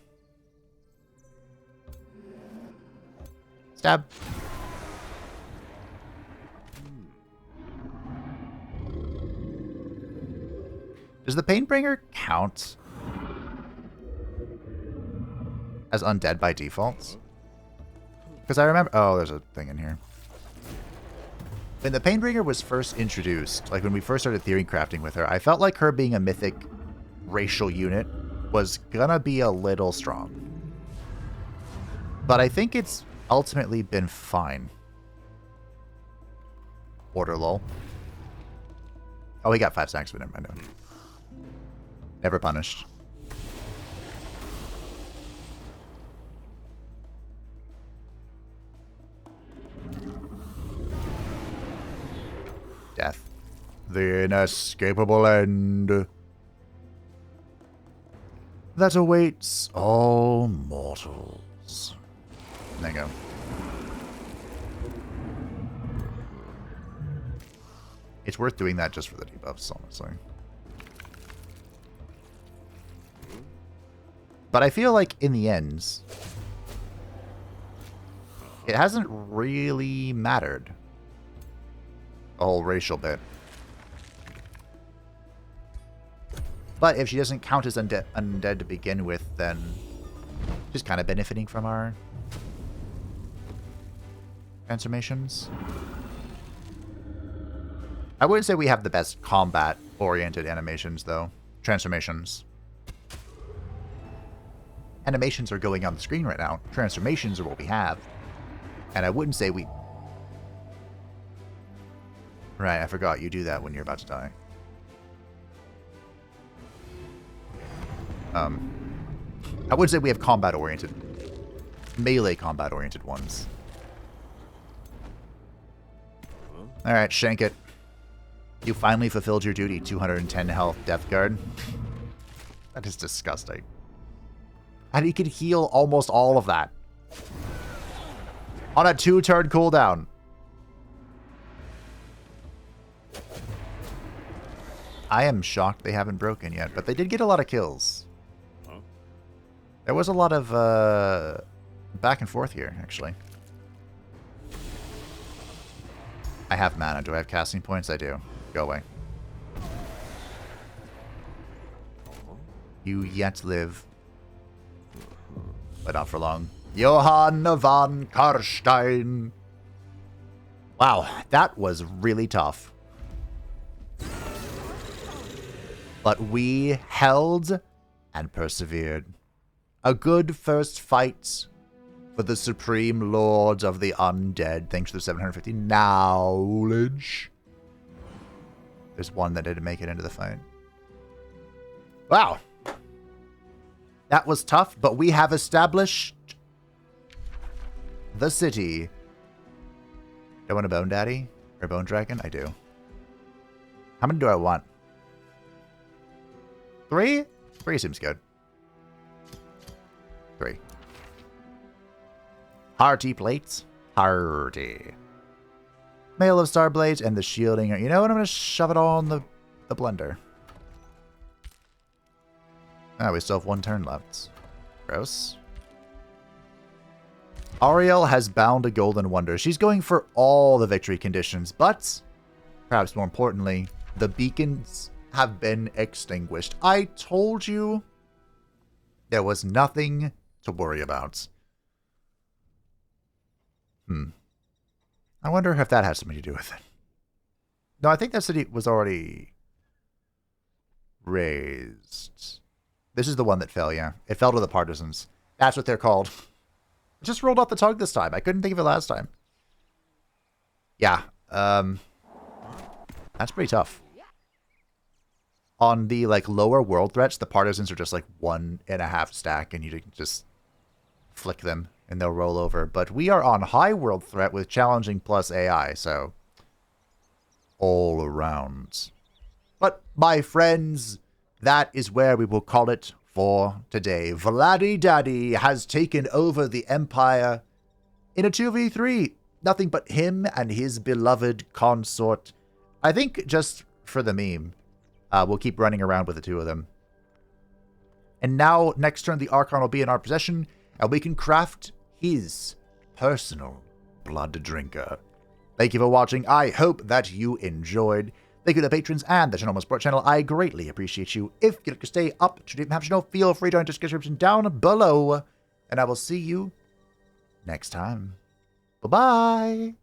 Stab. Does the Painbringer count as undead by default? Because I remember... Oh, there's a thing in here. When the Painbringer was first introduced, like when we first started theory crafting with her, I felt like her being a mythic racial unit was gonna be a little strong. But I think it's ultimately been fine. Order lol. Oh, we got 5 stacks, but never mind. Never punished. Death. The inescapable end that awaits all mortals. There you go. It's worth doing that just for the debuffs, honestly. But I feel like in the end, it hasn't really mattered. The whole racial bit. But if she doesn't count as undead to begin with, then she's kind of benefiting from our transformations. I wouldn't say we have the best combat-oriented animations, though. Transformations. Animations are going on the screen right now. Transformations are what we have. And I wouldn't say we... Right, I forgot you do that when you're about to die. I would say we have combat-oriented... melee combat-oriented ones. Alright, shank it. You finally fulfilled your duty. 210 health, Death Guard. That is disgusting. And he could heal almost all of that. On a 2-turn cooldown. I am shocked they haven't broken yet, but they did get a lot of kills. There was a lot of back and forth here, actually. I have mana. Do I have casting points? I do. Go away. You yet live. But not for long. Johann von Karstein. Wow, that was really tough. But we held and persevered. A good first fight for the Supreme Lord of the Undead, thanks to the 750 knowledge. There's one that didn't make it into the fight. Wow. That was tough, but we have established the city. Do I want a Bone Daddy? Or Bone Dragon? I do. How many do I want? 3? 3 seems good. 3. Hearty plates. Hearty. Mail of Starblades and the shielding. You know what? I'm going to shove it all in the blender. Ah, we still have 1 turn left. Gross. Ariel has bound a golden wonder. She's going for all the victory conditions, but perhaps more importantly, the beacons have been extinguished. I told you there was nothing to worry about. I wonder if that has something to do with it. No, I think that city was already raised. This is the one that fell, yeah. It fell to the partisans. That's what they're called. I just rolled off the tongue this time. I couldn't think of it last time. Yeah. That's pretty tough. On the lower world threats, the partisans are just 1.5 stack, and you can just flick them and they'll roll over. But we are on high world threat with challenging plus AI, so all around. But my friends, that is where we will call it for today. Vladdy Daddy has taken over the Empire in a 2v3. Nothing but him and his beloved consort. I think just for the meme, we'll keep running around with the two of them. And now, next turn, the Archon will be in our possession, and we can craft his personal blood drinker. Thank you for watching. I hope that you enjoyed. Thank you to the patrons and the Gentleman Sport channel. I greatly appreciate you. If you'd like to stay up to date, feel free to enter the description down below. And I will see you next time. Bye-bye.